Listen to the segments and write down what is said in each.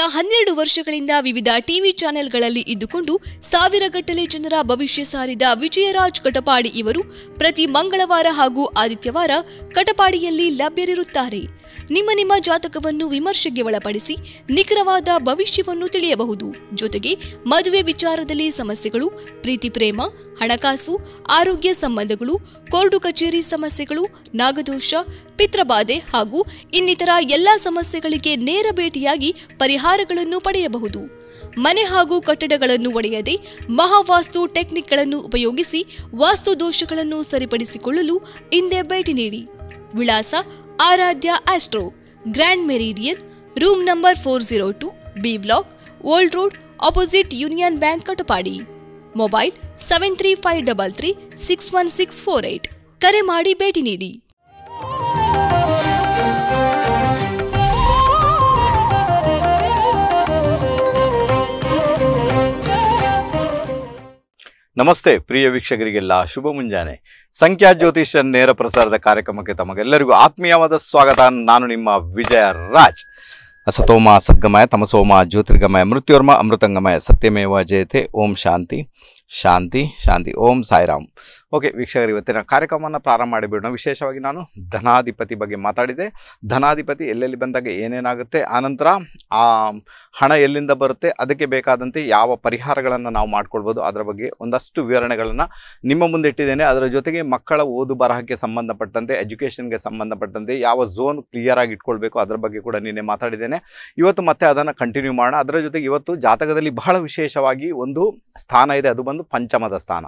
12 ವರ್ಷಗಳಿಂದ ವಿವಿಧ ಟಿವಿ ಚಾನೆಲ್ಗಳಲ್ಲಿ ಇದ್ದುಕೊಂಡು ಸಾವಿರಗಟ್ಟಲೆ ಜನರ ಭವಿಷ್ಯ ಸಾರಿದ ವಿಜಯರಾಜ್ ಕಟಪಾಡಿ ಇವರು ಪ್ರತಿ ಮಂಗಳವಾರ ಹಾಗೂ ಆದಿತ್ಯವಾರ ಕಟಪಾಡಿಯಲ್ಲಿ ಲಭ್ಯರಿರುತ್ತಾರೆ. ನಿಮ್ಮ ಜಾತಕವನ್ನು ವಿಮರ್ಶೆಗೆ ಒಳಪಡಿಸಿ ನಿಖರವಾದ ಭವಿಷ್ಯವನ್ನು ತಿಳಿಯಬಹುದು. ಜೊತೆಗೆ ಮದುವೆ ವಿಚಾರದಲ್ಲಿ ಸಮಸ್ಯೆಗಳು, ಪ್ರೀತಿ ಪ್ರೇಮ, ಹಣಕಾಸು, ಆರೋಗ್ಯ ಸಂಬಂಧಗಳು, ಕೋರ್ಟು ಕಚೇರಿ ಸಮಸ್ಯೆಗಳು, ನಾಗದೋಷ, ಪಿತೃಬಾಧೆ ಹಾಗೂ ಇನ್ನಿತರ ಎಲ್ಲ ಸಮಸ್ಯೆಗಳಿಗೆ ನೇರ ಭೇಟಿಯಾಗಿ ಪರಿಹಾರಗಳನ್ನು ಪಡೆಯಬಹುದು. ಮನೆ ಹಾಗೂ ಕಟ್ಟಡಗಳನ್ನು ಒಡೆಯದೆ ಮಹಾವಾಸ್ತು ಟೆಕ್ನಿಕ್ಗಳನ್ನು ಉಪಯೋಗಿಸಿ ವಾಸ್ತು ದೋಷಗಳನ್ನು ಸರಿಪಡಿಸಿಕೊಳ್ಳಲು ಹಿಂದೆ ಭೇಟಿ ನೀಡಿ. ವಿಳಾಸ Aradhya astro, grand meridian, room number 402, B block, old road, opposite union bank, Katapadi. Mobile 7353361648. ಕರೆ ಮಾಡಿ ಭೇಟಿ ನೀಡಿ. ನಮಸ್ತೆ ಪ್ರಿಯ ವೀಕ್ಷಕರಿಗೆಲ್ಲ ಶುಭ ಮುಂಜಾನೆ. ಸಂಖ್ಯಾ ಜ್ಯೋತಿಷ ನೇರ ಪ್ರಸಾರದ ಕಾರ್ಯಕ್ರಮಕ್ಕೆ ತಮಗೆಲ್ಲರಿಗೂ ಆತ್ಮೀಯವಾದ ಸ್ವಾಗತ. ನಾನು ನಿಮ್ಮ ವಿಜಯ ರಾಜ್. ಅಸತೋಮ ಸದ್ಗಮಯ, ತಮಸೋಮ ಜ್ಯೋತಿರ್ಗಮಯ, ಮೃತ್ಯುರ್ಮ ಅಮೃತಂಗಮಯ, ಸತ್ಯಮೇವ ಜಯತೆ. ಓಂ ಶಾಂತಿ ಶಾಂತಿ ಶಾಂತಿ. ಓಂ ಸಾಯಿರಾಮ್. ಓಕೆ ವೀಕ್ಷಕರು, ಇವತ್ತಿನ ಕಾರ್ಯಕ್ರಮವನ್ನು ಪ್ರಾರಂಭ ಮಾಡಿಬಿಡೋಣ. ವಿಶೇಷವಾಗಿ ನಾನು ಧನಾಧಿಪತಿ ಬಗ್ಗೆ ಮಾತಾಡಿದೆ. ಧನಾಧಿಪತಿ ಎಲ್ಲೆಲ್ಲಿ ಬಂದಾಗ ಏನೇನಾಗುತ್ತೆ, ಆನಂತರ ಆ ಹಣ ಎಲ್ಲಿಂದ ಬರುತ್ತೆ, ಅದಕ್ಕೆ ಬೇಕಾದಂತೆ ಯಾವ ಪರಿಹಾರಗಳನ್ನು ನಾವು ಮಾಡ್ಕೊಳ್ಬೋದು, ಅದರ ಬಗ್ಗೆ ಒಂದಷ್ಟು ವಿವರಣೆಗಳನ್ನು ನಿಮ್ಮ ಮುಂದೆ ಇಟ್ಟಿದ್ದೇನೆ. ಅದರ ಜೊತೆಗೆ ಮಕ್ಕಳ ಓದು ಬರಹಕ್ಕೆ ಸಂಬಂಧಪಟ್ಟಂತೆ, ಎಜುಕೇಷನ್ಗೆ ಸಂಬಂಧಪಟ್ಟಂತೆ ಯಾವ ಝೋನ್ ಕ್ಲಿಯರ್ ಆಗಿ ಇಟ್ಕೊಳ್ಬೇಕು ಅದರ ಬಗ್ಗೆ ಕೂಡ ನಿನ್ನೆ ಮಾತಾಡಿದ್ದೇನೆ. ಇವತ್ತು ಮತ್ತೆ ಅದನ್ನು ಕಂಟಿನ್ಯೂ ಮಾಡೋಣ. ಅದರ ಜೊತೆಗೆ ಇವತ್ತು ಜಾತಕದಲ್ಲಿ ಬಹಳ ವಿಶೇಷವಾಗಿ ಒಂದು ಸ್ಥಾನ ಇದೆ, ಅದು ಬಂದು ಪಂಚಮದ ಸ್ಥಾನ.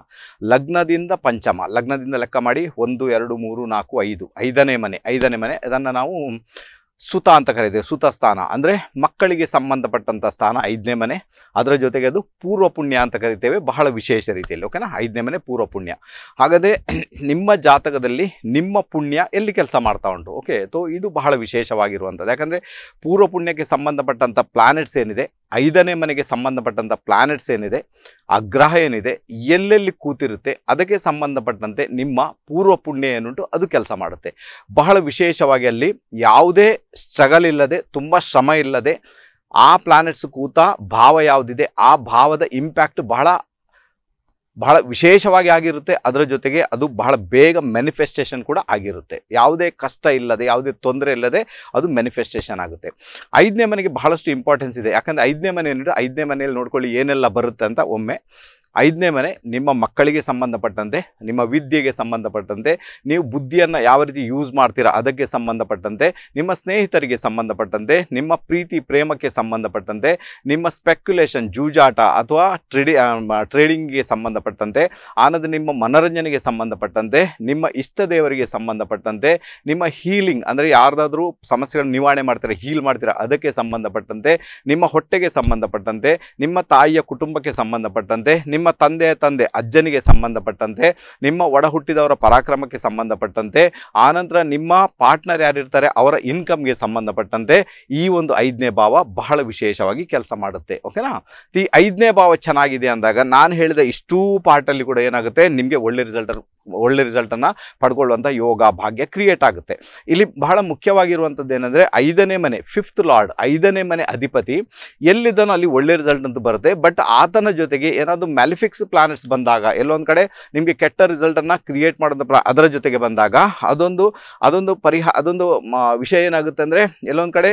ಲಗ್ನದಿಂದ ಪಂಚಮ, ಲಗ್ನದಿಂದ ಲೆಕ್ಕ ಮಾಡಿ 1, 2, 3, 4, 5, ಐದನೇ ಮನೆ. ಅದನ್ನು ನಾವು ಸುತ ಅಂತ ಕರೀತೇವೆ. ಸುತ ಸ್ಥಾನ ಅಂದರೆ ಮಕ್ಕಳಿಗೆ ಸಂಬಂಧಪಟ್ಟಂಥ ಸ್ಥಾನ 5ನೇ ಮನೆ. ಅದರ ಜೊತೆಗೆ ಅದು ಪೂರ್ವ ಪುಣ್ಯ ಅಂತ ಕರಿತೇವೆ, ಬಹಳ ವಿಶೇಷ ರೀತಿಯಲ್ಲಿ. ಓಕೆನಾ, 5ನೇ ಮನೆ ಪೂರ್ವ ಪುಣ್ಯ. ಹಾಗಾದರೆ ನಿಮ್ಮ ಜಾತಕದಲ್ಲಿ ನಿಮ್ಮ ಪುಣ್ಯ ಎಲ್ಲಿ ಕೆಲಸ ಮಾಡ್ತಾ ಉಂಟು. ಓಕೆ, ಇದು ಬಹಳ ವಿಶೇಷವಾಗಿರುವಂಥದ್ದು. ಯಾಕಂದರೆ ಪೂರ್ವ ಪುಣ್ಯಕ್ಕೆ ಸಂಬಂಧಪಟ್ಟಂಥ ಪ್ಲಾನೆಟ್ಸ್ ಏನಿದೆ, 5ನೇ ಮನೆಗೆ ಸಂಬಂಧಪಟ್ಟಂಥ ಪ್ಲಾನೆಟ್ಸ್ ಏನಿದೆ, ಆ ಗ್ರಹ ಏನಿದೆ, ಎಲ್ಲೆಲ್ಲಿ ಕೂತಿರುತ್ತೆ, ಅದಕ್ಕೆ ಸಂಬಂಧಪಟ್ಟಂತೆ ನಿಮ್ಮ ಪೂರ್ವ ಪುಣ್ಯ ಏನುಂಟು ಅದು ಕೆಲಸ ಮಾಡುತ್ತೆ. ಬಹಳ ವಿಶೇಷವಾಗಿ ಅಲ್ಲಿ ಯಾವುದೇ ಸ್ಟ್ರಗಲ್ ಇಲ್ಲದೆ, ತುಂಬ ಶ್ರಮ ಇಲ್ಲದೆ ಆ ಪ್ಲಾನೆಟ್ಸ್ ಕೂತ ಭಾವ ಯಾವುದಿದೆ ಆ ಭಾವದ ಇಂಪ್ಯಾಕ್ಟ್ ಬಹಳ ವಿಶೇಷವಾಗಿ ಆಗಿರುತ್ತೆ. ಅದರ ಜೊತೆಗೆ ಅದು ಬಹಳ ಬೇಗ ಮ್ಯಾನಿಫೆಸ್ಟೇಷನ್ ಕೂಡ ಆಗಿರುತ್ತೆ. ಯಾವುದೇ ಕಷ್ಟ ಇಲ್ಲದೆ, ಯಾವುದೇ ತೊಂದರೆ ಇಲ್ಲದೆ ಅದು ಮ್ಯಾನಿಫೆಸ್ಟೇಷನ್ ಆಗುತ್ತೆ. 5ನೇ ಮನೆಗೆ ಬಹಳಷ್ಟು ಇಂಪಾರ್ಟೆನ್ಸ್ ಇದೆ. ಯಾಕಂದರೆ 5ನೇ ಮನೆ ಏನಿದೆ, 5ನೇ ಮನೆಯಲ್ಲಿ ನೋಡ್ಕೊಳ್ಳಿ ಏನೆಲ್ಲ ಬರುತ್ತೆ ಅಂತ. ಒಮ್ಮೆ 5ನೇ ಮನೆ ನಿಮ್ಮ ಮಕ್ಕಳಿಗೆ ಸಂಬಂಧಪಟ್ಟಂತೆ, ನಿಮ್ಮ ವಿದ್ಯೆಗೆ ಸಂಬಂಧಪಟ್ಟಂತೆ, ನೀವು ಬುದ್ಧಿಯನ್ನು ಯಾವ ರೀತಿ ಯೂಸ್ ಮಾಡ್ತೀರಾ ಅದಕ್ಕೆ ಸಂಬಂಧಪಟ್ಟಂತೆ, ನಿಮ್ಮ ಸ್ನೇಹಿತರಿಗೆ ಸಂಬಂಧಪಟ್ಟಂತೆ, ನಿಮ್ಮ ಪ್ರೀತಿ ಪ್ರೇಮಕ್ಕೆ ಸಂಬಂಧಪಟ್ಟಂತೆ, ನಿಮ್ಮ ಸ್ಪೆಕ್ಯುಲೇಷನ್ ಜೂಜಾಟ ಅಥವಾ ಟ್ರೇಡಿಂಗ್ಗೆ ಸಂಬಂಧಪಟ್ಟಂತೆ, ಆನಂತರ ನಿಮ್ಮ ಮನೋರಂಜನೆಗೆ ಸಂಬಂಧಪಟ್ಟಂತೆ, ನಿಮ್ಮ ಇಷ್ಟ ದೇವರಿಗೆ ಸಂಬಂಧಪಟ್ಟಂತೆ, ನಿಮ್ಮ ಹೀಲಿಂಗ್ ಅಂದರೆ ಯಾರ್ದಾದ್ರೂ ಸಮಸ್ಯೆಗಳನ್ನು ನಿವಾರಣೆ ಮಾಡ್ತೀರಾ, ಹೀಲ್ ಮಾಡ್ತೀರಾ ಅದಕ್ಕೆ ಸಂಬಂಧಪಟ್ಟಂತೆ, ನಿಮ್ಮ ಹೊಟ್ಟೆಗೆ ಸಂಬಂಧಪಟ್ಟಂತೆ, ನಿಮ್ಮ ತಾಯಿಯ ಕುಟುಂಬಕ್ಕೆ ಸಂಬಂಧಪಟ್ಟಂತೆ, ನಿಮ್ಮ ತಂದೆ ಅಜ್ಜನಿಗೆ ಸಂಬಂಧಪಟ್ಟಂತೆ, ನಿಮ್ಮ ಒಡ ಹುಟ್ಟಿದವರ ಪರಾಕ್ರಮಕ್ಕೆ ಸಂಬಂಧಪಟ್ಟಂತೆ, ಆನಂತರ ನಿಮ್ಮ ಪಾರ್ಟ್ನರ್ ಯಾರಿರ್ತಾರೆ ಅವರ ಇನ್ಕಮ್ಗೆ ಸಂಬಂಧಪಟ್ಟಂತೆ ಈ ಒಂದು 5ನೇ ಭಾವ ಬಹಳ ವಿಶೇಷವಾಗಿ ಕೆಲಸ ಮಾಡುತ್ತೆ. ಓಕೆನಾ, ಈ 5ನೇ ಭಾವ ಚೆನ್ನಾಗಿದೆ ಅಂದಾಗ ನಾನು ಹೇಳಿದ ಇಷ್ಟೂ ಪಾರ್ಟಲ್ಲಿ ಕೂಡ ಏನಾಗುತ್ತೆ, ನಿಮಗೆ ಒಳ್ಳೆ ರಿಸಲ್ಟನ್ನು ಪಡ್ಕೊಳ್ಳುವಂಥ ಯೋಗ ಭಾಗ್ಯ ಕ್ರಿಯೇಟ್ ಆಗುತ್ತೆ. ಇಲ್ಲಿ ಬಹಳ ಮುಖ್ಯವಾಗಿರುವಂಥದ್ದು ಏನಂದರೆ 5ನೇ ಮನೆ, 5th ಲಾರ್ಡ್, 5ನೇ ಮನೆ ಅಧಿಪತಿ ಎಲ್ಲಿದ್ದಾನೋ ಅಲ್ಲಿ ಒಳ್ಳೆ ರಿಸಲ್ಟ್ ಅಂತ ಬರುತ್ತೆ. ಬಟ್ ಆತನ ಜೊತೆಗೆ ಏನಾದರೂ ಮ್ಯಾಲಿಫಿಕ್ಸ್ ಪ್ಲಾನೆಟ್ಸ್ ಬಂದಾಗ, ಎಲ್ಲೊಂದು ಕಡೆ ನಿಮಗೆ ಕೆಟ್ಟ ರಿಸಲ್ಟನ್ನು ಕ್ರಿಯೇಟ್ ಮಾಡೋದು ಅದರ ಜೊತೆಗೆ ಬಂದಾಗ ಅದೊಂದು ವಿಷಯ ಏನಾಗುತ್ತೆ ಅಂದರೆ, ಎಲ್ಲೊಂದು ಕಡೆ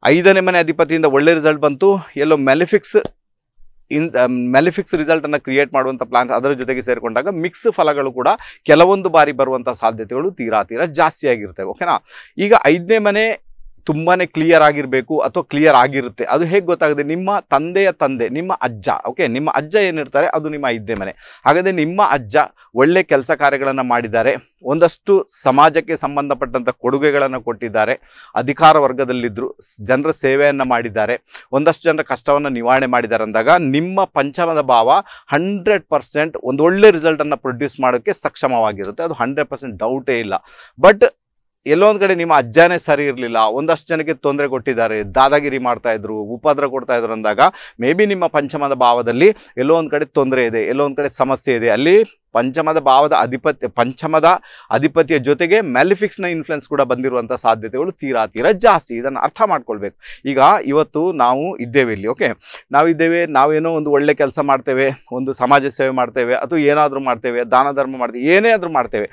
5ನೇ ಮನೆ ಅಧಿಪತಿಯಿಂದ ಒಳ್ಳೆ ರಿಸಲ್ಟ್ ಬಂತು, ಎಲ್ಲೋ ಮ್ಯಾಲಿಫಿಕ್ಸ್ ರಿಸಲ್ಟನ್ನು ಕ್ರಿಯೇಟ್ ಮಾಡುವಂಥ ಪ್ಲಾನ್ ಅದರ ಜೊತೆಗೆ ಸೇರಿಕೊಂಡಾಗ ಮಿಕ್ಸ್ ಫಲಗಳು ಕೂಡ ಕೆಲವೊಂದು ಬಾರಿ ಬರುವಂಥ ಸಾಧ್ಯತೆಗಳು ತೀರಾ ಜಾಸ್ತಿ ಆಗಿರ್ತವೆ. ಓಕೆನಾ, ಈಗ 5ನೇ ಮನೆ ತುಂಬಾ ಕ್ಲಿಯರ್ ಆಗಿರಬೇಕು ಅಥವಾ ಕ್ಲಿಯರ್ ಆಗಿರುತ್ತೆ. ಅದು ಹೇಗೆ ಗೊತ್ತಾಗುತ್ತೆ, ನಿಮ್ಮ ತಂದೆಯ ತಂದೆ, ನಿಮ್ಮ ಅಜ್ಜ. ಓಕೆ, ನಿಮ್ಮ ಅಜ್ಜ ಏನಿರ್ತಾರೆ ಅದು ನಿಮ್ಮ 5ನೇ ಮನೆ. ಹಾಗಾದರೆ ನಿಮ್ಮ ಅಜ್ಜ ಒಳ್ಳೆ ಕೆಲಸ ಕಾರ್ಯಗಳನ್ನು ಮಾಡಿದ್ದಾರೆ, ಒಂದಷ್ಟು ಸಮಾಜಕ್ಕೆ ಸಂಬಂಧಪಟ್ಟಂಥ ಕೊಡುಗೆಗಳನ್ನು ಕೊಟ್ಟಿದ್ದಾರೆ, ಅಧಿಕಾರ ವರ್ಗದಲ್ಲಿದ್ದರು, ಜನರ ಸೇವೆಯನ್ನು ಮಾಡಿದ್ದಾರೆ, ಒಂದಷ್ಟು ಜನರ ಕಷ್ಟವನ್ನು ನಿವಾರಣೆ ಮಾಡಿದ್ದಾರೆ ಅಂದಾಗ ನಿಮ್ಮ ಪಂಚಮದ ಭಾವ 100% ಒಂದು ಒಳ್ಳೆ ರಿಸಲ್ಟನ್ನು ಪ್ರೊಡ್ಯೂಸ್ ಮಾಡೋಕ್ಕೆ ಸಕ್ಷಮವಾಗಿರುತ್ತೆ. ಅದು 100% ಡೌಟೇ ಇಲ್ಲ. ಬಟ್ ಎಲ್ಲೊಂದು ಕಡೆ ನಿಮ್ಮ ಅಜ್ಜನೇ ಸರಿ ಇರಲಿಲ್ಲ, ಒಂದಷ್ಟು ಜನಕ್ಕೆ ತೊಂದರೆ ಕೊಟ್ಟಿದ್ದಾರೆ, ದಾದಾಗಿರಿ ಮಾಡ್ತಾಯಿದ್ರು, ಉಪದ್ರ ಕೊಡ್ತಾಯಿದ್ರು ಅಂದಾಗ ಮೇ ಬಿ ನಿಮ್ಮ ಪಂಚಮದ ಭಾವದಲ್ಲಿ ಎಲ್ಲೋ ಒಂದು ಕಡೆ ತೊಂದರೆ ಇದೆ, ಎಲ್ಲೋ ಒಂದು ಕಡೆ ಸಮಸ್ಯೆ ಇದೆ. ಅಲ್ಲಿ ಪಂಚಮದ ಭಾವದ ಪಂಚಮದ ಅಧಿಪತಿಯ ಜೊತೆಗೆ ಮ್ಯಾಲಿಫಿಕ್ಸ್ನ ಇನ್ಫ್ಲುಯೆನ್ಸ್ ಕೂಡ ಬಂದಿರುವಂಥ ಸಾಧ್ಯತೆಗಳು ತೀರಾ ಜಾಸ್ತಿ. ಇದನ್ನು ಅರ್ಥ ಮಾಡ್ಕೊಳ್ಬೇಕು. ಈಗ ಇವತ್ತು ನಾವು ಇದ್ದೇವೆ ಇಲ್ಲಿ, ಓಕೆ, ನಾವಿದ್ದೇವೆ, ನಾವೇನೋ ಒಂದು ಒಳ್ಳೆ ಕೆಲಸ ಮಾಡ್ತೇವೆ, ಒಂದು ಸಮಾಜ ಸೇವೆ ಮಾಡ್ತೇವೆ, ಅಥವಾ ಏನಾದರೂ ಮಾಡ್ತೇವೆ, ದಾನ ಧರ್ಮ ಮಾಡ್ತೇವೆ, ಏನೇ ಆದರೂ ಮಾಡ್ತೇವೆ.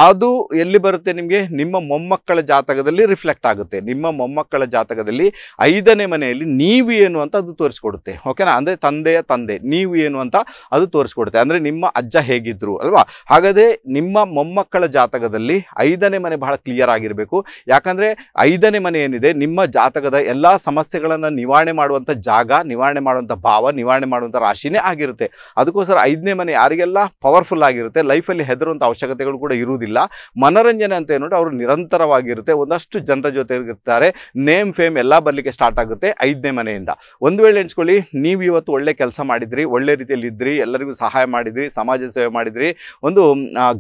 ಅದು ಎಲ್ಲಿ ಬರುತ್ತೆ? ನಿಮಗೆ ನಿಮ್ಮ ಮೊಮ್ಮಕ್ಕಳ ಜಾತಕದಲ್ಲಿ ರಿಫ್ಲೆಕ್ಟ್ ಆಗುತ್ತೆ. ನಿಮ್ಮ ಮೊಮ್ಮಕ್ಕಳ ಜಾತಕದಲ್ಲಿ 5ನೇ ಮನೆಯಲ್ಲಿ ನೀವು ಏನು ಅಂತ ಅದು ತೋರಿಸ್ಕೊಡುತ್ತೆ, ಓಕೆನಾ? ಅಂದರೆ ತಂದೆಯ ತಂದೆ ನೀವು ಏನು ಅಂತ ಅದು ತೋರಿಸ್ಕೊಡುತ್ತೆ. ಅಂದರೆ ನಿಮ್ಮ ಅಜ್ಜ ಹೇಗಿದ್ರು ಅಲ್ವಾ? ಹಾಗಾದರೆ ನಿಮ್ಮ ಮೊಮ್ಮಕ್ಕಳ ಜಾತಕದಲ್ಲಿ 5ನೇ ಮನೆ ಬಹಳ ಕ್ಲಿಯರ್ ಆಗಿರಬೇಕು. ಯಾಕಂದರೆ 5ನೇ ಮನೆ ಏನಿದೆ ನಿಮ್ಮ ಜಾತಕದ ಎಲ್ಲ ಸಮಸ್ಯೆಗಳನ್ನು ನಿವಾರಣೆ ಮಾಡುವಂಥ ಜಾಗ, ನಿವಾರಣೆ ಮಾಡುವಂಥ ಭಾವ, ನಿವಾರಣೆ ಮಾಡುವಂಥ ರಾಶಿನೇ ಆಗಿರುತ್ತೆ. ಅದಕ್ಕೋಸ್ಕರ 5ನೇ ಮನೆ ಯಾರಿಗೆಲ್ಲ ಪವರ್ಫುಲ್ ಆಗಿರುತ್ತೆ, ಲೈಫಲ್ಲಿ ಹೆದರುವಂಥ ಅವಶ್ಯಕತೆಗಳು ಕೂಡ ಇರುವುದಿಲ್ಲ. ಮನೋರಂಜನೆ ಅಂತ ಏನು ಅವರು ನಿರಂತರವಾಗಿರುತ್ತೆ. ಒಂದಷ್ಟು ಜನರ ಜೊತೆ ಇರ್ತಾರೆ, ನೇಮ್ ಫೇಮ್ ಎಲ್ಲ ಬರಲಿಕ್ಕೆ ಸ್ಟಾರ್ಟ್ ಆಗುತ್ತೆ 5ನೇ ಮನೆಯಿಂದ. ಒಂದು ವೇಳೆ ಎಣಿಸ್ಕೊಳ್ಳಿ, ನೀವು ಇವತ್ತು ಒಳ್ಳೆ ಕೆಲಸ ಮಾಡಿದ್ರಿ, ಒಳ್ಳೆ ರೀತಿಯಲ್ಲಿ ಇದ್ರಿ, ಎಲ್ಲರಿಗೂ ಸಹಾಯ ಮಾಡಿದ್ರಿ, ಸಮಾಜ ಸೇವೆ ಮಾಡಿದ್ರಿ, ಒಂದು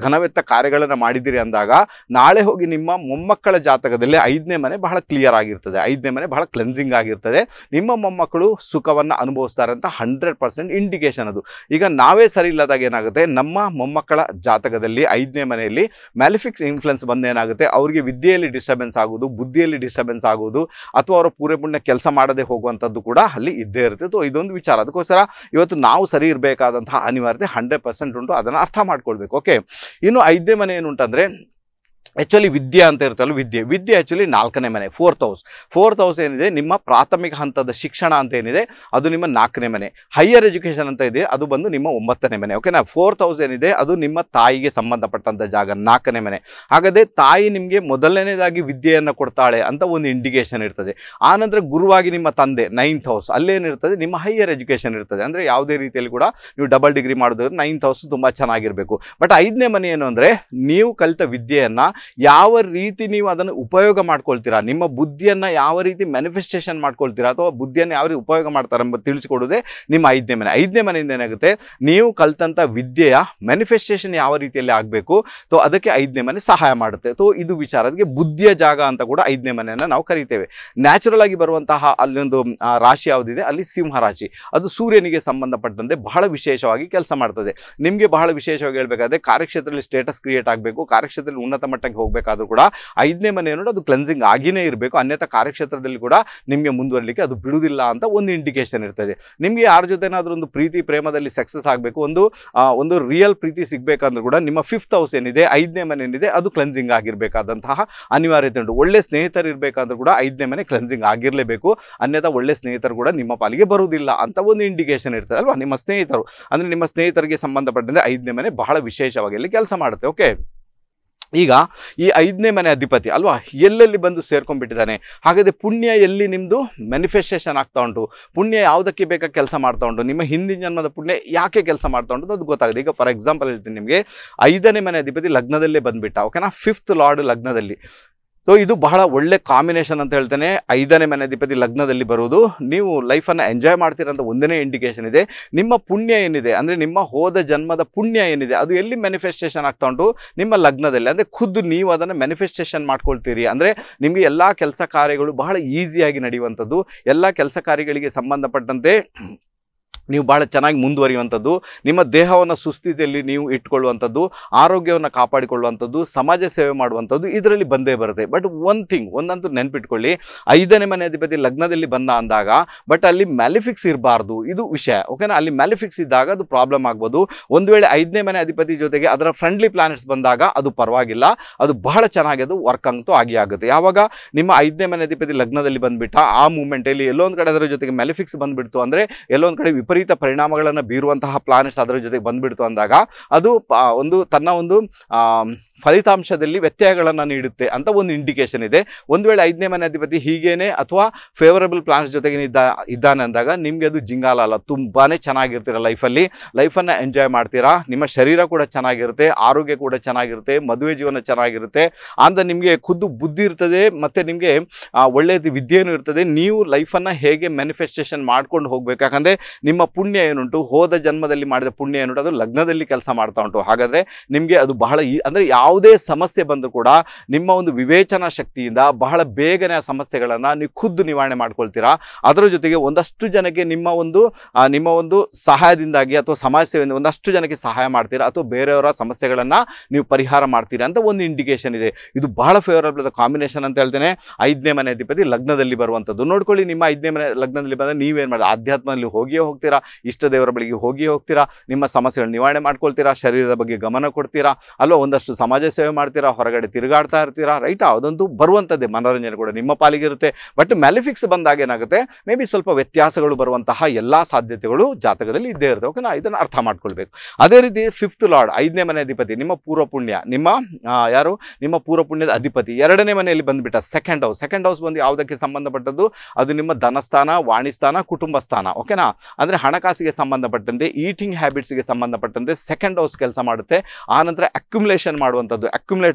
ಘನವೆತ್ತ ಕಾರ್ಯಗಳನ್ನು ಮಾಡಿದಿರಿ ಅಂದಾಗ ನಾಳೆ ಹೋಗಿ ನಿಮ್ಮ ಮೊಮ್ಮಕ್ಕಳ ಜಾತಕದಲ್ಲಿ 5ನೇ ಮನೆ ಬಹಳ ಕ್ಲಿಯರ್ ಆಗಿರ್ತದೆ, 5ನೇ ಮನೆ ಬಹಳ ಕ್ಲೆನ್ಸಿಂಗ್ ಆಗಿರ್ತದೆ. ನಿಮ್ಮ ಮೊಮ್ಮಕ್ಕಳು ಸುಖವನ್ನು ಅನುಭವಿಸ್ತಾರೆ ಅಂತ 100% ಇಂಡಿಕೇಶನ್ ಅದು. ಈಗ ನಾವೇ ಸರಿ ಇಲ್ಲದಾಗ ಏನಾಗುತ್ತೆ, ನಮ್ಮ ಮೊಮ್ಮಕ್ಕಳ ಜಾತಕದಲ್ಲಿ 5ನೇ ಮನೆಯಲ್ಲಿ ಮ್ಯಾಲಿಫಿಕ್ಸ್ ಇನ್ಫ್ಲುಯೆನ್ಸ್ ಬಂದೇನಾಗುತ್ತೆ, ಅವರಿಗೆ ವಿದ್ಯೆಯಲ್ಲಿ ಡಿಸ್ಟರ್ಬೆನ್ಸ್ ಆಗೋದು, ಬುದ್ಧಿಯಲ್ಲಿ ಡಿಸ್ಟರ್ಬೆನ್ಸ್ ಆಗೋದು, ಅಥವಾ ಅವರ ಪೂರ್ಣ ಕೆಲಸ ಮಾಡದೆ ಹೋಗುವಂಥದ್ದು ಕೂಡ ಅಲ್ಲಿ ಇದ್ದೇ ಇರುತ್ತೆ. ಸೊ ಇದೊಂದು ವಿಚಾರ. ಅದಕ್ಕೋಸ್ಕರ ಇವತ್ತು ನಾವು ಸರಿ ಇರಬೇಕಾದಂತಹ ಅನಿವಾರ್ಯತೆ 100% ಉಂಟು. ಅದನ್ನು ಅರ್ಥ ಮಾಡ್ಕೊಳ್ಬೇಕು. ಓಕೆ, ಇನ್ನು 5ನೇ ಮನೆ ಏನುಂಟಂದರೆ ಆ್ಯಕ್ಚುಲಿ ವಿದ್ಯೆ ಅಂತ ಇರ್ತಲ್ಲ, ವಿದ್ಯೆ ಆ್ಯಕ್ಚುಲಿ 4ನೇ ಮನೆ, 4th ಹೌಸ್ ಏನಿದೆ ನಿಮ್ಮ ಪ್ರಾಥಮಿಕ ಹಂತದ ಶಿಕ್ಷಣ ಅಂತ ಏನಿದೆ ಅದು ನಿಮ್ಮ 4ನೇ ಮನೆ. ಹೈಯರ್ ಎಜುಕೇಷನ್ ಅಂತ ಇದೆ ಅದು ಬಂದು ನಿಮ್ಮ 9ನೇ ಮನೆ, ಓಕೆನಾ? 4th ಹೌಸ್ ಏನಿದೆ ಅದು ನಿಮ್ಮ ತಾಯಿಗೆ ಸಂಬಂಧಪಟ್ಟಂಥ ಜಾಗ, 4ನೇ ಮನೆ. ಹಾಗಾದರೆ ತಾಯಿ ನಿಮಗೆ ಮೊದಲನೇದಾಗಿ ವಿದ್ಯೆಯನ್ನು ಕೊಡ್ತಾಳೆ ಅಂತ ಒಂದು ಇಂಡಿಕೇಶನ್ ಇರ್ತದೆ. ಆನಂತರ ಗುರುವಾಗಿ ನಿಮ್ಮ ತಂದೆ 9th ಹೌಸ್, ಅಲ್ಲೇನಿರ್ತದೆ ನಿಮ್ಮ ಹೈಯರ್ ಎಜುಕೇಷನ್ ಇರ್ತದೆ. ಅಂದರೆ ಯಾವುದೇ ರೀತಿಯಲ್ಲಿ ಕೂಡ ನೀವು ಡಬಲ್ ಡಿಗ್ರಿ ಮಾಡೋದಾದ್ರೆ 9th ಹೌಸ್ ತುಂಬ ಚೆನ್ನಾಗಿರಬೇಕು. ಬಟ್ 5ನೇ ಮನೆ ಏನು ಅಂದರೆ ನೀವು ಕಲಿತ ವಿದ್ಯೆಯನ್ನು ಯಾವ ರೀತಿ ನೀವು ಅದನ್ನು ಉಪಯೋಗ ಮಾಡ್ಕೊಳ್ತೀರಾ, ನಿಮ್ಮ ಬುದ್ಧಿಯನ್ನು ಯಾವ ರೀತಿ ಮ್ಯಾನಿಫೆಸ್ಟೇಷನ್ ಮಾಡ್ಕೊಳ್ತೀರಾ, ಅಥವಾ ಬುದ್ಧಿಯನ್ನು ಯಾವ ರೀತಿ ಉಪಯೋಗ ಮಾಡ್ತಾರೆ ಎಂಬ ತಿಳಿಸಿಕೊಡೋದೇ ನಿಮ್ಮ 5ನೇ ಮನೆ. 5ನೇ ಮನೆಯಿಂದ ಏನಾಗುತ್ತೆ, ನೀವು ಕಲಿತಂಥ ವಿದ್ಯೆಯ ಮ್ಯಾನಿಫೆಸ್ಟೇಷನ್ ಯಾವ ರೀತಿಯಲ್ಲಿ ಆಗಬೇಕು, ಸೊ ಅದಕ್ಕೆ 5ನೇ ಮನೆ ಸಹಾಯ ಮಾಡುತ್ತೆ. ಸೊ ಇದು ವಿಚಾರ. ಅದಕ್ಕೆ ಬುದ್ಧಿಯ ಜಾಗ ಅಂತ ಕೂಡ 5ನೇ ಮನೆಯನ್ನು ನಾವು ಕರಿತೇವೆ. ನ್ಯಾಚುರಲ್ ಆಗಿ ಬರುವಂತಹ ಅಲ್ಲೊಂದು ರಾಶಿ ಯಾವುದಿದೆ ಅಲ್ಲಿ ಸಿಂಹ ರಾಶಿ, ಅದು ಸೂರ್ಯನಿಗೆ ಸಂಬಂಧಪಟ್ಟಂತೆ ಬಹಳ ವಿಶೇಷವಾಗಿ ಕೆಲಸ ಮಾಡ್ತದೆ. ನಿಮಗೆ ಬಹಳ ವಿಶೇಷವಾಗಿ ಹೇಳಬೇಕಾದ್ರೆ ಕಾರ್ಯಕ್ಷೇತ್ರದಲ್ಲಿ ಸ್ಟೇಟಸ್ ಕ್ರಿಯೇಟ್ ಆಗಬೇಕು, ಕಾರ್ಯಕ್ಷೇತ್ರದಲ್ಲಿ ಉನ್ನತ ಮಟ್ಟಕ್ಕೆ ಹೋಗಬೇಕಾದ್ರೂ ಕೂಡ 5ನೇ ಮನೆ ಏನೋ ಅದು ಕ್ಲೆನ್ಸಿಂಗ್ ಆಗಿನೇ ಇರಬೇಕು. ಅನ್ಯಥ ಕಾರ್ಯಕ್ಷೇತ್ರದಲ್ಲಿ ಕೂಡ ನಿಮಗೆ ಮುಂದುವರಲಿಕ್ಕೆ ಅದು ಬಿಡುವುದಿಲ್ಲ ಅಂತ ಒಂದು ಇಂಡಿಕೇಶನ್ ಇರ್ತದೆ. ನಿಮಗೆ ಯಾರ ಜೊತೆನಾದ್ರೂ ಒಂದು ಪ್ರೀತಿ ಪ್ರೇಮದಲ್ಲಿ ಸಕ್ಸಸ್ ಆಗಬೇಕು, ಒಂದು ರಿಯಲ್ ಪ್ರೀತಿ ಸಿಗಬೇಕಂದ್ರೂ ಕೂಡ ನಿಮ್ಮ 5th ಹೌಸ್ ಏನಿದೆ 5ನೇ ಮನೆ ಏನಿದೆ ಅದು ಕ್ಲೆನ್ಸಿಂಗ್ ಆಗಿರಬೇಕಾದಂತಹ ಅನಿವಾರ್ಯತೆ ಉಂಟು. ಒಳ್ಳೆ ಸ್ನೇಹಿತರು ಇರಬೇಕಂದ್ರೂ ಕೂಡ 5ನೇ ಮನೆ ಕ್ಲೆನ್ಸಿಂಗ್ ಆಗಿರಲೇಬೇಕು, ಅನ್ಯಥ ಒಳ್ಳೆ ಸ್ನೇಹಿತರು ಕೂಡ ನಿಮ್ಮ ಪಾಲಿಗೆ ಬರುವುದಿಲ್ಲ ಅಂತ ಒಂದು ಇಂಡಿಕೇಶನ್ ಇರ್ತದೆ ಅಲ್ವಾ? ನಿಮ್ಮ ಸ್ನೇಹಿತರು ಅಂದರೆ ನಿಮ್ಮ ಸ್ನೇಹಿತರಿಗೆ ಸಂಬಂಧಪಟ್ಟಂತೆ 5ನೇ ಮನೆ ಬಹಳ ವಿಶೇಷವಾಗಿ ಅಲ್ಲಿ ಕೆಲಸ ಮಾಡುತ್ತೆ. ಓಕೆ, ಈಗ ಈ 5ನೇ ಮನೆ ಅಧಿಪತಿ ಅಲ್ವಾ ಎಲ್ಲೆಲ್ಲಿ ಬಂದು ಸೇರ್ಕೊಂಡ್ಬಿಟ್ಟಿದ್ದಾನೆ. ಹಾಗಾದರೆ ಪುಣ್ಯ ಎಲ್ಲಿ ನಿಮ್ಮದು ಮ್ಯಾನಿಫೆಸ್ಟೇಷನ್ ಆಗ್ತಾ ಉಂಟು, ಪುಣ್ಯ ಯಾವುದಕ್ಕೆ ಬೇಕಾಗಿ ಕೆಲಸ ಮಾಡ್ತಾ ಉಂಟು, ನಿಮ್ಮ ಹಿಂದಿನ ಜನ್ಮದ ಪುಣ್ಯ ಯಾಕೆ ಕೆಲಸ ಮಾಡ್ತಾ ಉಂಟು ಅದು ಗೊತ್ತಾಗುತ್ತೆ. ಈಗ ಫಾರ್ ಎಕ್ಸಾಂಪಲ್ ಹೇಳ್ತೀನಿ ನಿಮಗೆ, 5ನೇ ಮನೆ ಅಧಿಪತಿ ಲಗ್ನದಲ್ಲೇ ಬಂದುಬಿಟ್ಟ, ಓಕೆನಾ? 5th ಲಾರ್ಡ್ ಲಗ್ನದಲ್ಲಿ. ಸೊ ಇದು ಬಹಳ ಒಳ್ಳೆ ಕಾಂಬಿನೇಷನ್ ಅಂತ ಹೇಳ್ತೇನೆ. 5ನೇ ಮನೆ ಅಧಿಪತಿ ಲಗ್ನದಲ್ಲಿ ಬರುವುದು ನೀವು ಲೈಫನ್ನು ಎಂಜಾಯ್ ಮಾಡ್ತೀರಂತ ಒಂದನೇ ಇಂಡಿಕೇಶನ್ ಇದೆ. ನಿಮ್ಮ ಪುಣ್ಯ ಏನಿದೆ ಅಂದರೆ ನಿಮ್ಮ ಹೋದ ಜನ್ಮದ ಪುಣ್ಯ ಏನಿದೆ ಅದು ಎಲ್ಲಿ ಮ್ಯಾನಿಫೆಸ್ಟೇಷನ್ ಆಗ್ತಾ ಉಂಟು, ನಿಮ್ಮ ಲಗ್ನದಲ್ಲಿ. ಅಂದರೆ ಖುದ್ದು ನೀವು ಅದನ್ನು ಮ್ಯಾನಿಫೆಸ್ಟೇಷನ್ ಮಾಡ್ಕೊಳ್ತೀರಿ. ಅಂದರೆ ನಿಮಗೆ ಎಲ್ಲ ಕೆಲಸ ಕಾರ್ಯಗಳು ಬಹಳ ಈಸಿಯಾಗಿ ನಡೆಯುವಂಥದ್ದು, ಎಲ್ಲ ಕೆಲಸ ಕಾರ್ಯಗಳಿಗೆ ಸಂಬಂಧಪಟ್ಟಂತೆ ನೀವು ಭಾಳ ಚೆನ್ನಾಗಿ ಮುಂದುವರಿಯುವಂಥದ್ದು, ನಿಮ್ಮ ದೇಹವನ್ನು ಸುಸ್ಥಿತಿಯಲ್ಲಿ ನೀವು ಇಟ್ಕೊಳ್ಳುವಂಥದ್ದು, ಆರೋಗ್ಯವನ್ನು ಕಾಪಾಡಿಕೊಳ್ಳುವಂಥದ್ದು, ಸಮಾಜ ಸೇವೆ ಮಾಡುವಂಥದ್ದು ಇದರಲ್ಲಿ ಬಂದೇ ಬರುತ್ತೆ. ಬಟ್ ಒಂದಂತೂ ನೆನ್ಪಿಟ್ಕೊಳ್ಳಿ, 5ನೇ ಮನೆ ಅಧಿಪತಿ ಲಗ್ನದಲ್ಲಿ ಬಂದ ಅಂದಾಗ ಬಟ್ ಅಲ್ಲಿ ಮ್ಯಾಲಿಫಿಕ್ಸ್ ಇರಬಾರ್ದು, ಇದು ವಿಷಯ, ಓಕೆನಾ? ಅಲ್ಲಿ ಮ್ಯಾಲಿಫಿಕ್ಸ್ ಇದ್ದಾಗ ಅದು ಪ್ರಾಬ್ಲಮ್ ಆಗ್ಬೋದು. ಒಂದು ವೇಳೆ 5ನೇ ಮನೆ ಅಧಿಪತಿ ಜೊತೆಗೆ ಅದರ ಫ್ರೆಂಡ್ಲಿ ಪ್ಲಾನೆಟ್ಸ್ ಬಂದಾಗ ಅದು ಪರವಾಗಿಲ್ಲ, ಅದು ಬಹಳ ಚೆನ್ನಾಗಿ ಅದು ವರ್ಕ್ ಅಂತೂ ಆಗುತ್ತೆ. ಯಾವಾಗ ನಿಮ್ಮ 5ನೇ ಮನೆ ಅಧಿಪತಿ ಲಗ್ನದಲ್ಲಿ ಬಂದುಬಿಟ್ಟ ಆ ಮೂಮೆಂಟಲ್ಲಿ ಎಲ್ಲೊಂದು ಕಡೆ ಅದರ ಜೊತೆಗೆ ಮ್ಯಾಲಿಫಿಕ್ಸ್ ಬಂದುಬಿಡ್ತು ಅಂದರೆ ಎಲ್ಲೊಂದು ಕಡೆ ವಿಪರೀತ ಪರಿಣಾಮಗಳನ್ನು ಬೀರುವಂತಹ ಪ್ಲಾನೆಟ್ಸ್ ಅದರ ಜೊತೆಗೆ ಬಂದ್ಬಿಡ್ತು ಅಂದಾಗ ಅದು ತನ್ನ ಒಂದು ಫಲಿತಾಂಶದಲ್ಲಿ ವ್ಯತ್ಯಯಗಳನ್ನು ನೀಡುತ್ತೆ ಅಂತ ಒಂದು ಇಂಡಿಕೇಶನ್ ಇದೆ. ಒಂದು ವೇಳೆ 5ನೇ ಮನೆ ಅಧಿಪತಿ ಹೀಗೇನೆ ಅಥವಾ ಫೇವರಬಲ್ ಪ್ಲಾನೆಟ್ಸ್ ಜೊತೆಗೆ ಇದ್ದಾನೆ ಅಂದಾಗ ನಿಮಗೆ ಅದು ಜಿಂಗಾಲ ಅಲ್ಲ, ತುಂಬಾ ಚೆನ್ನಾಗಿರ್ತೀರ ಲೈಫನ್ನು ಎಂಜಾಯ್ ಮಾಡ್ತೀರಾ, ನಿಮ್ಮ ಶರೀರ ಕೂಡ ಚೆನ್ನಾಗಿರುತ್ತೆ, ಆರೋಗ್ಯ ಕೂಡ ಚೆನ್ನಾಗಿರುತ್ತೆ, ಮದುವೆ ಜೀವನ ಚೆನ್ನಾಗಿರುತ್ತೆ, ಅಂತ ನಿಮಗೆ ಖುದ್ದು ಬುದ್ಧಿ ಇರ್ತದೆ, ಮತ್ತು ನಿಮಗೆ ಒಳ್ಳೆಯ ವಿದ್ಯೆಯೂ ಇರ್ತದೆ. ನೀವು ಲೈಫನ್ನು ಹೇಗೆ ಮ್ಯಾನಿಫೆಸ್ಟೇಷನ್ ಮಾಡ್ಕೊಂಡು ಹೋಗ್ಬೇಕು, ಯಾಕಂದರೆ ನಿಮ್ಮ ಪುಣ್ಯ ಏನುಂಟು, ಹೋದ ಜನ್ಮದಲ್ಲಿ ಮಾಡಿದ ಪುಣ್ಯ ಏನುಂಟು, ಅದು ಲಗ್ನದಲ್ಲಿ ಕೆಲಸ ಮಾಡ್ತಾ ಉಂಟು. ಹಾಗಾದರೆ ನಿಮಗೆ ಅದು ಬಹಳ ಅಂದರೆ ಯಾವುದೇ ಸಮಸ್ಯೆ ಬಂದರೂ ಕೂಡ ನಿಮ್ಮ ಒಂದು ವಿವೇಚನಾ ಶಕ್ತಿಯಿಂದ ಬಹಳ ಬೇಗನೆ ಆ ಸಮಸ್ಯೆಗಳನ್ನು ನೀವು ಖುದ್ದು ನಿವಾರಣೆ ಮಾಡ್ಕೊಳ್ತೀರಾ. ಅದರ ಜೊತೆಗೆ ಒಂದಷ್ಟು ಜನಕ್ಕೆ ನಿಮ್ಮ ಒಂದು ಸಹಾಯದಿಂದಾಗಿ ಅಥವಾ ಸಮಾಜ ಸೇವೆಯಿಂದ ಒಂದಷ್ಟು ಜನಕ್ಕೆ ಸಹಾಯ ಮಾಡ್ತೀರಾ, ಅಥವಾ ಬೇರೆಯವರ ಸಮಸ್ಯೆಗಳನ್ನು ನೀವು ಪರಿಹಾರ ಮಾಡ್ತೀರಾ ಅಂತ ಒಂದು ಇಂಡಿಕೇಶನ್ ಇದೆ. ಇದು ಬಹಳ ಫೇವರಬಲ್ ಕಾಂಬಿನೇಷನ್ ಅಂತ ಹೇಳ್ತೇನೆ. 5ನೇ ಮನೆ ಅಧಿಪತಿ ಲಗ್ನದಲ್ಲಿ ಬರುವಂಥದ್ದು ನೋಡ್ಕೊಳ್ಳಿ. ನಿಮ್ಮ 5ನೇ ಮನೆ ಲಗ್ನದಲ್ಲಿ ಬಂದರೆ ನೀವೇನು ಮಾಡಿ, ಆಧ್ಯಾತ್ಮದಲ್ಲಿ ಹೋಗಿಯೇ ಹೋಗ್ತೀರಾ, ಇಷ್ಟ ದೇವರ ಬಳಿಗೆ ಹೋಗಿಯೇ ಹೋಗ್ತೀರಾ, ನಿಮ್ಮ ಸಮಸ್ಯೆಗಳು ನಿವಾರಣೆ ಮಾಡ್ಕೊಳ್ತೀರಾ, ಶರೀರದ ಬಗ್ಗೆ ಗಮನ ಕೊಡ್ತೀರಾ ಅಲ್ವಾ, ಒಂದಷ್ಟು ಸಮಾಜ ಸೇವೆ ಮಾಡ್ತೀರಾ, ಹೊರಗಡೆ ತಿರುಗಾಡ್ತಾ ಇರ್ತೀರಾ, ರೈಟಾ? ಅದಂತೂ ಬರುವಂಥದ್ದೇ, ಮನೋರಂಜನೆ ಕೂಡ ನಿಮ್ಮ ಪಾಲಿಗಿರುತ್ತೆ. ಬಟ್ ಮ್ಯಾಲಿಫಿಕ್ಸ್ ಬಂದಾಗ ಏನಾಗುತ್ತೆ, ಮೇ ಬಿ ಸ್ವಲ್ಪ ವ್ಯತ್ಯಾಸಗಳು ಬರುವಂತಹ ಎಲ್ಲ ಸಾಧ್ಯತೆಗಳು ಜಾತಕದಲ್ಲಿ ಇದ್ದೇ ಇರುತ್ತೆ. ಓಕೆನಾ? ಇದನ್ನು ಅರ್ಥ ಮಾಡ್ಕೊಳ್ಬೇಕು. ಅದೇ ರೀತಿ 5th ಲಾರ್ಡ್ 5ನೇ ಮನೆ ಅಧಿಪತಿ ನಿಮ್ಮ ಪೂರ್ವ ಪುಣ್ಯ, ನಿಮ್ಮ ಪೂರ್ವ ಪುಣ್ಯದ ಅಧಿಪತಿ 2ನೇ ಮನೆಯಲ್ಲಿ ಬಂದುಬಿಟ್ಟ ಸೆಕೆಂಡ್ ಹೌಸ್ ಬಂದು ಯಾವುದಕ್ಕೆ ಸಂಬಂಧಪಟ್ಟದ್ದು, ಅದು ನಿಮ್ಮ ಧನಸ್ಥಾನ, ವಾಣಿಸ್ಥಾನ, ಕುಟುಂಬ ಸ್ಥಾನ. ಓಕೆನಾ? ಅಂದರೆ ಹಣಕಾಸಿಗೆ ಸಂಬಂಧಪಟ್ಟಂತೆ, ಈಟಿಂಗ್ ಹ್ಯಾಬಿಟ್ಸ್ಗೆ ಸಂಬಂಧಪಟ್ಟಂತೆ ಸೆಕೆಂಡ್ ಹೌಸ್ ಕೆಲಸ ಮಾಡುತ್ತೆ. ಆನಂತರ ಅಕ್ಯುಮುಲೇಟ್ ಮಾಡುವಂಥದ್ದು,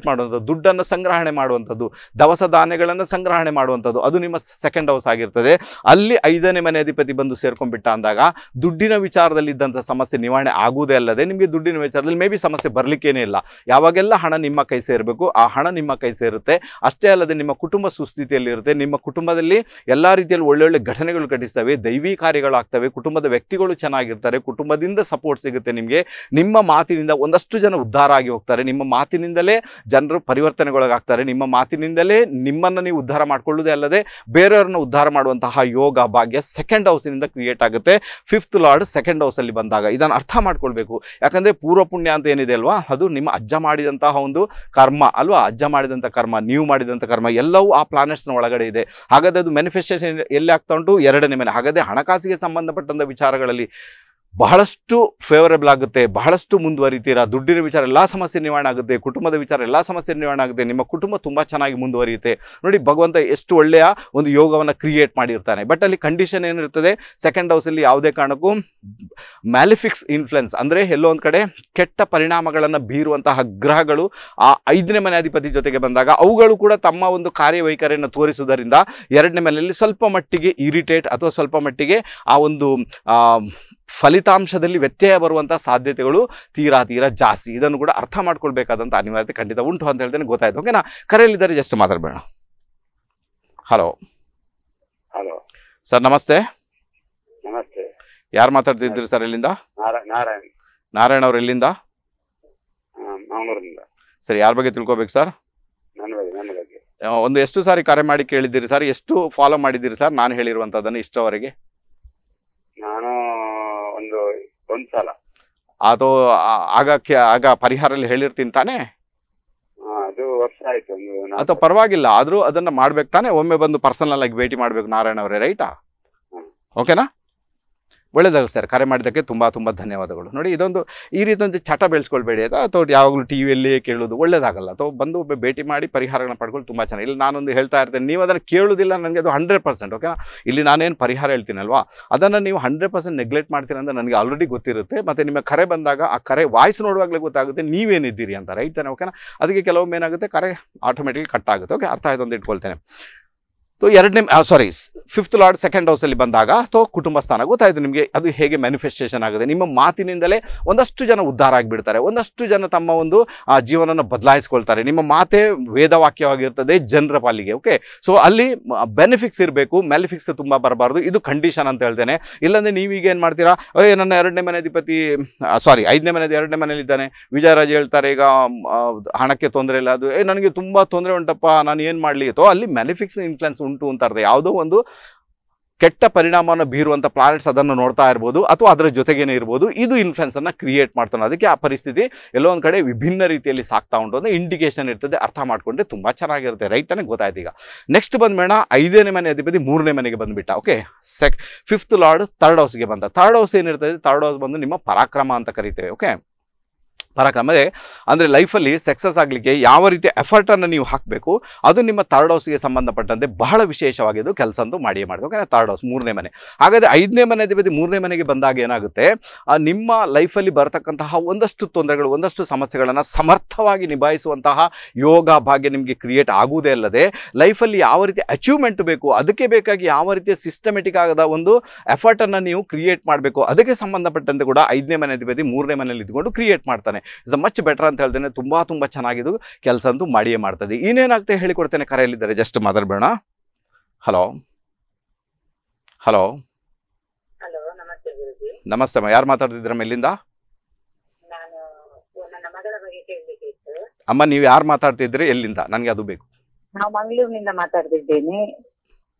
ದುಡ್ಡನ್ನು ಸಂಗ್ರಹಣೆ ಮಾಡುವಂಥದ್ದು, ದವಸ ಧಾನ್ಯಗಳನ್ನು ಸಂಗ್ರಹಣೆ ಮಾಡುವಂಥದ್ದು, ಅದು ನಿಮ್ಮ ಸೆಕೆಂಡ್ ಹೌಸ್ ಆಗಿರ್ತದೆ. ಅಲ್ಲಿ 5ನೇ ಮನೆ ಅಧಿಪತಿ ಬಂದು ಸೇರ್ಕೊಂಡ್ಬಿಟ್ಟ ಅಂದಾಗ ದುಡ್ಡಿನ ವಿಚಾರದಲ್ಲಿ ಇದ್ದಂಥ ಸಮಸ್ಯೆ ನಿವಾರಣೆ ಆಗುವುದೇ ಅಲ್ಲದೆ ನಿಮಗೆ ದುಡ್ಡಿನ ವಿಚಾರದಲ್ಲಿ ಮೇ ಬಿ ಸಮಸ್ಯೆ ಬರಲಿಕ್ಕೇನೇ ಇಲ್ಲ. ಯಾವಾಗೆಲ್ಲ ಹಣ ನಿಮ್ಮ ಕೈ ಸೇರಬೇಕು ಆ ಹಣ ನಿಮ್ಮ ಕೈ ಸೇರುತ್ತೆ. ಅಷ್ಟೇ ಅಲ್ಲದೆ ನಿಮ್ಮ ಕುಟುಂಬ ಸುಸ್ಥಿತಿಯಲ್ಲಿರುತ್ತೆ. ನಿಮ್ಮ ಕುಟುಂಬದಲ್ಲಿ ಎಲ್ಲ ರೀತಿಯಲ್ಲಿ ಒಳ್ಳೊಳ್ಳೆ ಘಟನೆಗಳು ಘಟಿಸ್ತವೆ, ದೈವಿ ಕಾರ್ಯಗಳಾಗ್ತವೆ, ಕುಟುಂಬದ ವ್ಯಕ್ತಿಗಳು ಚೆನ್ನಾಗಿರ್ತಾರೆ, ಕುಟುಂಬದಿಂದ ಸಪೋರ್ಟ್ ಸಿಗುತ್ತೆ ನಿಮಗೆ. ನಿಮ್ಮ ಮಾತಿನಿಂದ ಒಂದಷ್ಟು ಜನ ಉದ್ಧಾರ ಆಗಿ ಹೋಗ್ತಾರೆ, ನಿಮ್ಮ ಮಾತಿನಿಂದಲೇ ಜನರು ಪರಿವರ್ತನೆಗೊಳಗಾಗ್ತಾರೆ, ನಿಮ್ಮ ಮಾತಿನಿಂದಲೇ ನಿಮ್ಮನ್ನು ನೀವು ಉದ್ಧಾರ ಮಾಡ್ಕೊಳ್ಳೋದೇ ಅಲ್ಲದೆ ಬೇರೆಯವ್ರನ್ನ ಉದ್ಧಾರ ಮಾಡುವಂತಹ ಯೋಗ ಭಾಗ್ಯ ಸೆಕೆಂಡ್ ಹೌಸಿನಿಂದ ಕ್ರಿಯೇಟ್ ಆಗುತ್ತೆ. 5th ಲಾರ್ಡ್ ಸೆಕೆಂಡ್ ಹೌಸಲ್ಲಿ ಬಂದಾಗ ಇದನ್ನು ಅರ್ಥ ಮಾಡ್ಕೊಳ್ಬೇಕು. ಯಾಕಂದರೆ ಪೂರ್ವ ಪುಣ್ಯ ಅಂತ ಏನಿದೆ ಅಲ್ವಾ, ಅದು ನಿಮ್ಮ ಅಜ್ಜ ಮಾಡಿದಂತಹ ಒಂದು ಕರ್ಮ ಅಲ್ವಾ, ಅಜ್ಜ ಮಾಡಿದಂಥ ಕರ್ಮ, ನೀವು ಮಾಡಿದಂಥ ಕರ್ಮ ಎಲ್ಲವೂ ಆ ಪ್ಲಾನೆಟ್ಸ್ನ ಒಳಗಡೆ ಇದೆ. ಹಾಗಾದರೆ ಅದು ಮ್ಯಾನಿಫೆಸ್ಟೇಷನ್ ಎಲ್ಲಿ ಆಗ್ತಾ ಉಂಟು, 2ನೇ ಮನೆ. ಹಾಗಾದರೆ ಹಣಕಾಸಿಗೆ ಸಂಬಂಧಪಟ್ಟಂಥ ವಿಚಾರಗಳಲ್ಲಿ ಬಹಳಷ್ಟು ಫೇವರೇಬಲ್ ಆಗುತ್ತೆ, ಬಹಳಷ್ಟು ಮುಂದುವರಿತೀರಾ. ದುಡ್ಡಿನ ವಿಚಾರ ಎಲ್ಲ ಸಮಸ್ಯೆ ನಿವಾರಣೆ ಆಗುತ್ತೆ, ಕುಟುಂಬದ ವಿಚಾರ ಎಲ್ಲ ಸಮಸ್ಯೆ ನಿವಾರಣೆ ಆಗುತ್ತೆ, ನಿಮ್ಮ ಕುಟುಂಬ ತುಂಬ ಚೆನ್ನಾಗಿ ಮುಂದುವರಿಯುತ್ತೆ. ನೋಡಿ, ಭಗವಂತ ಎಷ್ಟು ಒಳ್ಳೆಯ ಒಂದು ಯೋಗವನ್ನು ಕ್ರಿಯೇಟ್ ಮಾಡಿರ್ತಾನೆ. ಬಟ್ ಅಲ್ಲಿ ಕಂಡೀಷನ್ ಏನಿರ್ತದೆ, ಸೆಕೆಂಡ್ ಹೌಸಲ್ಲಿ ಯಾವುದೇ ಕಾರಣಕ್ಕೂ ಮ್ಯಾಲಿಫಿಕ್ಸ್ ಇನ್ಫ್ಲುಯೆನ್ಸ್ ಅಂದರೆ ಎಲ್ಲೋ ಒಂದು ಕಡೆ ಕೆಟ್ಟ ಪರಿಣಾಮಗಳನ್ನು ಬೀರುವಂತಹ ಗ್ರಹಗಳು ಆ 5ನೇ ಮನೆ ಅಧಿಪತಿ ಜೊತೆಗೆ ಬಂದಾಗ ಅವುಗಳು ಕೂಡ ತಮ್ಮ ಒಂದು ಕಾರ್ಯವೈಖರಿಯನ್ನು ತೋರಿಸುವುದರಿಂದ 2ನೇ ಮನೆಯಲ್ಲಿ ಸ್ವಲ್ಪ ಮಟ್ಟಿಗೆ ಇರಿಟೇಟ್ ಅಥವಾ ಸ್ವಲ್ಪ ಮಟ್ಟಿಗೆ ಆ ಒಂದು ಫಲಿತಾಂಶದಲ್ಲಿ ವ್ಯತ್ಯಯ ಬರುವಂಥ ಸಾಧ್ಯತೆಗಳು ತೀರಾ ಜಾಸ್ತಿ. ಇದನ್ನು ಕೂಡ ಅರ್ಥ ಮಾಡ್ಕೊಳ್ಬೇಕಾದಂಥ ಅನಿವಾರ್ಯತೆ ಖಂಡಿತ ಉಂಟು ಅಂತ ಹೇಳ್ತೇನೆ. ಗೊತ್ತಾಯ್ತು? ಓಕೆನಾ? ಕರೆಯಲ್ಲಿದ್ದಾರೆ, ಜಸ್ಟ್ ಮಾತಾಡಬೇಡ. ಹಲೋ ಸರ್, ನಮಸ್ತೆ. ನಮಸ್ತೆ. ಯಾರು ಮಾತಾಡ್ತಿದ್ದೀರಿ ಸರ್? ಎಲ್ಲಿಂದ? ನಾರಾಯಣ್ ಅವ್ರು ಎಲ್ಲಿಂದ? ಸರ್, ಯಾರ ಬಗ್ಗೆ ತಿಳ್ಕೊಬೇಕು ಸರ್? ಒಂದು ಎಷ್ಟು ಸಾರಿ ಕರೆ ಮಾಡಿ ಕೇಳಿದ್ದೀರಿ ಸರ್? ಎಷ್ಟು ಫಾಲೋ ಮಾಡಿದ್ದೀರಿ ಸರ್ ನಾನು ಹೇಳಿರುವಂಥದ್ದನ್ನು ಇಷ್ಟವರೆಗೆ? ನಾನು ಒಂದು ಸಲ ಅದು ಆಗ ಪರಿಹಾರಲ್ಲಿ ಹೇಳಿರ್ತೀನಿ ತಾನೇ? ಅದು ವರ್ಷ ಆಯ್ತು. ಅಥವಾ ಪರವಾಗಿಲ್ಲ, ಆದರೂ ಅದನ್ನು ಮಾಡ್ಬೇಕು ತಾನೇ? ಒಮ್ಮೆ ಬಂದು ಪರ್ಸನಲ್ ಆಗಿ ಭೇಟಿ ಮಾಡಬೇಕು ನಾರಾಯಣ ಅವರೇ, ರೈಟಾ? ಓಕೆನಾ? ಒಳ್ಳೆಯದಾಗಲಿ ಸರ್. ಕರೆ ಮಾಡಿದ್ದಕ್ಕೆ ತುಂಬ ಧನ್ಯವಾದಗಳು. ನೋಡಿ, ಇದೊಂದು ಈ ರೀತಿ ಒಂದು ಚಟ ಬೆಳೆಸ್ಕೊಳ್ಬೇಡಿ ಆಯಿತಾ? ಅಥವಾ ಯಾವಾಗಲೂ ಟಿ ವಿಯಲ್ಲಿಯೇ ಕೇಳೋದು ಒಳ್ಳೆಯದಾಗಲ್ಲ. ಅಥವಾ ಬಂದು ಒಬ್ಬ ಭೇಟಿ ಮಾಡಿ ಪರಿಹಾರಗಳನ್ನ ಪಡ್ಕೊಂಡು ತುಂಬ ಚೆನ್ನಾಗಿ. ಇಲ್ಲಿ ನಾನೊಂದು ಹೇಳ್ತಾ ಇರ್ತೇನೆ, ನೀವು ಅದನ್ನು ಕೇಳೋದಿಲ್ಲ, ನನಗೆ ಅದು 100%. ಓಕೆನಾ? ಇಲ್ಲಿ ನಾನೇನು ಪರಿಹಾರ ಹೇಳ್ತೀನಲ್ವಾ, ಅದನ್ನು ನೀವು 100% ನೆಗ್ಲೆಕ್ಟ್ ಮಾಡ್ತೀರ ಅಂತ ನನಗೆ ಆಲ್ರೆಡಿ ಗೊತ್ತಿರುತ್ತೆ. ಮತ್ತು ನಿಮ್ಮ ಕರೆ ಬಂದಾಗ ಆ ಕರೆ ವಾಯ್ಸ್ ನೋಡುವಾಗಲೇ ಗೊತ್ತಾಗುತ್ತೆ ನೀವೇನಿದ್ದೀರಿ ಅಂತ, ರೈಟ್ ತಾನೆ? ಓಕೆನಾ? ಅದಕ್ಕೆ ಕೆಲವೊಮ್ಮೆ ಏನಾಗುತ್ತೆ, ಕರೆ ಆಟೋಮೆಟಿಕ್ಲಿ ಕಟ್ ಆಗುತ್ತೆ. ಓಕೆ, ಅರ್ಥ ಆಯ್ತು ಅಂತ ಇಟ್ಕೊಳ್ತೇನೆ. 5th ಲಾರ್ಡ್ ಸೆಕೆಂಡ್ ಹೌಸಲ್ಲಿ ಬಂದಾಗ ಅಥವಾ ಕುಟುಂಬ ಸ್ಥಾನ ಗೊತ್ತಾಯಿತು ನಿಮಗೆ ಅದು ಹೇಗೆ ಮ್ಯಾನಿಫೆಸ್ಟೇಷನ್ ಆಗುತ್ತೆ. ನಿಮ್ಮ ಮಾತಿನಿಂದಲೇ ಒಂದಷ್ಟು ಜನ ಉದ್ಧಾರ ಆಗಿಬಿಡ್ತಾರೆ, ಒಂದಷ್ಟು ಜನ ತಮ್ಮ ಒಂದು ಜೀವನವನ್ನು ಬದಲಾಯಿಸ್ಕೊಳ್ತಾರೆ. ನಿಮ್ಮ ಮಾತೇ ವೇದವಾಕ್ಯವಾಗಿರ್ತದೆ ಜನರ ಪಾಲಿಗೆ. ಓಕೆ, ಸೊ ಅಲ್ಲಿ ಬೆನಿಫಿಕ್ಸ್ ಇರಬೇಕು, ಮ್ಯಾಲಿಫಿಕ್ಸ್ ತುಂಬ ಬರಬಾರ್ದು. ಇದು ಕಂಡೀಷನ್ ಅಂತ ಹೇಳ್ತೇನೆ. ಇಲ್ಲಾಂದರೆ ನೀವೀಗ ಏನು ಮಾಡ್ತೀರಾ, ನನ್ನ 2ನೇ ಮನೆ ಅಧಿಪತಿ 5ನೇ ಮನೆ 2ನೇ ಮನೇಲಿದ್ದಾನೆ, ವಿಜಯರಾಜ್ ಹೇಳ್ತಾರೆ ಈಗ ಹಣಕ್ಕೆ ತೊಂದರೆ ಇಲ್ಲ, ಅದು ನನಗೆ ತುಂಬ ತೊಂದರೆ ಉಂಟಪ್ಪ, ನಾನು ಏನು ಮಾಡಲಿ? ಅಥವಾ ಅಲ್ಲಿ ಮ್ಯಾಲಿಫಿಕ್ಸ್ ಇನ್ಫ್ಲುಯೆನ್ಸ್ ಉಂಟು ಅಂತ ಅರ್ಥ. ಯಾವುದೋ ಒಂದು ಕೆಟ್ಟ ಪರಿಣಾಮವನ್ನು ಬೀರುವಂಥ ಪ್ಲಾನೆಟ್ಸ್ ಅದನ್ನು ನೋಡ್ತಾ ಇರ್ಬೋದು ಅಥವಾ ಅದರ ಜೊತೆಗೇನೆ ಇರ್ಬೋದು, ಇದು ಇನ್ಫ್ಲುಯೆನ್ಸನ್ನು ಕ್ರಿಯೇಟ್ ಮಾಡ್ತಾನೆ. ಅದಕ್ಕೆ ಆ ಪರಿಸ್ಥಿತಿ ಎಲ್ಲೋ ಒಂದು ಕಡೆ ವಿಭಿನ್ನ ರೀತಿಯಲ್ಲಿ ಸಾಕ್ತಾ ಉಂಟು ಅಂತ ಇಂಡಿಕೇಶನ್ ಇರ್ತದೆ. ಅರ್ಥ ಮಾಡ್ಕೊಂಡ್ರೆ ತುಂಬ ಚೆನ್ನಾಗಿರುತ್ತೆ, ರೈಟ್ ತಾನೇ? ಗೊತ್ತಾಯ್ತು. ಈಗ ನೆಕ್ಸ್ಟ್ ಬಂದ್ಬೇಡ 5ನೇ ಮನೆ ಅಧಿಪತಿ 3ನೇ ಮನೆಗೆ ಬಂದುಬಿಟ್ಟ. ಓಕೆ, 5th ಲಾರ್ಡ್ 3rd ಹೌಸ್ಗೆ ಬಂದ. 3rd ಹೌಸ್ ಏನಿರ್ತದೆ, 3rd ಹೌಸ್ ಬಂದು ನಿಮ್ಮ ಪರಾಕ್ರಮ ಅಂತ ಕರಿತೇವೆ. ಓಕೆ, ಪರಾಕ್ರಮ ಅಂದರೆ ಲೈಫಲ್ಲಿ ಸಕ್ಸಸ್ ಆಗಲಿಕ್ಕೆ ಯಾವ ರೀತಿ ಎಫರ್ಟನ್ನು ನೀವು ಹಾಕಬೇಕು ಅದು ನಿಮ್ಮ ಥರ್ಡ್ ಹೌಸ್ಗೆ ಸಂಬಂಧಪಟ್ಟಂತೆ ಬಹಳ ವಿಶೇಷವಾಗಿದ್ದು ಕೆಲಸ ಅಂತೂ ಮಾಡಿಯೇ ಮಾಡಬೇಕು. ಯಾಕಂದರೆ ಥರ್ಡ್ ಹೌಸ್ 3ನೇ ಮನೆ. ಹಾಗಾದರೆ 5ನೇ ಮನೆ ಅಧಿಪತಿ 3ನೇ ಮನೆಗೆ ಬಂದಾಗ ಏನಾಗುತ್ತೆ, ನಿಮ್ಮ ಲೈಫಲ್ಲಿ ಬರತಕ್ಕಂತಹ ಒಂದಷ್ಟು ತೊಂದರೆಗಳು ಒಂದಷ್ಟು ಸಮಸ್ಯೆಗಳನ್ನು ಸಮರ್ಥವಾಗಿ ನಿಭಾಯಿಸುವಂತಹ ಯೋಗ ಭಾಗ್ಯ ನಿಮಗೆ ಕ್ರಿಯೇಟ್ ಆಗುವುದೇ ಅಲ್ಲದೆ ಲೈಫಲ್ಲಿ ಯಾವ ರೀತಿ ಅಚೀವ್ಮೆಂಟ್ ಬೇಕು ಅದಕ್ಕೆ ಬೇಕಾಗಿ ಯಾವ ರೀತಿಯ ಸಿಸ್ಟಮೆಟಿಕ್ ಆದ ಒಂದು ಎಫರ್ಟನ್ನು ನೀವು ಕ್ರಿಯೇಟ್ ಮಾಡಬೇಕು ಅದಕ್ಕೆ ಸಂಬಂಧಪಟ್ಟಂತೆ ಕೂಡ 5ನೇ ಮನೆ ಅಧಿಪತಿ 3ನೇ ಮನೆಯಲ್ಲಿ ಇದ್ಕೊಂಡು ಕ್ರಿಯೇಟ್ ಮಾಡ್ತಾನೆ. ಇಸ್ ಮಚ್ ಬೆಟರ್ ಅಂತ ಹೇಳ್ತೇನೆ. ತುಂಬ ಚೆನ್ನಾಗಿದ್ದು ಕೆಲಸ ಅಂತೂ ಮಾಡಿಯೇ ಮಾಡ್ತದೆ. ಇನ್ನೇನಾಗ್ತದೆ ಹೇಳಿಕೊಡ್ತೇನೆ. ಕರೆಯಲ್ಲಿದ್ದಾರೆ, ಜಸ್ಟ್ ಮಾತಾಡಬೇಡ. ಹಲೋ ಹಲೋ ಹಲೋ, ನಮಸ್ತೆ ಗುರುಜಿ. ನಮಸ್ತೆ ಅಮ್ಮ, ಯಾರು ಮಾತಾಡ್ತಿದ್ದೀರಮ್ಮ, ಎಲ್ಲಿಂದ? ನಾನು ನನ್ನ ಮಗಳ ಬಗ್ಗೆ ಕೇಳಬೇಕಿತ್ತು. ಅಮ್ಮ ನೀವು ಯಾರು ಮಾತಾಡ್ತಿದ್ದೀರಿ, ಎಲ್ಲಿಂದ? ನನಗೆ ಅದು ಬೇಕು. ನಾವು ಮಂಗಳೂರಿನಿಂದ ಮಾತಾಡ್ತಿದ್ದೇನೆ,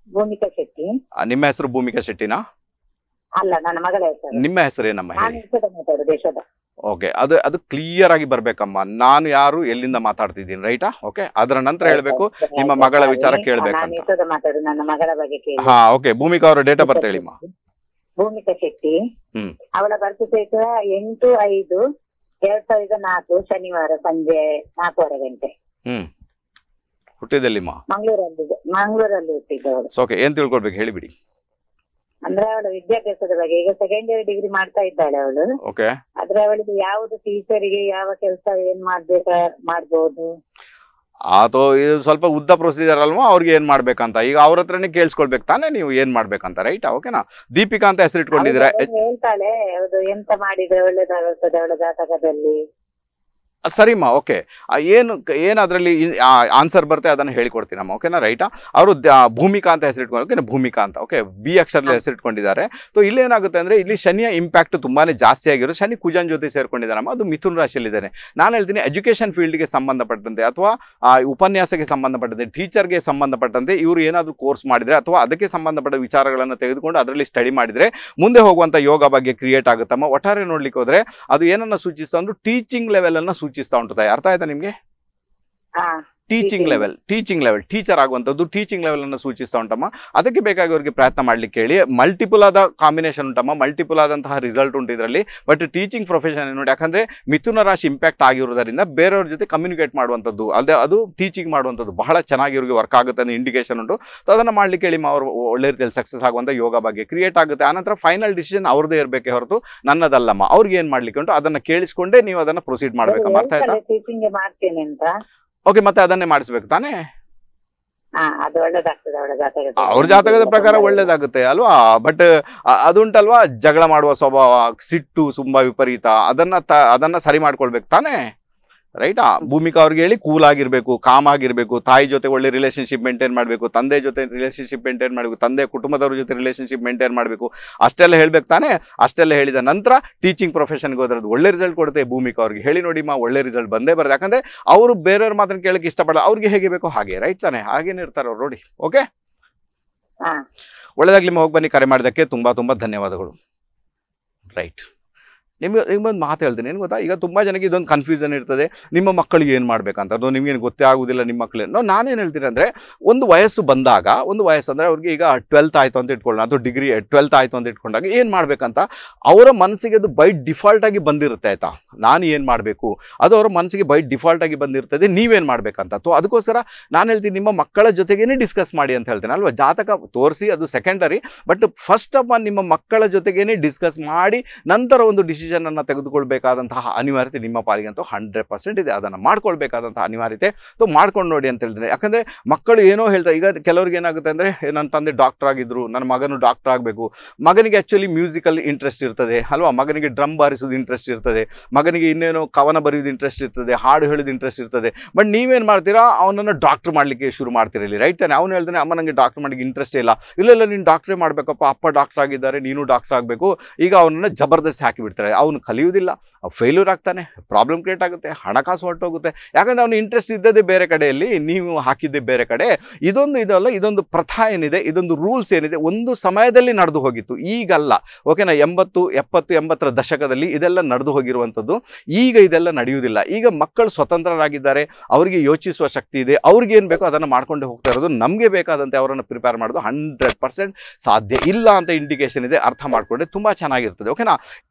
ಭೂಮಿಕಾ ಶೆಟ್ಟಿ. ನಿಮ್ಮ ಹೆಸರು ಭೂಮಿಕಾ ಶೆಟ್ಟಿನಾ? ಅಲ್ಲ, ನನ್ನ ಮಗಳ ಹೆಸರು. ನಿಮ್ಮ ಹೆಸರು ಏನಮ್ಮ ನಾನು ಹೇಳಿ? ಯಶೋಧ ಮಾತಾಡೋದು, ಯಶೋಧ. ಓಕೆ, ಅದು ಕ್ಲಿಯರ್ ಆಗಿ ಬರ್ಬೇಕಮ್ಮ. ನಾನು ಯಾರು, ಎಲ್ಲಿಂದ ಮಾತಾಡ್ತಿದ್ದೀನಿ, ರೈಟಾ? ಓಕೆ, ಅದರ ನಂತರ ಹೇಳಬೇಕು ನಿಮ್ಮ ಮಗಳ ವಿಚಾರ ನಾನು ಕೇಳಬೇಕಂತ. ಯಶೋಧ ಮಾತಾಡೋದು, ನನ್ನ ಮಗಳ ಬಗ್ಗೆ ಕೇಳಿ. ಹಾ, ಓಕೆ. ಭೂಮಿಕಾ ಅವರ ಡೇಟ್ ಆಫ್ ಬರ್ತ್ ಹೇಳಿಮ್ಮ. ಭೂಮಿಕಾ ಶೆಟ್ಟಿ. ಹ್ಮ್. ಅವಳ ಬರ್ತ್ ಡೇಟ್ 8/5/2004 ಶನಿವಾರ ಸಂಜೆ 4:15 ಗಂಟೆ. ಹುಟ್ಟಿದೆಲ್ಲಿಮ್ಮ? ಮಂಗಳೂರಲ್ಲಿ ಹುಟ್ಟಿದ್ದವಳು. ಓಕೆ, ಏನ್ ತಿಳ್ಕೊಳ್ಬೇಕು ಹೇಳಿಬಿಡಿ. ಅಂದ್ರೆ ಅವಳ ವಿದ್ಯಾಭ್ಯಾಸದ ಬಗ್ಗೆ ಈಗ 2nd ಇಯರ್ ಡಿಗ್ರಿ ಮಾಡ್ತಾ ಇದ್ದಾಳೆ ಅವಳು. ಓಕೆ. ಆದ್ರೆ ಅವಳಿಗೆ ಯಾವ್ದು ಟೀಚರಿಗೆ ಯಾವ ಕೆಲಸ ಏನ್ ಮಾಡ್ಬೋದು? ಅದು ಇದು ಸ್ವಲ್ಪ ಉದ್ದ ಪ್ರೊಸೀಜರ್ ಅಲ್ವಾ, ಅವ್ರಿಗೆ ಏನ್ ಮಾಡ್ಬೇಕಂತ ಈಗ ಅವ್ರ ಹತ್ರನೇ ಕೇಳಿಸ್ಕೊಳ್ಬೇಕು ತಾನೇ ನೀವು ಏನ್ ಮಾಡ್ಬೇಕಂತ, ರೈಟಾ? ಓಕೆನಾ? ದೀಪಿಕಾ ಅಂತ ಹೆಸರು ಇಟ್ಕೊಂಡಿದ್ದೀರಾ? ಹೇಳ್ತಾಳೆ ಹೌದು, ಎಂತ ಮಾಡಿದ್ರೆ ಒಳ್ಳೇದಾಗುತ್ತದೆ ಅವಳ ಜಾತಕದಲ್ಲಿ. ಸರಿಮ್ಮ, ಓಕೆ. ಏನು ಅದರಲ್ಲಿ ಆನ್ಸರ್ ಬರುತ್ತೆ ಅದನ್ನು ಹೇಳಿಕೊಡ್ತೀನಮ್ಮ, ಓಕೆನಾ? ರೈಟಾ? ಅವರು ಭೂಮಿಕಾ ಅಂತ ಹೆಸರಿಟ್ಕೊಂಡು, ಓಕೆನಾ? ಭೂಮಿಕಾ ಅಂತ, ಓಕೆ, ಬಿ ಅಕ್ಷರದಲ್ಲಿ ಹೆಸರಿಟ್ಕೊಂಡಿದ್ದಾರೆ. ಸೊ ಇಲ್ಲಿ ಏನಾಗುತ್ತೆ ಅಂದರೆ ಇಲ್ಲಿ ಶನಿಯ ಇಂಪ್ಯಾಕ್ಟ್ ತುಂಬಾ ಜಾಸ್ತಿ ಆಗಿರೋ, ಶನಿ ಕುಜನ್ ಜೊತೆ ಸೇರ್ಕೊಂಡಿದ್ದಾರಮ್ಮ. ಅದು ಮಿಥುನ ರಾಶಿಯಲ್ಲಿದ್ದಾನೆ. ನಾನು ಹೇಳ್ತೀನಿ ಎಜುಕೇಷನ್ ಫೀಲ್ಡ್ಗೆ ಸಂಬಂಧಪಟ್ಟಂತೆ ಅಥವಾ ಉಪನ್ಯಾಸಕ್ಕೆ ಸಂಬಂಧಪಟ್ಟಂತೆ, ಟೀಚರ್ಗೆ ಸಂಬಂಧಪಟ್ಟಂತೆ ಇವರು ಏನಾದರೂ ಕೋರ್ಸ್ ಮಾಡಿದರೆ ಅಥವಾ ಅದಕ್ಕೆ ಸಂಬಂಧಪಟ್ಟ ವಿಚಾರಗಳನ್ನು ತೆಗೆದುಕೊಂಡು ಅದರಲ್ಲಿ ಸ್ಟಡಿ ಮಾಡಿದರೆ ಮುಂದೆ ಹೋಗುವಂಥ ಯೋಗ ಬಗ್ಗೆ ಕ್ರಿಯೇಟ್ ಆಗುತ್ತಮ್ಮ. ಒಟ್ಟಾರೆ ನೋಡ್ಲಿಕ್ಕೆ ಹೋದರೆ ಅದು ಏನನ್ನು ಸೂಚಿಸ್ತಾ ಅಂದ್ರೆ ಟೀಚಿಂಗ್ ಲೆವೆಲನ್ನು ಸೂಚಿಸ್ತಾ ಉಂಟು. ಅರ್ಥ ಆಯ್ತಾ ನಿಮಗೆ? ಟೀಚಿಂಗ್ ಲೆವೆಲ್ ಟೀಚರ್ ಆಗುವಂಥದ್ದು ಟೀಚಿಂಗ್ ಲೆವೆಲ್ ಅನ್ನು ಸೂಚಿಸ್ತಾ ಉಂಟಮ್ಮ. ಅದಕ್ಕೆ ಬೇಕಾಗಿ ಅವರಿಗೆ ಪ್ರಯತ್ನ ಮಾಡ್ಲಿಕ್ಕೆ ಹೇಳಿ. ಮಲ್ಟಿಪಲ್ ಆದ ಕಾಂಬಿನೇಷನ್ ಉಂಟಮ್ಮ, ಮಲ್ಟಿಪಲ್ ಆದಂತಹ ರಿಸಲ್ಟ್ ಉಂಟು ಇದರಲ್ಲಿ. ಬಟ್ ಟೀಚಿಂಗ್ ಪ್ರೊಫೆಷನ್ ನೋಡಿ, ಯಾಕಂದ್ರೆ ಮಿಥುನ ರಾಶಿ ಇಂಪ್ಯಾಕ್ಟ್ ಆಗಿರೋದರಿಂದ ಬೇರೆಯವ್ರ ಜೊತೆ ಕಮ್ಯುನಿಕೇಟ್ ಮಾಡುವಂಥದ್ದು ಅಲ್ಲದೆ ಅದು ಟೀಚಿಂಗ್ ಮಾಡುವಂಥದ್ದು ಬಹಳ ಚೆನ್ನಾಗಿ ಇವ್ರಿಗೆ ವರ್ಕ್ ಆಗುತ್ತೆ ಅನ್ನೋ ಇಂಡಿಕೇಶನ್ ಉಂಟು. ಸೊ ಅದನ್ನು ಮಾಡ್ಲಿಕ್ಕೆ ಹೇಳಿ, ಅವರು ಒಳ್ಳೆ ರೀತಿಯಲ್ಲಿ ಸಕ್ಸಸ್ ಆಗುವಂಥ ಯೋಗ ಬಗ್ಗೆ ಕ್ರಿಯೇಟ್ ಆಗುತ್ತೆ. ಆನಂತರ ಫೈನಲ್ ಡಿಸಿಷನ್ ಅವ್ರದ್ದೇ ಇರಬೇಕೆ ಹೊರತು ನನ್ನದಲ್ಲಮ್ಮ. ಅವ್ರಿಗೆ ಏನು ಮಾಡ್ಲಿಕ್ಕೆ ಉಂಟು ಅದನ್ನ ಕೇಳಿಸ್ಕೊಂಡೇ ನೀವು ಅದನ್ನ ಪ್ರೊಸೀಡ್ ಮಾಡ್ಬೇಕಮ್ಮ. ಅರ್ಥ ಆಯ್ತಾ? ಟೀಚಿಂಗ್ ಮಾಡ್ತೇನೆ ಅಂತ. ಓಕೆ, ಮತ್ತೆ ಅದನ್ನೇ ಮಾಡಿಸ್ಬೇಕು ತಾನೇ? ಅದು ಒಳ್ಳೇದಾಗ್ತದೆ ಅವ್ರ ಜಾತಕದ ಪ್ರಕಾರ ಒಳ್ಳೇದಾಗುತ್ತೆ ಅಲ್ವಾ. ಬಟ್ ಅದುಂಟಲ್ವಾ, ಜಗಳ ಮಾಡುವ ಸ್ವಭಾವ, ಸಿಟ್ಟು ತುಂಬಾ ವಿಪರೀತ, ಅದನ್ನ ಸರಿ ಮಾಡ್ಕೊಳ್ಬೇಕು ತಾನೇ, ರೈಟಾ? ಭೂಮಿಕಾ ಅವ್ರಿಗೆ ಹೇಳಿ ಕೂಲ್ ಆಗಿರ್ಬೇಕು, ಕಾಮ್ ಆಗಿರ್ಬೇಕು, ತಾಯಿ ಜೊತೆ ಒಳ್ಳೆ ರಿಲೇಶನ್ಶಿಪ್ ಮೇಂಟೈನ್ ಮಾಡಬೇಕು, ತಂದೆ ಜೊತೆ ರಿಲೇಶನ್ಶಿಪ್ ಮೇಂಟೈನ್ ಮಾಡಬೇಕು, ತಂದೆ ಕುಟುಂಬದವ್ರ ಜೊತೆ ರಿಲೇಶನ್ಶಿಪ್ ಮೇಂಟೈನ್ ಮಾಡಬೇಕು. ಅಷ್ಟೆಲ್ಲ ಹೇಳ್ಬೇಕು ತಾನೇ. ಅಷ್ಟೆಲ್ಲ ಹೇಳಿದ ನಂತರ ಟೀಚಿಂಗ್ ಪ್ರೊಫೆಷನ್ಗೆ ಹೋದ್ರದ್ದು ಒಳ್ಳೆ ರಿಸಲ್ಟ್ ಕೊಡುತ್ತೆ. ಭೂಮಿಕಾ ಅವ್ರಿಗೆ ಹೇಳಿ ನೋಡಿಮ್ಮ, ಒಳ್ಳೆ ರಿಸಲ್ಟ್ ಬಂದೇ ಬರುತ್ತೆ. ಯಾಕಂದ್ರೆ ಅವರು ಬೇರೆಯವ್ರ ಮಾತನ್ನ ಕೇಳಕ್ಕೆ ಇಷ್ಟಪಡಲ್ಲ, ಅವ್ರಿಗೆ ಹೇಗೆ ಬೇಕೋ ಹಾಗೆ, ರೈಟ್ ತಾನೆ? ಹಾಗೇನೆ ಇರ್ತಾರೆ ಅವ್ರು ನೋಡಿ. ಓಕೆ, ಒಳ್ಳೆದಾಗ್ಲಿ. ಹೋಗಿ ಬನ್ನಿ. ಕರೆ ಮಾಡಿದ್ದಕ್ಕೆ ತುಂಬಾ ಧನ್ಯವಾದಗಳು. ರೈಟ್, ನಿಮ್ಗೊಂದು ಮಾತು ಹೇಳ್ತೀನಿ, ಏನು ಗೊತ್ತಾ? ಈಗ ತುಂಬ ಜನಕ್ಕೆ ಇದೊಂದು ಕನ್ಫ್ಯೂಷನ್ ಇರ್ತದೆ, ನಿಮ್ಮ ಮಕ್ಕಳಿಗೆ ಏನು ಮಾಡ್ಬೇಕಂತ, ಅದು ನಿಮಗೇನು ಗೊತ್ತೇ ಆಗೋದಿಲ್ಲ ನಿಮ್ಮ ಮಕ್ಕಳು. ನಾನೇನು ಹೇಳ್ತೀನಿ ಅಂದರೆ, ಒಂದು ವಯಸ್ಸು ಬಂದಾಗ, ಒಂದು ವಯಸ್ಸು ಅಂದರೆ ಅವ್ರಿಗೆ ಈಗ 12th ಆಯಿತು ಅಂತ ಇಟ್ಕೊಳ್ಳೋಣ, ಅಥವಾ ಡಿಗ್ರಿ 12th ಆಯಿತು ಅಂತ ಇಟ್ಕೊಂಡಾಗ ಏನು ಮಾಡಬೇಕಂತ ಅವರ ಮನಸ್ಸಿಗೆ ಅದು ಬೈ ಡಿಫಾಲ್ಟ್ ಆಗಿ ಬಂದಿರುತ್ತೆ. ಆಯಿತಾ? ನಾನು ಏನು ಮಾಡಬೇಕು ಅದು ಅವರ ಮನಸ್ಸಿಗೆ ಬೈ ಡಿಫಾಲ್ಟ್ ಆಗಿ ಬಂದಿರ್ತದೆ. ನೀವೇನು ಮಾಡಬೇಕಂತ. ಸೊ ಅದಕ್ಕೋಸ್ಕರ ನಾನು ಹೇಳ್ತೀನಿ, ನಿಮ್ಮ ಮಕ್ಕಳ ಜೊತೆಗೇನೆ ಡಿಸ್ಕಸ್ ಮಾಡಿ ಅಂತ ಹೇಳ್ತೇನೆ ಅಲ್ವಾ. ಜಾತಕ ತೋರಿಸಿ ಅದು secondary, but first of all ನಿಮ್ಮ ಮಕ್ಕಳ ಜೊತೆಗೇನೆ ಡಿಸ್ಕಸ್ ಮಾಡಿ ನಂತರ ಒಂದು ಡಿಸಿಷನ್ ಅನ್ನು ತೆಗೆದುಕೊಳ್ಬೇಕಾದಂತಹ ಅನಿವಾರ್ಯತೆ ನಿಮ್ಮ ಪಾಲಿಗಂತೂ 100% ಇದೆ. ಅದನ್ನು ಮಾಡ್ಕೊಳ್ಬೇಕಾದಂತಹ ಅನಿವಾರ್ಯತೆ. ಸೊ ಮಾಡ್ಕೊಂಡು ನೋಡಿ ಅಂತ ಹೇಳಿದ್ರೆ, ಯಾಕಂದರೆ ಮಕ್ಕಳು ಏನೋ ಹೇಳ್ತಾರೆ. ಈಗ ಕೆಲವ್ರಿಗೆ ಏನಾಗುತ್ತೆ ಅಂದರೆ, ನನ್ನ ತಂದೆ ಡಾಕ್ಟರ್ ಆಗಿದ್ರು, ನನ್ನ ಮಗನು ಡಾಕ್ಟರ್ ಆಗಬೇಕು. ಮಗನಿಗೆ ಆ್ಯಕ್ಚುಲಿ ಮ್ಯೂಸಿಕಲ್ ಇಂಟ್ರೆಸ್ಟ್ ಇರ್ತದೆ ಅಲ್ವಾ, ಮಗನಿಗೆ ಡ್ರಮ್ ಬಾರಿಸೋದು ಇಂಟ್ರೆಸ್ಟ್ ಇರ್ತದೆ, ಮಗನಿಗೆ ಇನ್ನೇನೋ ಕವನ ಬರೆಯೋದು ಇಂಟ್ರೆಸ್ಟ್ ಇರ್ತದೆ, ಹಾಡು ಹೇಳೋದು ಇಂಟ್ರೆಸ್ಟ್ ಇರ್ತದೆ. ಬಟ್ ನೀವೇನು ಮಾಡ್ತೀರಾ, ಅವನನ್ನು ಡಾಕ್ಟರ್ ಮಾಡಲಿಕ್ಕೆ ಶುರು ಮಾಡ್ತಿರಲಿ, ರೈಟ್ ತಾನೆ? ಅವನು ಹೇಳ್ತಾನೆ, ಅಮ್ಮ ನನಗೆ ಡಾಕ್ಟರ್ ಮಾಡಲಿಕ್ಕೆ ಇಂಟ್ರೆಸ್ಟ್ ಇಲ್ಲ. ಇಲ್ಲ ನೀನು ಡಾಕ್ಟ್ರೇ ಮಾಡಬೇಕಪ್ಪ, ಅಪ್ಪ ಡಾಕ್ಟರ್ ಆಗಿದ್ದಾರೆ, ನೀನು ಡಾಕ್ಟರ್ ಆಗಬೇಕು. ಈಗ ಅವನನ್ನು ಜಬರ್ದಸ್ತಿ ಹಾಕಿಬಿಡ್ತಾರೆ. ಅವನು ಕಲಿಯೋದಿಲ್ಲ, ಫೇಲ್ಯೂರ್ ಆಗ್ತಾನೆ, ಪ್ರಾಬ್ಲಮ್ ಕ್ರಿಯೇಟ್ ಆಗುತ್ತೆ, ಹಣಕಾಸು ಹೊರಟೋಗುತ್ತೆ. ಯಾಕಂದರೆ ಅವನು ಇಂಟ್ರೆಸ್ಟ್ ಇದ್ದದೇ ಬೇರೆ ಕಡೆಯಲ್ಲಿ, ನೀವು ಹಾಕಿದ್ದೆ ಬೇರೆ ಕಡೆ. ಇದಲ್ಲ, ಇದೊಂದು ಪ್ರಥಾ ಏನಿದೆ, ಇದೊಂದು ರೂಲ್ಸ್ ಏನಿದೆ, ಒಂದು ಸಮಯದಲ್ಲಿ ನಡೆದು ಹೋಗಿತ್ತು, ಈಗಲ್ಲ. ಓಕೆನಾ? 80, 70, 80ರ ದಶಕದಲ್ಲಿ ಇದೆಲ್ಲ ನಡೆದು ಹೋಗಿರುವಂಥದ್ದು. ಈಗ ಇದೆಲ್ಲ ನಡೆಯುವುದಿಲ್ಲ. ಈಗ ಮಕ್ಕಳು ಸ್ವತಂತ್ರರಾಗಿದ್ದಾರೆ, ಅವರಿಗೆ ಯೋಚಿಸುವ ಶಕ್ತಿ ಇದೆ, ಅವ್ರಿಗೆ ಏನು ಬೇಕೋ ಅದನ್ನು ಮಾಡ್ಕೊಂಡೇ ಹೋಗ್ತಾ ಇರೋದು. ನಮಗೆ ಬೇಕಾದಂತೆ ಅವರನ್ನು ಪ್ರಿಪೇರ್ ಮಾಡೋದು 100% ಸಾಧ್ಯ ಇಲ್ಲ ಅಂತ ಇಂಡಿಕೇಶನ್ ಇದೆ. ಅರ್ಥ ಮಾಡಿಕೊಂಡ್ರೆ ತುಂಬ ಚೆನ್ನಾಗಿರ್ತದೆ. ಓಕೆನಾ?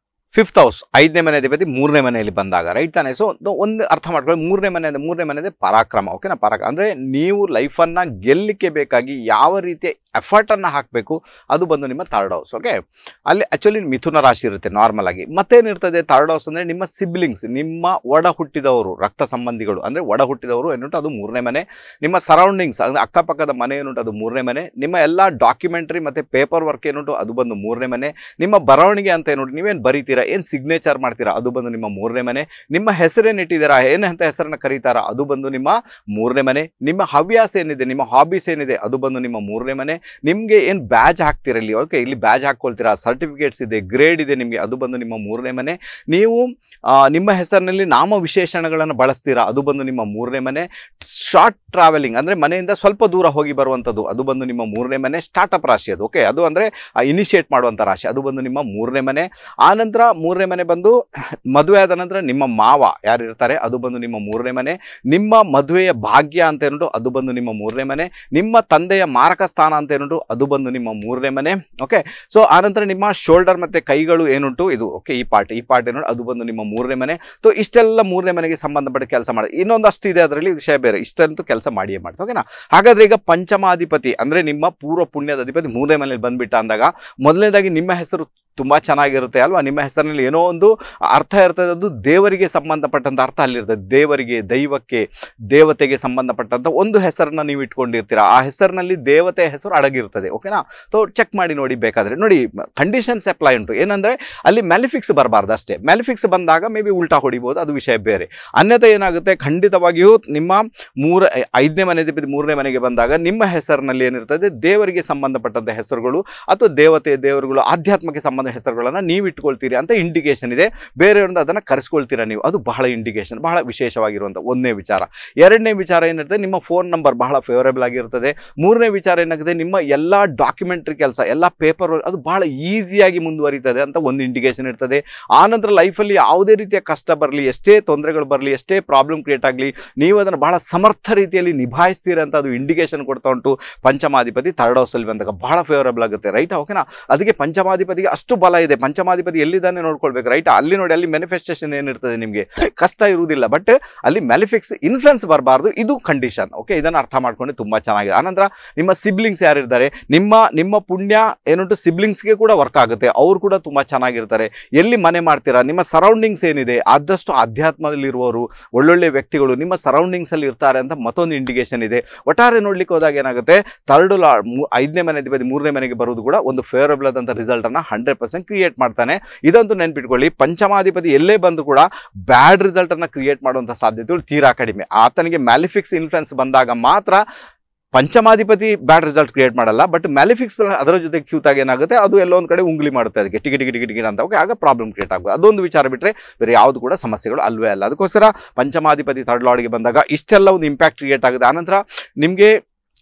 5th ಹೌಸ್ 5ನೇ ಮನೆ ಅಧಿಪತಿ 3ನೇ ಮನೆಯಲ್ಲಿ ಬಂದಾಗ, ರೈಟ್ ತಾನೆ. ಸೊ ಒಂದು ಅರ್ಥ ಮಾಡ್ಕೊಳ್ಳಿ, 3ನೇ ಮನೆ ಪರಾಕ್ರಮ. ಓಕೆನಾ, ಅಂದರೆ ನೀವು ಲೈಫನ್ನು ಗೆಲ್ಲಲಿಕ್ಕೆ ಬೇಕಾಗಿ ಯಾವ ರೀತಿಯ ಎಫರ್ಟನ್ನು ಹಾಕಬೇಕು ಅದು ಬಂದು ನಿಮ್ಮ 3rd ಹೌಸ್. ಓಕೆ, ಅಲ್ಲಿ ಆ್ಯಕ್ಚುಲಿ ಮಿಥುನ ರಾಶಿ ಇರುತ್ತೆ ನಾರ್ಮಲ್ ಆಗಿ. ಮತ್ತೇನಿರ್ತದೆ 3rd ಹೌಸ್ ಅಂದರೆ ನಿಮ್ಮ ಸಿಬ್ಲಿಂಗ್ಸ್, ನಿಮ್ಮ ಒಡ ಹುಟ್ಟಿದವರು, ರಕ್ತ ಸಂಬಂಧಿಗಳು ಅಂದರೆ ಒಡ ಹುಟ್ಟಿದವರು ಏನುಂಟು ಅದು 3ನೇ ಮನೆ. ನಿಮ್ಮ ಸರೌಂಡಿಂಗ್ಸ್ ಅಂದರೆ ಅಕ್ಕಪಕ್ಕದ ಮನೆ ಏನುಂಟು ಅದು 3ನೇ ಮನೆ. ನಿಮ್ಮ ಎಲ್ಲ ಡಾಕ್ಯುಮೆಂಟ್ರಿ ಮತ್ತು ಪೇಪರ್ ವರ್ಕ್ ಏನುಂಟು ಅದು ಬಂದು 3ನೇ ಮನೆ. ನಿಮ್ಮ ಬರವಣಿಗೆ ಅಂತ ಏನುಂಟು ನೀವೇನು ಬರೀತೀರಾ, ಏನು ಸಿಗ್ನೇಚರ್ ಮಾಡ್ತೀರಾ ಅದು ಬಂದು ನಿಮ್ಮ 3ನೇ ಮನೆ. ನಿಮ್ಮ ಹೆಸರೇನು ಇಟ್ಟಿದ್ದೀರಾ, ಏನಂತ ಹೆಸರನ್ನು ಕರೀತಾರಾ ಅದು ಬಂದು ನಿಮ್ಮ 3ನೇ ಮನೆ. ನಿಮ್ಮ ಹವ್ಯಾಸ ಏನಿದೆ, ನಿಮ್ಮ ಹಾಬೀಸ್ ಏನಿದೆ ಅದು ಬಂದು ನಿಮ್ಮ 3ನೇ ಮನೆ. ನಿಮಗೆ ಏನು ಬ್ಯಾಜ್ ಹಾಕ್ತಿರಲ್ಲಿ, ಓಕೆ, ಇಲ್ಲಿ ಬ್ಯಾಜ್ ಹಾಕ್ಕೊಳ್ತೀರಾ, ಸರ್ಟಿಫಿಕೇಟ್ಸ್ ಇದೆ, ಗ್ರೇಡ್ ಇದೆ ನಿಮಗೆ, ಅದು ಬಂದು ನಿಮ್ಮ 3ನೇ ಮನೆ. ನೀವು ನಿಮ್ಮ ಹೆಸರಿನಲ್ಲಿ ನಾಮ ವಿಶೇಷಣಗಳನ್ನು ಬಳಸ್ತೀರಾ ಅದು ಬಂದು ನಿಮ್ಮ 3ನೇ ಮನೆ. ಶಾರ್ಟ್ ಟ್ರಾವೆಲಿಂಗ್ ಅಂದರೆ ಮನೆಯಿಂದ ಸ್ವಲ್ಪ ದೂರ ಹೋಗಿ ಬರುವಂಥದ್ದು ಅದು ಬಂದು ನಿಮ್ಮ 3ನೇ ಮನೆ. ಸ್ಟಾರ್ಟಪ್ ರಾಶಿ ಅದು, ಓಕೆ, ಅದು ಅಂದರೆ ಇನಿಷಿಯೇಟ್ ಮಾಡುವಂಥ ರಾಶಿ ಅದು ಬಂದು ನಿಮ್ಮ 3ನೇ ಮನೆ. ಆನಂತರ 3ನೇ ಮನೆ ಬಂದು ಮದುವೆ ಆದ ನಂತರ ನಿಮ್ಮ ಮಾವ ಯಾರು ಇರ್ತಾರೆ ಅದು ಬಂದು ನಿಮ್ಮ 3ನೇ ಮನೆ. ನಿಮ್ಮ ಮದುವೆಯ ಭಾಗ್ಯ ಅಂತ ಏನುಂಟು ಅದು ಬಂದು ನಿಮ್ಮ 3ನೇ ಮನೆ. ನಿಮ್ಮ ತಂದೆಯ ಮಾರಕ ಸ್ಥಾನ ಅಂತ ಏನುಂಟು ಅದು ಬಂದು ನಿಮ್ಮ 3ನೇ ಮನೆ. ಓಕೆ, ಸೊ ಆನಂತರ ನಿಮ್ಮ ಶೋಲ್ಡರ್ ಮತ್ತು ಕೈಗಳು ಏನುಂಟು ಇದು, ಓಕೆ, ಈ ಪಾರ್ಟ್ ಏನುಂಟು ಅದು ಬಂದು ನಿಮ್ಮ 3ನೇ ಮನೆ. ಸೊ ಇಷ್ಟೆಲ್ಲ 3ನೇ ಮನೆಗೆ ಸಂಬಂಧಪಟ್ಟ ಕೆಲಸ ಮಾಡಿ. ಇನ್ನೊಂದಷ್ಟು ಇದೆ ಅದರಲ್ಲಿ ವಿಷಯ ಬೇರೆ, ಇಷ್ಟಂತೂ ಕೆಲಸ ಮಾಡಿಯೇ ಮಾಡ್ತಾರೆ. ಓಕೆನಾ, ಹಾಗಾದರೆ ಈಗ ಪಂಚಮಾಧಿಪತಿ ಅಂದರೆ ನಿಮ್ಮ ಪೂರ್ವ ಪುಣ್ಯದ ಅಧಿಪತಿ 3ನೇ ಮನೆಯಲ್ಲಿ ಬಂದುಬಿಟ್ಟ ಅಂದಾಗ ಮೊದಲನೇದಾಗಿ ನಿಮ್ಮ ಹೆಸರು ತುಂಬ ಚೆನ್ನಾಗಿರುತ್ತೆ ಅಲ್ವಾ. ನಿಮ್ಮ ಹೆಸರಿನಲ್ಲಿ ಏನೋ ಒಂದು ಅರ್ಥ ಇರ್ತದೆ, ಅದು ದೇವರಿಗೆ ಸಂಬಂಧಪಟ್ಟಂಥ ಅರ್ಥ ಅಲ್ಲಿರ್ತದೆ. ದೇವರಿಗೆ, ದೈವಕ್ಕೆ, ದೇವತೆಗೆ ಸಂಬಂಧಪಟ್ಟಂಥ ಒಂದು ಹೆಸರನ್ನು ನೀವು ಇಟ್ಕೊಂಡಿರ್ತೀರ, ಆ ಹೆಸರಿನಲ್ಲಿ ದೇವತೆಯ ಹೆಸರು ಅಡಗಿರ್ತದೆ. ಓಕೆನಾ, ಸೊ ಚೆಕ್ ಮಾಡಿ ನೋಡಿ ಬೇಕಾದರೆ. ನೋಡಿ ಕಂಡೀಷನ್ಸ್ ಅಪ್ಲೈ ಉಂಟು, ಏನಂದರೆ ಅಲ್ಲಿ ಮ್ಯಾಲಿಫಿಕ್ಸ್ ಬರಬಾರ್ದು ಅಷ್ಟೇ. ಮ್ಯಾಲಿಫಿಕ್ಸ್ ಬಂದಾಗ ಮೇ ಬಿ ಉಲ್ಟಾ ಹೊಡಿಬೋದು, ಅದು ವಿಷಯ ಬೇರೆ. ಅನ್ಯತೆ ಏನಾಗುತ್ತೆ, ಖಂಡಿತವಾಗಿಯೂ ನಿಮ್ಮ 5ನೇ ಮನೆ ಅಧಿಪತಿ 3ನೇ ಮನೆಗೆ ಬಂದಾಗ ನಿಮ್ಮ ಹೆಸರಿನಲ್ಲಿ ಏನಿರ್ತದೆ ದೇವರಿಗೆ ಸಂಬಂಧಪಟ್ಟಂಥ ಹೆಸರುಗಳು ಅಥವಾ ದೇವರುಗಳು, ಆಧ್ಯಾತ್ಮಕ್ಕೆ ಸಂಬಂಧ ಹೆಸರುಗಳನ್ನು ನೀವು ಇಟ್ಕೊಳ್ತೀರಿ ಅಂತ ಇಂಡಿಕೇಶನ್ ಇದೆ. ಬೇರೆಯವರಿಂದ ಅದನ್ನು ಕರೆಸ್ಕೊಳ್ತೀರಾ ನೀವು, ಅದು ಬಹಳ ಇಂಡಿಕೇಶನ್, ಬಹಳ ವಿಶೇಷವಾಗಿರುವಂಥ ಒಂದನೇ ವಿಚಾರ. ಎರಡನೇ ವಿಚಾರ ಏನಿರ್ತದೆ, ನಿಮ್ಮ ಫೋನ್ ನಂಬರ್ ಬಹಳ ಫೇವರೇಬಲ್ ಆಗಿರ್ತದೆ. ಮೂರನೇ ವಿಚಾರ ಏನಾಗುತ್ತೆ, ನಿಮ್ಮ ಎಲ್ಲ ಡಾಕ್ಯುಮೆಂಟ್ರಿ ಕೆಲಸ, ಎಲ್ಲ ಪೇಪರ್ ಅದು ಬಹಳ ಈಸಿಯಾಗಿ ಮುಂದುವರಿತದೆ ಅಂತ ಒಂದು ಇಂಡಿಕೇಶನ್ ಇರ್ತದೆ. ಆನಂತರ ಲೈಫಲ್ಲಿ ಯಾವುದೇ ರೀತಿಯ ಕಷ್ಟ ಬರಲಿ, ಎಷ್ಟೇ ತೊಂದರೆಗಳು ಬರಲಿ, ಎಷ್ಟೇ ಪ್ರಾಬ್ಲಮ್ ಕ್ರಿಯೇಟ್ ಆಗಲಿ, ನೀವು ಅದನ್ನು ಬಹಳ ಸಮರ್ಥ ರೀತಿಯಲ್ಲಿ ನಿಭಾಯಿಸ್ತೀರಿ ಅಂತ ಅದು ಇಂಡಿಕೇಶನ್ ಕೊಡ್ತಾ ಉಂಟು. ಪಂಚಮಾಧಿಪತಿ 3rd ಹೌಸಲ್ಲಿ ಬಂದಾಗ ಬಹಳ ಫೇವರೇಬಲ್ ಆಗುತ್ತೆ, ರೈಟ್. ಓಕೆನಾ, ಅದಕ್ಕೆ ಪಂಚಮಾಧಿಪತಿಗೆ ಅಷ್ಟು ಬಲ ಇದೆ. ಪಂಚಮಾಧಿಪತಿ ಎಲ್ಲಿದ್ದಾನೆ ನೋಡ್ಕೊಳ್ಬೇಕು, ರೈಟ್. ಅಲ್ಲಿ ನೋಡಿ, ಅಲ್ಲಿ ಮ್ಯಾನಿಫೆಸ್ಟೇಷನ್ ಏನಿರ್ತದೆ, ನಿಮಗೆ ಕಷ್ಟ ಇರುವುದಿಲ್ಲ, ಬಟ್ ಅಲ್ಲಿ ಮ್ಯಾಲಿಫಿಕ್ಸ್ ಇನ್ಫ್ಲುಯೆನ್ಸ್ ಬರಬಾರ್ದು, ಇದು ಕಂಡೀಷನ್. ಓಕೆ, ಇದನ್ನು ಅರ್ಥ ಮಾಡ್ಕೊಂಡು ತುಂಬ ಚೆನ್ನಾಗಿದೆ. ಆನಂತರ ನಿಮ್ಮ ಸಿಬ್ಲಿಂಗ್ಸ್ ಯಾರಿರ್ತಾರೆ, ನಿಮ್ಮ ಪುಣ್ಯ ಏನುಂಟು ಸಿಬ್ಲಿಂಗ್ಸ್ಗೆ ಕೂಡ ವರ್ಕ್ ಆಗುತ್ತೆ, ಅವ್ರು ಕೂಡ ತುಂಬ ಚೆನ್ನಾಗಿರ್ತಾರೆ. ಎಲ್ಲಿ ಮನೆ ಮಾಡ್ತೀರಾ, ನಿಮ್ಮ ಸರೌಂಡಿಂಗ್ಸ್ ಏನಿದೆ, ಆದಷ್ಟು ಆಧ್ಯಾತ್ಮದಲ್ಲಿರುವವರು, ಒಳ್ಳೊಳ್ಳೆ ವ್ಯಕ್ತಿಗಳು ನಿಮ್ಮ ಸರೌಂಡಿಂಗ್ಸಲ್ಲಿ ಇರ್ತಾರೆ ಅಂತ ಮತ್ತೊಂದು ಇಂಡಿಕೇಶನ್ ಇದೆ. ಒಟ್ಟಾರೆ ನೋಡ್ಲಿಕ್ಕೆ ಹೋದಾಗ ಏನಾಗುತ್ತೆ, 5ನೇ ಮನೆ ಅಧಿಪತಿ 3ನೇ ಮನೆಗೆ ಬರುವುದು ಕೂಡ ಒಂದು ಫೇವರೇಬಲ್ ಆದಂಥ ರಿಸಲ್ಟ್ ಅನ್ನ 100% ಕ್ರಿಯೇಟ್ ಮಾಡ್ತಾನೆ. ಇದಂತೂ ನೆನ್ಪಿಟ್ಕೊಳ್ಳಿ, ಪಂಚಮಾಧಿಪತಿ ಎಲ್ಲೇ ಬಂದು ಕೂಡ ಬ್ಯಾಡ್ ರಿಸಲ್ಟ್ ಅನ್ನ ಕ್ರಿಯೇಟ್ ಮಾಡುವಂಥ ಸಾಧ್ಯತೆಗಳು ತೀರಾ ಕಡಿಮೆ. ಆತನಿಗೆ ಮ್ಯಾಲಿಫಿಕ್ಸ್ ಇನ್ಫ್ಲುಯೆನ್ಸ್ ಬಂದಾಗ ಮಾತ್ರ ಪಂಚಮಾಧಿಪತಿ ಬ್ಯಾಡ್ ರಿಸಲ್ಟ್ ಕ್ರಿಯೇಟ್ ಮಾಡಲ್ಲ, ಬಟ್ ಮ್ಯಾಲಿಫಿಕ್ಸ್ ಅದರ ಜೊತೆ ಕ್ಯೂತಾಗ ಏನಾಗುತ್ತೆ, ಅದು ಎಲ್ಲೊಂದು ಕಡೆ ಉಂಗ್ಲಿ ಮಾಡುತ್ತೆ, ಅದಕ್ಕೆ ಟಿಕೆಟ್ ಅಂತ. ಓಕೆ, ಆಗ ಪ್ರಾಬ್ಲಮ್ ಕ್ರಿಯೇಟ್ ಆಗುತ್ತೆ. ಅದೊಂದು ವಿಚಾರ ಬಿಟ್ಟರೆ ಬೇರೆ ಯಾವುದು ಕೂಡ ಸಮಸ್ಯೆಗಳು ಅಲ್ವೇ ಅಲ್ಲ. ಅದಕ್ಕೋಸ್ಕರ ಪಂಚಮಾಧಿಪತಿ 3rd ಲಾರ್ಡ್ಗೆ ಬಂದಾಗ ಇಷ್ಟೆಲ್ಲ ಒಂದು ಇಂಪ್ಯಾಕ್ಟ್ ಕ್ರಿಯೇಟ್ ಆಗುತ್ತೆ. ಆನಂತರ ನಿಮಗೆ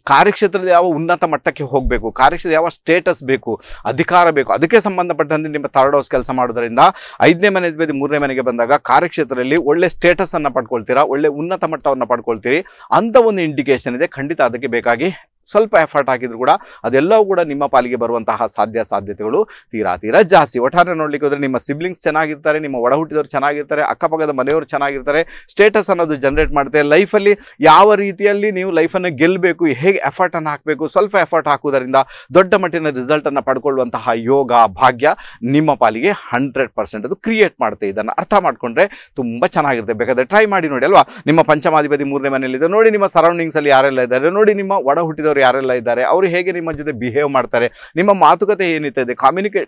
ಕಾರ್ಯಕ್ಷೇತ್ರದ ಯಾವ ಉನ್ನತ ಮಟ್ಟಕ್ಕೆ ಹೋಗಬೇಕು, ಕಾರ್ಯಕ್ಷೇತ್ರ ಯಾವ ಸ್ಟೇಟಸ್ ಬೇಕು, ಅಧಿಕಾರ ಬೇಕು, ಅದಕ್ಕೆ ಸಂಬಂಧಪಟ್ಟಂತೆ ನಿಮ್ಮ 3rd ಹೌಸ್ ಕೆಲಸ ಮಾಡೋದ್ರಿಂದ 5ನೇ ಮನೆ ಅಧಿಪತಿ 3ನೇ ಮನೆಗೆ ಬಂದಾಗ ಕಾರ್ಯಕ್ಷೇತ್ರದಲ್ಲಿ ಒಳ್ಳೆ ಸ್ಟೇಟಸ್ ಅನ್ನು ಪಡ್ಕೊಳ್ತೀರಾ, ಒಳ್ಳೆ ಉನ್ನತ ಮಟ್ಟವನ್ನು ಪಡ್ಕೊಳ್ತೀರಿ ಅಂತ ಒಂದು ಇಂಡಿಕೇಶನ್ ಇದೆ. ಖಂಡಿತ ಅದಕ್ಕೆ ಬೇಕಾಗಿ ಸ್ವಲ್ಪ ಎಫರ್ಟ್ ಹಾಕಿದ್ರು ಕೂಡ ಅದೆಲ್ಲವೂ ಕೂಡ ನಿಮ್ಮ ಪಾಲಿಗೆ ಬರುವಂತಹ ಸಾಧ್ಯತೆಗಳು ತೀರಾ ಜಾಸ್ತಿ. ಒಟ್ಟಾರೆ ನೋಡ್ಲಿಕ್ಕೆ ಹೋದರೆ ನಿಮ್ಮ ಸಿಬ್ಲಿಂಗ್ಸ್ ಚೆನ್ನಾಗಿರ್ತಾರೆ, ನಿಮ್ಮ ಒಡ ಹುಟ್ಟಿದವರು ಚೆನ್ನಾಗಿರ್ತಾರೆ, ಅಕ್ಕಪಕ್ಕದ ಮನೆಯವರು ಚೆನ್ನಾಗಿರ್ತಾರೆ, ಸ್ಟೇಟಸ್ ಅನ್ನೋದು ಜನರೇಟ್ ಮಾಡುತ್ತೆ. ಲೈಫಲ್ಲಿ ಯಾವ ರೀತಿಯಲ್ಲಿ ನೀವು ಲೈಫನ್ನು ಗೆಲ್ಲಬೇಕು, ಹೇಗೆ ಎಫರ್ಟನ್ನು ಹಾಕಬೇಕು, ಸ್ವಲ್ಪ ಎಫರ್ಟ್ ಹಾಕುವುದರಿಂದ ದೊಡ್ಡ ಮಟ್ಟಿನ ರಿಸಲ್ಟನ್ನು ಪಡ್ಕೊಳ್ಳುವಂತಹ ಯೋಗ ಭಾಗ್ಯ ನಿಮ್ಮ ಪಾಲಿಗೆ 100% ಅದು ಕ್ರಿಯೇಟ್ ಮಾಡುತ್ತೆ. ಇದನ್ನು ಅರ್ಥ ಮಾಡಿಕೊಂಡ್ರೆ ತುಂಬ ಚೆನ್ನಾಗಿರುತ್ತೆ. ಬೇಕಾದರೆ ಟ್ರೈ ಮಾಡಿ ನೋಡಿ ಅಲ್ವಾ. ನಿಮ್ಮ ಪಂಚಮಾಧಿಪತಿ 3ನೇ ಮನೆಯಲ್ಲಿದೆ, ನೋಡಿ ನಿಮ್ಮ ಸರೌಂಡಿಂಗ್ಸಲ್ಲಿ ಯಾರೆಲ್ಲ ಇದ್ದಾರೆ, ನೋಡಿ ನಿಮ್ಮ ಒಡ ಹುಟ್ಟಿದವರು ಯಾರೆಲ್ಲ ಇದ್ದಾರೆ, ಅವರು ಹೇಗೆ ನಿಮ್ಮ ಜೊತೆ ಬಿಹೇವ್ ಮಾಡ್ತಾರೆ, ನಿಮ್ಮ ಮಾತುಕತೆ ಏನಿರ್ತದೆ,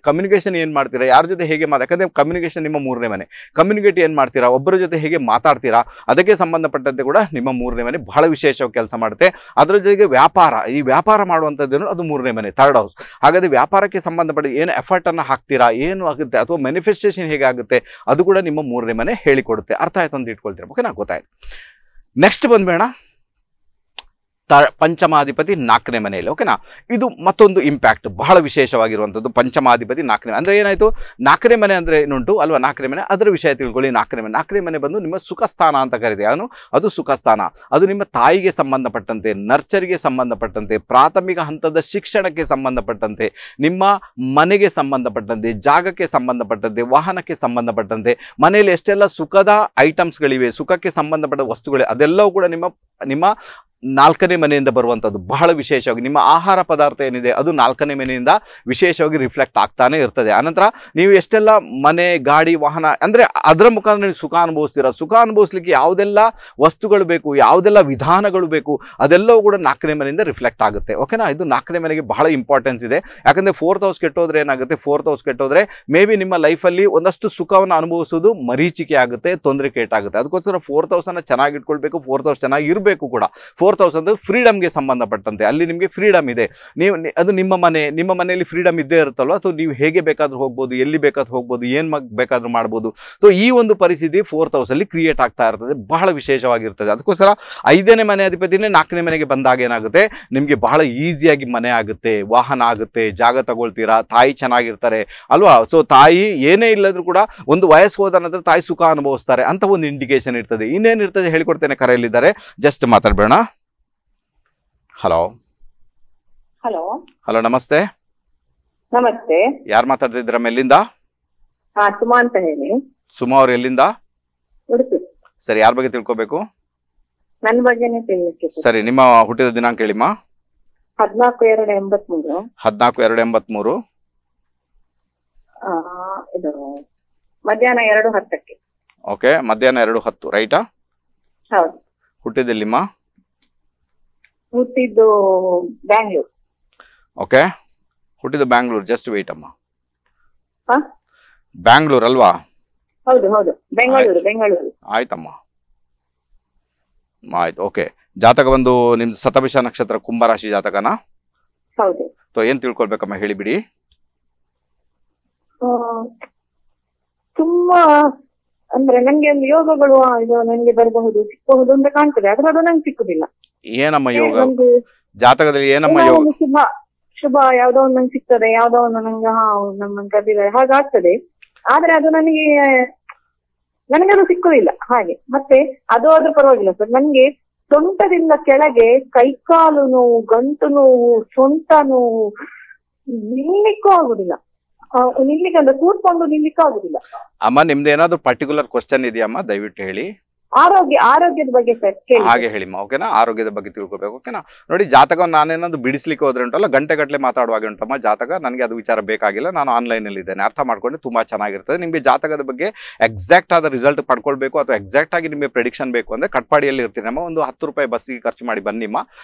ಕಮ್ಯುನಿಕೇಶನ್ ಏನು ಮಾಡ್ತೀರಾ, ಯಾರ ಜೊತೆ ಹೇಗೆ ಯಾಕಂದರೆ ಕಮ್ಯುನಿಕೇಶನ್ ನಿಮ್ಮ 3ನೇ ಮನೆ. ಕಮ್ಯುನಿಕೇಟ್ ಏನು ಮಾಡ್ತೀರಾ, ಒಬ್ಬರ ಜೊತೆ ಹೇಗೆ ಮಾತಾಡ್ತೀರಾ, ಅದಕ್ಕೆ ಸಂಬಂಧಪಟ್ಟಂತೆ ಕೂಡ ನಿಮ್ಮ 3ನೇ ಮನೆ ಬಹಳ ವಿಶೇಷವಾಗಿ ಕೆಲಸ ಮಾಡುತ್ತೆ. ಅದರ ಜೊತೆಗೆ ಈ ವ್ಯಾಪಾರ ಮಾಡುವಂಥದ್ದೇನು ಅದು 3ನೇ ಮನೆ 3rd ಹೌಸ್. ಹಾಗಾದರೆ ವ್ಯಾಪಾರಕ್ಕೆ ಸಂಬಂಧಪಟ್ಟ ಏನು ಎಫರ್ಟನ್ನು ಹಾಕ್ತೀರಾ, ಏನು ಆಗುತ್ತೆ, ಅಥವಾ ಮ್ಯಾನಿಫೆಸ್ಟೇಷನ್ ಹೇಗೆ ಆಗುತ್ತೆ, ಅದು ಕೂಡ ನಿಮ್ಮ 3ನೇ ಮನೆ ಹೇಳಿಕೊಡುತ್ತೆ. ಅರ್ಥ ಆಯ್ತು ಅಂತ ಇಟ್ಕೊಳ್ತೀರಾ. ಓಕೆನಾ, ಗೊತ್ತಾಯ್ತು. ನೆಕ್ಸ್ಟ್ ಬಂದ್ಬೇಡ ಪಂಚಮಾಧಿಪತಿ 4ನೇ ಮನೆಯಲ್ಲಿ. ಓಕೆನಾ, ಇದು ಮತ್ತೊಂದು ಇಂಪ್ಯಾಕ್ಟ್ ಬಹಳ ವಿಶೇಷವಾಗಿರುವಂಥದ್ದು. ಪಂಚಮಾಧಿಪತಿ 4ನೇ ಅಂದರೆ ಏನಾಯಿತು, 4ನೇ ಮನೆ ಅಂದರೆ ಏನುಂಟು ಅಲ್ವಾ, 4ನೇ ಮನೆ ಅದರ ವಿಷಯ ತಿಳ್ಕೊಳ್ಳಿ. 4ನೇ ಮನೆ ಬಂದು ನಿಮ್ಮ ಸುಖ ಸ್ಥಾನ ಅಂತ ಕರೀತೀವಿ. ಅದು ಸುಖ ಸ್ಥಾನ. ಅದು ನಿಮ್ಮ ತಾಯಿಗೆ ಸಂಬಂಧಪಟ್ಟಂತೆ, ನರ್ಚರಿಗೆ ಸಂಬಂಧಪಟ್ಟಂತೆ, ಪ್ರಾಥಮಿಕ ಹಂತದ ಶಿಕ್ಷಣಕ್ಕೆ ಸಂಬಂಧಪಟ್ಟಂತೆ, ನಿಮ್ಮ ಮನೆಗೆ ಸಂಬಂಧಪಟ್ಟಂತೆ, ಜಾಗಕ್ಕೆ ಸಂಬಂಧಪಟ್ಟಂತೆ, ವಾಹನಕ್ಕೆ ಸಂಬಂಧಪಟ್ಟಂತೆ, ಮನೆಯಲ್ಲಿ ಎಷ್ಟೆಲ್ಲ ಸುಖದ ಐಟಮ್ಸ್ಗಳಿವೆ, ಸುಖಕ್ಕೆ ಸಂಬಂಧಪಟ್ಟ ವಸ್ತುಗಳಿವೆ, ಅದೆಲ್ಲವೂ ಕೂಡ ನಿಮ್ಮ 4ನೇ ಮನೆಯಿಂದ ಬರುವಂಥದ್ದು. ಬಹಳ ವಿಶೇಷವಾಗಿ ನಿಮ್ಮ ಆಹಾರ ಪದಾರ್ಥ ಏನಿದೆ ಅದು 4ನೇ ಮನೆಯಿಂದ ವಿಶೇಷವಾಗಿ ರಿಫ್ಲೆಕ್ಟ್ ಆಗ್ತಾನೆ ಇರ್ತದೆ. ಆನಂತರ ನೀವು ಎಷ್ಟೆಲ್ಲ ಮನೆ, ಗಾಡಿ, ವಾಹನ ಅಂದರೆ ಅದರ ಮುಖಾಂತರ ನೀವು ಸುಖ ಅನುಭವಿಸ್ತೀರಾ. ಸುಖ ಅನುಭವಿಸ್ಲಿಕ್ಕೆ ಯಾವುದೆಲ್ಲ ವಸ್ತುಗಳು ಬೇಕು, ಯಾವುದೆಲ್ಲ ವಿಧಾನಗಳು ಬೇಕು, ಅದೆಲ್ಲವೂ ಕೂಡ 4ನೇ ಮನೆಯಿಂದ ರಿಫ್ಲೆಕ್ಟ್ ಆಗುತ್ತೆ. ಓಕೆನಾ, ಇದು 4ನೇ ಮನೆಗೆ ಬಹಳ ಇಂಪಾರ್ಟೆನ್ಸ್ ಇದೆ. ಯಾಕಂದರೆ 4th ಹೌಸ್ ಕೆಟ್ಟೋದ್ರೆ ಏನಾಗುತ್ತೆ, 4th ಹೌಸ್ ಕೆಟ್ಟೋದ್ರೆ ಮೇ ಬಿ ನಿಮ್ಮ ಲೈಫಲ್ಲಿ ಒಂದಷ್ಟು ಸುಖವನ್ನು ಅನುಭವಿಸೋದು ಮರೀಚಿಕೆ ಆಗುತ್ತೆ, ತೊಂದರೆ ಕೇಟಾಗುತ್ತೆ. ಅದಕ್ಕೋಸ್ಕರ 4th ಹೌಸನ್ನು ಚೆನ್ನಾಗಿಟ್ಕೊಳ್ಬೇಕು, 4th ಹೌಸ್ ಚೆನ್ನಾಗಿ ಇರಬೇಕು ಕೂಡ. 4th ಹೌಸ್ ಅಂದ್ರೆ ಫ್ರೀಡಮ್ಗೆ ಸಂಬಂಧಪಟ್ಟಂತೆ, ಅಲ್ಲಿ ನಿಮಗೆ ಫ್ರೀಡಮ್ ಇದೆ. ಅದು ನಿಮ್ಮ ಮನೆಯಲ್ಲಿ ಫ್ರೀಡಮ್ ಇದ್ದೇ ಇರುತ್ತಲ್ವ, ಅಥವಾ ನೀವು ಹೇಗೆ ಬೇಕಾದ್ರೂ ಹೋಗ್ಬೋದು, ಎಲ್ಲಿ ಬೇಕಾದ್ರೂ ಹೋಗ್ಬೋದು, ಏನು ಬೇಕಾದ್ರೂ ಮಾಡ್ಬೋದು. ಸೊ ಈ ಒಂದು ಪರಿಸ್ಥಿತಿ 4th ಹೌಸಲ್ಲಿ ಕ್ರಿಯೇಟ್ ಆಗ್ತಾ ಇರ್ತದೆ, ಬಹಳ ವಿಶೇಷವಾಗಿರ್ತದೆ. ಅದಕ್ಕೋಸ್ಕರ 5ನೇ ಮನೆ ಅಧಿಪತಿನೇ 4ನೇ ಮನೆಗೆ ಬಂದಾಗ ಏನಾಗುತ್ತೆ, ನಿಮಗೆ ಬಹಳ ಈಸಿಯಾಗಿ ಮನೆ ಆಗುತ್ತೆ, ವಾಹನ ಆಗುತ್ತೆ, ಜಾಗ ತಗೊಳ್ತೀರಾ, ತಾಯಿ ಚೆನ್ನಾಗಿರ್ತಾರೆ ಅಲ್ವಾ. ಸೊ ತಾಯಿ ಏನೇ ಇಲ್ಲದ್ರೂ ಕೂಡ ಒಂದು ವಯಸ್ಸು ಹೋದ ನಂತರ ತಾಯಿ ಸುಖ ಅನುಭವಿಸ್ತಾರೆ ಅಂತ ಒಂದು ಇಂಡಿಕೇಶನ್ ಇರ್ತದೆ. ಇನ್ನೇನಿರ್ತದೆ ಹೇಳಿಕೊಡ್ತೇನೆ, ಕರೆಯಲ್ಲಿದ್ದಾರೆ, ಜಸ್ಟ್ ಮಾತಾಡ್ಬೇಡ. ಹಲೋ ಹಲೋ, ನಮಸ್ತೆ. ನಮಸ್ತೆ, ಯಾರು ಮಾತಾಡ್ತಿದ್ದೀರಮ್ಮ, ಎಲ್ಲಿಂದ? ಸುಮಾ ಅಂತ ಹೇಳಿ. ಸುಮಾ ಅವ್ರು ಎಲ್ಲಿಂದ? ಉಡುಪಿ. ಸರಿ, ಯಾರ ಬಗ್ಗೆ ತಿಳ್ಕೊಬೇಕು? ನನ್ನ ಬಗ್ಗೆನೇ ತಿಳಿಲಿಕ್ಕೆ. ಸರಿ, ನಿಮ್ಮ ಹುಟ್ಟಿದ ದಿನಾಂಕ ಹೇಳಿಮ್ಮ. 14/2/83. 14/2/83. ಇದು ಮಧ್ಯಾಹ್ನ 2:10. ಓಕೆ, ಮಧ್ಯಾಹ್ನ 2:10 ರೈಟಾ? ಹೌದು. ಹುಟ್ಟಿದೆಲ್ಲಿಮ್ಮ? ಹುಟ್ಟಿದ್ದು ಬ್ಯಾಂಗ್ಳೂರ್. ಓಕೆ, ಹುಟ್ಟಿದ ಬ್ಯಾಂಗ್ಳೂರ್. ಜಸ್ಟ್ ವೇಟ್ ಅಮ್ಮ. ಬ್ಯಾಂಗ್ಳೂರ್ ಅಲ್ವಾ? ಹೌದು ಹೌದು, ಬೆಂಗಳೂರು. ಆಯ್ತಮ್ಮ, ಆಯ್ತು. ಓಕೆ, ಜಾತಕ ಬಂದು ನಿಮ್ದು ಶತಭಿಷ ನಕ್ಷತ್ರ ಕುಂಭರಾಶಿ ಜಾತಕನಾ? ಹೌದು. ಏನ್ ತಿಳ್ಕೊಳ್ಬೇಕಮ್ಮ, ಹೇಳಿಬಿಡಿ. ತುಂಬಾ ಅಂದ್ರೆ ನಂಗೆ ಒಂದು ಯೋಗಗಳು ಇದು ನಂಗೆ ಬರಬಹುದು, ಸಿಕ್ಕಬಹುದು ಅಂತ ಕಾಣ್ತದೆ, ಆದ್ರೆ ಅದು ನಂಗೆ ಸಿಕ್ಕುದಿಲ್ಲ. ಏನಮ್ಮ ಯೋಗ ಜಾತಕದಲ್ಲಿ? ಏನಮ್ಮ ಯೋಗ? ಶುಭ ಯಾವ್ದೋ ಒಂದು ನಂಗೆ ಸಿಗ್ತದೆ, ಯಾವ್ದೋ ಒಂದು ನಂಗೆ ನಮ್ಮ ಕರೆದಿದ್ದಾರೆ ಹಾಗಾಗ್ತದೆ, ಆದ್ರೆ ಅದು ನನಗೆ ಅದು ಸಿಕ್ಕುದಿಲ್ಲ ಹಾಗೆ. ಮತ್ತೆ ಅದು ಆದ್ರೂ ಪರವಾಗಿಲ್ಲ ಸರ್, ನನ್ಗೆ ಸೊಂಟದಿಂದ ಕೆಳಗೆ ಕೈಕಾಲು ನೋವು, ಗಂಟು ನೋವು, ಸೊಂಟ ನೋವು, ನಿಲ್ಲಿಕ್ಕೂ ಆಗುದಿಲ್ಲ. ನಿಲ್ಲಿಕ್ಕೆ ಅಂದ್ರೆ ಕೂತ್ಕೊಂಡು ನಿಲ್ಲಿಕ್ಕೂ ಆಗುದಿಲ್ಲ. ಅಮ್ಮ, ನಿಮ್ದು ಏನಾದ್ರು ಪರ್ಟಿಕ್ಯುಲರ್ ಕ್ವಶನ್ ಇದೆಯಮ್ಮ? ದಯವಿಟ್ಟು ಹೇಳಿ. ಆರೋಗ್ಯದ ಬಗ್ಗೆ ಸರ್ ಹಾಗೆ ಹೇಳಿಮ್ಮ. ಓಕೆನಾ, ಆರೋಗ್ಯದ ಬಗ್ಗೆ ತಿಳ್ಕೊಬೇಕು. ಓಕೆನಾ, ನೋಡಿ, ಜಾತಕವನ್ನು ನಾನೇನಾದ್ರು ಬಿಡಿಸ್ಲಿಕ್ಕೆ ಹೋದ್ರೆ ಉಂಟಲ್ಲ, ಗಂಟೆ ಮಾತಾಡುವಾಗ ಉಂಟಮ್ಮ ಜಾತಕ, ನನಗೆ ಅದು ವಿಚಾರ ಬೇಕಾಗಿಲ್ಲ, ನಾನು ಆನ್ಲೈನಲ್ಲಿ ಇದ್ದೇನೆ, ಅರ್ಥ ಮಾಡ್ಕೊಂಡು ತುಂಬಾ ಚೆನ್ನಾಗಿರ್ತದೆ. ನಿಮಗೆ ಜಾತಕದ ಬಗ್ಗೆ ಎಕ್ಸಾಕ್ಟ್ ಆದ ರಿಸಲ್ಟ್ ಪಡ್ಕೊಳ್ಬೇಕು ಅಥವಾ ಎಕ್ಸಾಕ್ಟ್ ಆಗಿ ನಿಮಗೆ ಪ್ರೆಡಿಕ್ಷನ್ ಬೇಕು ಅಂದ್ರೆ ಕಟ್ಪಾಡಿಯಲ್ಲಿ ಇರ್ತೀನಮ್ಮ, ಒಂದು 10 ರೂಪಾಯಿ ಬಸ್ಸಿಗೆ ಖರ್ಚು ಮಾಡಿ ಬನ್ನಿಮ್ಮ.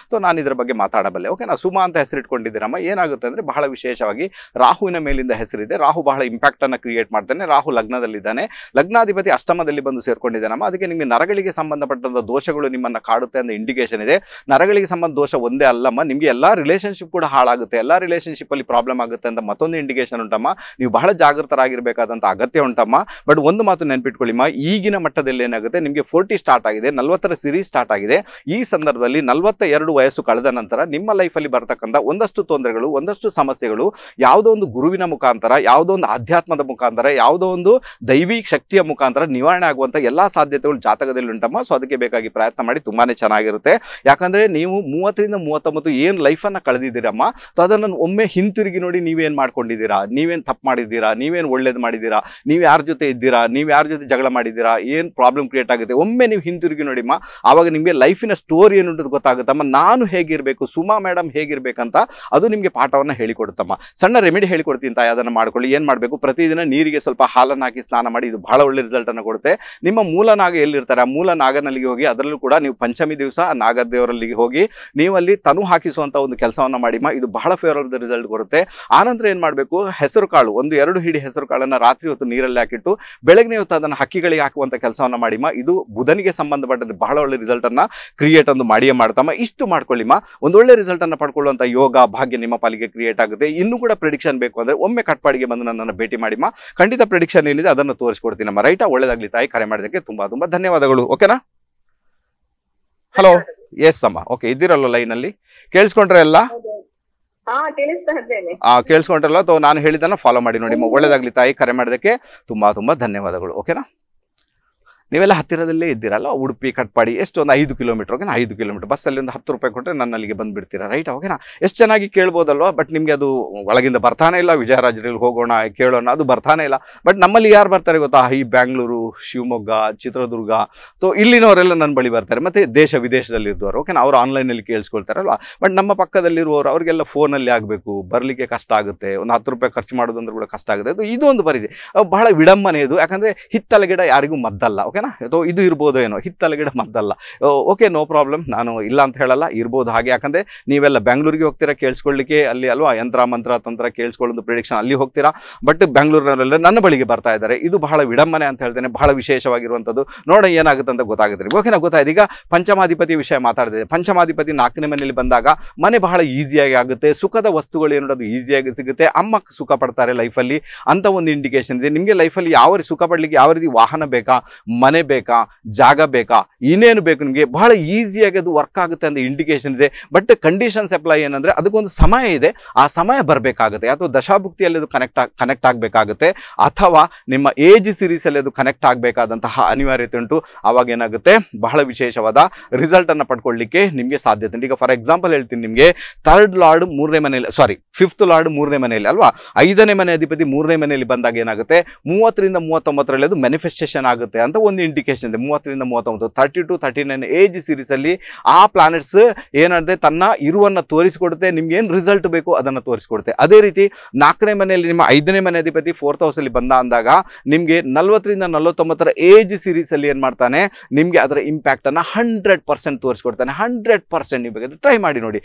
ನಾನು ಇದ್ರ ಬಗ್ಗೆ ಮಾತಾಡಬಲ್ಲೆ. ಓಕೆನಾ, ಸುಮಾ ಅಂತ ಹೆಸರಿಟ್ಕೊಂಡಿದ್ದೀರಮ್ಮ. ಏನಾಗುತ್ತೆ ಅಂದ್ರೆ ಬಹಳ ವಿಶೇಷವಾಗಿ ರಾಹುವಿನ ಮೇಲಿಂದ ಹೆಸರಿದೆ. ರಾಹು ಬಹಳ ಇಂಪ್ಯಾಕ್ಟ್ ಅನ್ನ ಕ್ರಿಯೇಟ್ ಮಾಡ್ತಾನೆ. ರಾಹು ಲಗ್ನದಲ್ಲಿದ್ದಾನೆ, ಲಗ್ನಾಧಿಪತಿ ಅಷ್ಟಮದಲ್ಲಿ ಬಂದು ಸೇರ್ಕೊಂಡಿದ್ದಾನಮ್ಮ. ಅದಕ್ಕೆ ನಿಮಗೆ ನರಗಳಿಗೆ ಸಂಬಂಧಪಟ್ಟಂತ ದೋಷಗಳು ನಿಮ್ಮನ್ನ ಕಾಡುತ್ತೆ ಅಂತ ಇಂಡಿಕೇಶನ್ ಇದೆ. ನರಗಳಿಗೆ ಸಂಬಂಧ ದೋಷ ಒಂದೇ ಅಲ್ಲಮ್ಮ, ನಿಮ್ಗೆ ಎಲ್ಲಾ ರಿಲೇಶನ್ಶಿಪ್ ಕೂಡ ಹಾಳಾಗುತ್ತೆ, ಎಲ್ಲಾ ರಿಲೇಶನ್ಶಿಪ್ ಅಲ್ಲಿ ಪ್ರಾಬ್ಲಮ್ ಆಗುತ್ತೆ ಅಂತ ಮತ್ತೊಂದು ಇಂಡಿಕೇಶನ್ ಉಂಟಮ್ಮ. ನೀವು ಬಹಳ ಜಾಗೃತರಾಗಿರ್ಬೇಕಾದಂತ ಅಗತ್ಯ ಉಂಟಮ್ಮ. ಬಟ್ ಒಂದು ಮಾತು ನೆನ್ಪಿಟ್ಕೊಳ್ಳಿಮ್ಮ, ಈಗಿನ ಮಟ್ಟದಲ್ಲಿ ಏನಾಗುತ್ತೆ, ನಿಮಗೆ 40 ಸ್ಟಾರ್ಟ್ ಆಗಿದೆ, 40ರ ಸಿರೀಸ್ ಸ್ಟಾರ್ಟ್ ಆಗಿದೆ. ಈ ಸಂದರ್ಭದಲ್ಲಿ 42 ವಯಸ್ಸು ಕಳೆದ ನಂತರ ನಿಮ್ಮ ಲೈಫಲ್ಲಿ ಬರ್ತಕ್ಕಂಥ ಒಂದಷ್ಟು ತೊಂದರೆಗಳು, ಒಂದಷ್ಟು ಸಮಸ್ಯೆಗಳು ಯಾವುದೋ ಒಂದು ಗುರುವಿನ ಮುಖಾಂತರ, ಯಾವುದೋ ಒಂದು ಆಧ್ಯಾತ್ಮದ ಮುಖಾಂತರ, ಯಾವುದೋ ಒಂದು ದೈವಿಕ ಶಕ್ತಿಯ ಮುಖಾಂತರ ನಿವಾರಣೆ ಆಗುವಂತ ಎಲ್ಲಾ ಸಾಧ್ಯತೆಗಳು ಜಾತಕದಲ್ಲಿ ಉಂಟಮ್ಮ. ಸೊ ಅದಕ್ಕೆ ಬೇಕಾಗಿ ಪ್ರಯತ್ನ ಮಾಡಿ, ತುಂಬಾನೇ ಚೆನ್ನಾಗಿರುತ್ತೆ. ಯಾಕಂದ್ರೆ ನೀವು 30 ರಿಂದ 39 ಏನ್ ಲೈಫ್ ಅನ್ನ ಕಳೆದಿದ್ದೀರಮ್ಮ, ಸೊ ಅದನ್ನು ಒಮ್ಮೆ ಹಿಂತಿರುಗಿ ನೋಡಿ, ನೀವೇನ್ ಮಾಡ್ಕೊಂಡಿದ್ದೀರಾ, ನೀವೇನ್ ತಪ್ಪು ಮಾಡಿದ್ದೀರಾ, ನೀವೇನ್ ಒಳ್ಳೇದು ಮಾಡಿದ್ದೀರಾ, ನೀವು ಯಾರ ಜೊತೆ ಇದ್ದೀರಾ, ನೀವು ಯಾರ ಜೊತೆ ಜಗಳ ಮಾಡಿದ್ದೀರಾ, ಏನ್ ಪ್ರಾಬ್ಲಮ್ ಕ್ರಿಯೇಟ್ ಆಗುತ್ತೆ, ಒಮ್ಮೆ ನೀವು ಹಿಂತಿರುಗಿ ನೋಡಿಮ್ಮ. ಆವಾಗ ನಿಮಗೆ ಲೈಫಿನ ಸ್ಟೋರಿ ಏನುಂಟು ಗೊತ್ತಾಗುತ್ತಮ್ಮ. ನಾನು ಹೇಗಿರ್ಬೇಕು, ಸುಮಾ ಮೇಡಮ್ ಹೇಗಿರ್ಬೇಕಂತ ಅದು ನಿಮಗೆ ಪಾಠವನ್ನ ಹೇಳಿಕೊಡುತ್ತಮ್ಮ. ಸಣ್ಣ ರೆಮಿಡಿ ಹೇಳಿಕೊಡ್ತೀನಿ ತಾಯಿ, ಅದನ್ನ ಮಾಡ್ಕೊಳ್ಳಿ. ಏನ್ ಮಾಡಬೇಕು, ಪ್ರತಿದಿನ ನೀರಿಗೆ ಸ್ವಲ್ಪ ಹಾಲನ್ನು ಹಾಕಿ ಸ್ನಾನ ಮಾಡಿ, ಇದು ಬಹಳ ಒಳ್ಳೆ ರಿಸಲ್ಟ್ ಅನ್ನು ಕೊಡುತ್ತೆ. ನಿಮ್ಮ ಮೂಲ ನಾಗ ಎಲ್ಲಿರ್ತಾರೆ, ಆ ಮೂಲ ನಾಗನಲ್ಲಿಗೆ ಹೋಗಿ, ಅದರಲ್ಲೂ ಕೂಡ ನೀವು ಪಂಚಮಿ ದಿವಸ ನಾಗದೇವರಲ್ಲಿಗೆ ಹೋಗಿ ನೀವು ಅಲ್ಲಿ ತನು ಹಾಕಿಸುವಂತ ಒಂದು ಕೆಲಸವನ್ನ ಮಾಡಿಮ್ಮ. ಇದು ಬಹಳ ಫೇವರಬಲ್ ರಿಸಲ್ಟ್ ಬರುತ್ತೆ. ಆನಂತರ ಏನ್ ಮಾಡಬೇಕು, ಹೆಸರು ಕಾಳು 1-2 ಹಿಡಿ ಹೆಸರು ಕಾಳನ್ನ ರಾತ್ರಿ ಹೊತ್ತು ನೀರಲ್ಲಿ ಹಾಕಿಟ್ಟು ಬೆಳಗ್ಗೆ ಹೊತ್ತು ಅದನ್ನ ಹಕ್ಕಿಗಳಿಗೆ ಹಾಕುವಂತ ಕೆಲಸವನ್ನ ಮಾಡಿಮ್ಮ. ಇದು ಬುಧನಿಗೆ ಸಂಬಂಧಪಟ್ಟಂತೆ ಬಹಳ ಒಳ್ಳೆ ರಿಸಲ್ಟ್ ಅನ್ನ ಕ್ರಿಯೇಟ್ ಒಂದು ಮಾಡಿಯೇ ಮಾಡ್ತಮ್ಮ. ಇಷ್ಟು ಮಾಡ್ಕೊಳ್ಳಿಮ್ಮ, ಒಂದೊಳ್ಳೆ ರಿಸಲ್ಟ್ ಅನ್ನ ಪಡ್ಕೊಳ್ಳುವಂತ ಯೋಗ ಭಾಗ್ಯ ನಿಮ್ಮ ಪಾಲಿಗೆ ಕ್ರಿಯೇಟ್ ಆಗುತ್ತೆ. ಇನ್ನೂ ಕೂಡ ಪ್ರಿಡಿಕ್ಷನ್ ಬೇಕು ಅಂದ್ರೆ ಒಮ್ಮೆ ಕಟ್ಪಾಡಿಗೆ ಬಂದು ನನ್ನನ್ನು ಭೇಟಿ ಮಾಡಿಮ್ಮ. ಖಂಡಿತ ಪ್ರಿಡಿಕ್ಷನ್ ಏನಿದೆ ಅದನ್ನು ತೋರಿಸ್ಕೊಡ್ತೀನಮ್ಮ. ರೈಟಾ, ಒಳ್ಳೇದಾಗ್ಲಿ ತಾಯಿ. ಕರೆ ಮಾಡೋದಕ್ಕೆ ತುಂಬಾ ಧನ್ಯವಾದಗಳು. ಓಕೆನಾ? ಹಲೋ. ಎಸ್ ಅಮ್ಮ. ಓಕೆ, ಇದ್ದೀರಲ್ಲ ಲೈನಲ್ಲಿ, ಕೇಳಿಸ್ಕೊಂಡ್ರೆ ಎಲ್ಲ? ಹಾ, ಕೇಳಿಸ್ತಾ ಇದ್ದೇನೆ. ಕೇಳಿಸ್ಕೊಂಡ್ರಲ್ಲ, ನಾನು ಹೇಳಿದ್ದನ್ನ ಫಾಲೋ ಮಾಡಿ ನೋಡಿ. ಒಳ್ಳೇದಾಗ್ಲಿ ತಾಯಿ. ಕರೆ ಮಾಡೋದಕ್ಕೆ ತುಂಬಾ ತುಂಬಾ ಧನ್ಯವಾದಗಳು. ಓಕೆನಾ? ನೀವೆಲ್ಲ ಹತ್ತಿರದಲ್ಲೇ ಇದ್ದೀರಲ್ಲ, ಉಡುಪಿ ಕಟ್ಪಾಡಿ ಎಷ್ಟು ಒಂದು 5 ಕಿಲೋಮೀಟರ್. ಓಕೆನಾ? 5 ಕಿಲೋಮೀಟರ್ ಬಸ್ಸಲ್ಲಿ ಒಂದು 10 ರೂಪಾಯಿ ಕೊಟ್ಟರೆ ನನ್ನ ಅಲ್ಲಿಗೆ ಬಂದುಬಿಡ್ತೀರಾ, ರೈಟ್? ಓಕೆನಾ? ಎಷ್ಟು ಚೆನ್ನಾಗಿ ಕೇಳ್ಬೋದಲ್ವಾ? ಬಟ್ ನಿಮಗೆ ಅದು ಒಳಗಿಂದ ಬರ್ತಾನೆ ಇಲ್ಲ. ವಿಜಯರಾಜರಲ್ಲಿ ಹೋಗೋಣ ಕೇಳೋಣ, ಅದು ಬರ್ತಾನೆ ಇಲ್ಲ. ಬಟ್ ನಮ್ಮಲ್ಲಿ ಯಾರು ಬರ್ತಾರೆ ಗೊತ್ತಾ? ಈ ಬ್ಯಾಂಗ್ಳೂರು, ಶಿವಮೊಗ್ಗ, ಚಿತ್ರದುರ್ಗ, ಇಲ್ಲಿನವರೆಲ್ಲ ನನ್ನ ಬಳಿ ಬರ್ತಾರೆ. ಮತ್ತು ದೇಶ ವಿದೇಶದಲ್ಲಿ ಇದ್ದವರು, ಓಕೆನಾ? ಅವರು ಆನ್ಲೈನಲ್ಲಿ ಕೇಳಿಸ್ಕೊಳ್ತಾರಲ್ವ. ಬಟ್ ನಮ್ಮ ಪಕ್ಕದಲ್ಲಿರುವವರು ಅವರಿಗೆಲ್ಲ ಫೋನಲ್ಲಿ ಆಗಬೇಕು, ಬರಲಿಕ್ಕೆ ಕಷ್ಟ ಆಗುತ್ತೆ. ಒಂದು 10 ರೂಪಾಯಿ ಖರ್ಚು ಮಾಡೋದಂದ್ರೆ ಕೂಡ ಕಷ್ಟ ಆಗುತ್ತೆ. ಇದು ಒಂದು ಪರಿಸ್ಥಿತಿ, ಬಹಳ ವಿಡಂಬನೆ ಇದು. ಯಾಕಂದರೆ ಹಿತ್ತಲ ಗಿಡ ಯಾರಿಗೂ ಮದ್ದಲ್ಲ, ಓಕೆನಾ? ಇದು ಇರ್ಬೋದು ಏನೋ, ಹಿತ್ತಲ ಗಿಡ ಮದ್ದಲ್ಲ. ಓಕೆ, ನೋ ಪ್ರಾಬ್ಲಮ್, ನಾನು ಇಲ್ಲ ಅಂತ ಹೇಳಲ್ಲ, ಇರ್ಬೋದು ಹಾಗೆ. ಯಾಕಂದರೆ ನೀವೆಲ್ಲ ಬೆಂಗಳೂರಿಗೆ ಹೋಗ್ತೀರಾ ಕೇಳಿಸ್ಕೊಳ್ಳಿಕ್ಕೆ, ಅಲ್ಲಿ ಅಲ್ವಾ ಯಂತ್ರ ಮಂತ್ರ ತಂತ್ರ ಕೇಳಿಸ್ಕೊಳ್ಳೋದು ಪ್ರಿಡಿಕ್ಷನ್, ಅಲ್ಲಿ ಹೋಗ್ತೀರಾ. ಬಟ್ ಬೆಂಗಳೂರಿನವರೆಲ್ಲ ನನ್ನ ಬಳಿಗೆ ಬರ್ತಾ ಇದ್ದಾರೆ. ಇದು ಬಹಳ ವಿಡಂಬನೆ ಅಂತ ಹೇಳ್ತೇನೆ, ಬಹಳ ವಿಶೇಷವಾಗಿರುವಂಥದ್ದು. ನೋಡ ಏನಾಗುತ್ತೆ ಅಂತ ಗೊತ್ತಾಗುತ್ತೆ. ಓಕೆನಾ? ಗೊತ್ತಾಯ್ತು. ಈಗ ಪಂಚಮಾಧಿಪತಿ ವಿಷಯ ಮಾತಾಡ್ತಿದೆ. ಪಂಚಮಾಧಿಪತಿ 4ನೇ ಮನೆಯಲ್ಲಿ ಬಂದಾಗ ಮನೆ ಬಹಳ ಈಸಿಯಾಗಿ ಆಗುತ್ತೆ. ಸುಖದ ವಸ್ತುಗಳು ಏನೋದು ಈಸಿಯಾಗಿ ಸಿಗುತ್ತೆ. ಅಮ್ಮ ಸುಖ ಪಡ್ತಾರೆ ಲೈಫಲ್ಲಿ ಅಂತ ಒಂದು ಇಂಡಿಕೇಶನ್ ಇದೆ. ನಿಮಗೆ ಲೈಫಲ್ಲಿ ಯಾವ ರೀತಿ ಸುಖ ಪಡಲಿಕ್ಕೆ, ಯಾವ ರೀತಿ ವಾಹನ ಬೇಕಾ, ಮನೆ ಬೇಕಾ, ಜಾಗ ಬೇಕಾ, ಇನ್ನೇನು ಬೇಕು ನಿಮಗೆ, ಬಹಳ ಈಸಿಯಾಗಿ ಅದು ವರ್ಕ್ ಆಗುತ್ತೆ ಅಂತ ಇಂಡಿಕೇಶನ್ ಇದೆ. ಬಟ್ ಕಂಡೀಷನ್ಸ್ ಅಪ್ಲೈ ಏನಂದರೆ ಅದಕ್ಕೊಂದು ಸಮಯ ಇದೆ. ಆ ಸಮಯ ಬರಬೇಕಾಗುತ್ತೆ. ಅಥವಾ ದಶಾಭುಕ್ತಿಯಲ್ಲಿ ಅದು ಕನೆಕ್ಟ್ ಆಗಬೇಕಾಗುತ್ತೆ, ಅಥವಾ ನಿಮ್ಮ ಏಜ್ ಸೀರೀಸಲ್ಲಿ ಅದು ಕನೆಕ್ಟ್ ಆಗಬೇಕಾದಂತಹ ಅನಿವಾರ್ಯತೆ ಉಂಟು. ಆವಾಗ ಏನಾಗುತ್ತೆ, ಬಹಳ ವಿಶೇಷವಾದ ರಿಸಲ್ಟನ್ನು ಪಡ್ಕೊಳ್ಳಿಕ್ಕೆ ನಿಮಗೆ ಸಾಧ್ಯತೆ ಉಂಟು. ಈಗ ಫಾರ್ ಎಕ್ಸಾಂಪಲ್ ಹೇಳ್ತೀನಿ ನಿಮಗೆ, 3rd ಲಾರ್ಡ್ 3ನೇ ಮನೆಯಲ್ಲಿ, 5th ಲಾರ್ಡ್ 3ನೇ ಮನೆಯಲ್ಲಿ ಅಲ್ವಾ, 5ನೇ ಮನೆ ಅಧಿಪತಿ 3ನೇ ಮನೆಯಲ್ಲಿ ಬಂದಾಗ ಏನಾಗುತ್ತೆ, 30ರಿಂದ 39ರಲ್ಲಿ ಅದು ಮ್ಯಾನಿಫೆಸ್ಟೇಷನ್ ಆಗುತ್ತೆ ಅಂತ ಒಂದು ಇಂಡಿಕೇಶನ್ ಇದೆ. 30ರಿಂದ 39, 30 to 39 ಏಜ್ ಸೀರೀಸಲ್ಲಿ ಆ ಪ್ಲಾನೆಟ್ಸ್ ಏನಾದ್ರೆ ತನ್ನ ಇರುವನ್ನು ತೋರಿಸಿಕೊಡುತ್ತೆ. ನಿಮ್ಗೆ ಏನು ರಿಸಲ್ಟ್ ಬೇಕು ಅದನ್ನು ತೋರಿಸಿಕೊಡುತ್ತೆ. ಅದೇ ರೀತಿ 4ನೇ ಮನೆಯಲ್ಲಿ ನಿಮ್ಮ 5ನೇ ಮನೆ ಅಧಿಪತಿ 4th ಹೌಸಲ್ಲಿ ಅಂದಾಗ ನಿಮಗೆ 40ರಿಂದ 49 ಏಜ್ ಸೀರೀಸಲ್ಲಿ ಏನು ಮಾಡ್ತಾನೆ, ನಿಮಗೆ ಅದರ ಇಂಪ್ಯಾಕ್ಟನ್ನು 100% ತೋರಿಸ್ಕೊಡ್ತಾನೆ. 100% ನೀವು ಬೇಕಾದ್ರೆ ಟ್ರೈ ಮಾಡಿ ನೋಡಿ.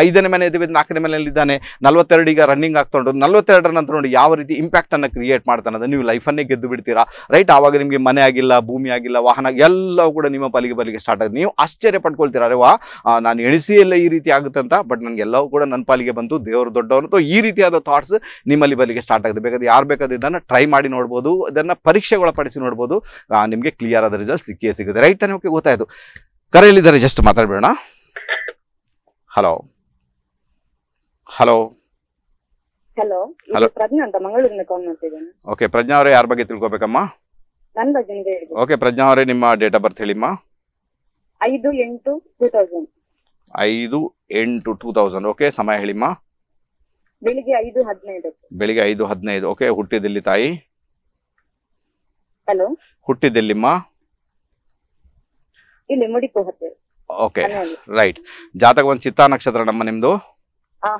5ನೇ ಮನೆ ಅಧಿಪತಿ 4ನೇ ಮನೆಯಲ್ಲಿ ಇದ್ದಾನೆ, 42 ಈಗ ರನ್ನಿಂಗ್ ಆಗ್ತೊಂಡು, 42ರ ನಂತರ ನೋಡಿ ಯಾವ ರೀತಿ ಇಂಪ್ಯಾಕ್ಟನ್ನು ಕ್ರಿಯೇಟ್ ಮಾಡ್ತಾನೆ, ಅದು ನೀವು ಲೈಫನ್ನೇ ಗೆದ್ದು ಬಿಡ್ತೀರಾ, ರೈಟ್? ಆವಾಗ ನಿಮಗೆ ಮನೆ ಆಗಿಲ್ಲ, ಭೂಮಿ ಆಗಿಲ್ಲ, ವಾಹನ ಎಲ್ಲವೂ ಕೂಡ ನಿಮ್ಮ ಪಾಲಿಗೆ ಬರಲಿಕ್ಕೆ ಸ್ಟಾರ್ಟ್ ಆಗುತ್ತೆ. ನೀವು ಆಶ್ಚರ್ಯ ಪಡ್ಕೊಳ್ತೀರಾ, ಅರೆ ವಾ, ನಾನು ಎಣಿಸಿ ಎಲ್ಲ ಈ ರೀತಿ ಆಗುತ್ತೆ ಅಂತ. ಬಟ್ ನನಗೆಲ್ಲವೂ ಕೂಡ ನನ್ನ ಪಾಲಿಗೆ ಬಂತು, ದೇವರು ದೊಡ್ಡವನು. ಈ ರೀತಿಯಾದ ಥಾಟ್ಸ್ ನಿಮ್ಮಲ್ಲಿ ಬರಲಿಕ್ಕೆ ಸ್ಟಾರ್ಟ್ ಆಗುತ್ತೆ. ಬೇಕಾದ್ರೆ ಯಾರು ಬೇಕಾದ್ರೆ ಇದನ್ನು ಟ್ರೈ ಮಾಡಿ ನೋಡ್ಬೋದು, ಇದನ್ನು ಪರೀಕ್ಷೆಗೊಳಪಡಿಸಿ ನೋಡ್ಬೋದು. ನಿಮಗೆ ಕ್ಲಿಯರ್ ಆದ ರಿಸಲ್ಟ್ ಸಿಕ್ಕೇ ಸಿಗುತ್ತೆ, ರೈಟ್ ತಾನೇ? ಓಕೆ, ಗೊತ್ತಾಯಿತು. ಕರೆಯಲ್ಲಿದ್ದಾರೆ, ಜಸ್ಟ್ ಮಾತಾಡಬೇಡ. ಹಲೋ ಹಲೋ ಹಲೋ ಹಲೋ, ಪ್ರಜ್ಞಾ ಅಂತ ಮಂಗಳೂರಿನ ಕಾಲ್ ಮಾಡ್ತಿದ್ದೇನೆ. ಓಕೆ, ಪ್ರಜ್ಞಾ ಅವರೇ, ಯಾರ ಬಗ್ಗೆ ತಿಳ್ಕೊಬೇಕಮ್ಮ? ನನ್ನ ಬಗ್ಗೆ ಹೇಳ್ಬೋದು. ಓಕೆ, ಪ್ರಜ್ಞಾ ಅವರೇ, ನಿಮ್ಮ ಡೇಟ್ ಆಫ್ ಬರ್ತ್ ಹೇಳಿಮ್ಮ. 5/8/2000. 5/8/2000. ಓಕೆ, ಸಮಯ ಹೇಳಿಮ್ಮ. ಬೆಳಿಗ್ಗೆ 5:15. ಬೆಳಿಗ್ಗೆ 5:15. ಓಕೆ, ಹುಟ್ಟಿದೆಲ್ಲಿ ತಾಯಿ? ಹಲೋ, ಹುಟ್ಟಿದೆಲ್ಲಿಮ್ಮ? ಇಲ್ಲಿ ಮುಡಿಪು ಹತ್ತಿರ. Okay, right. ಜಾತಕ ಒಂದು ಚಿತ್ತಾ ನಕ್ಷತ್ರ ನಮ್ಮ ನಿಮ್ದು?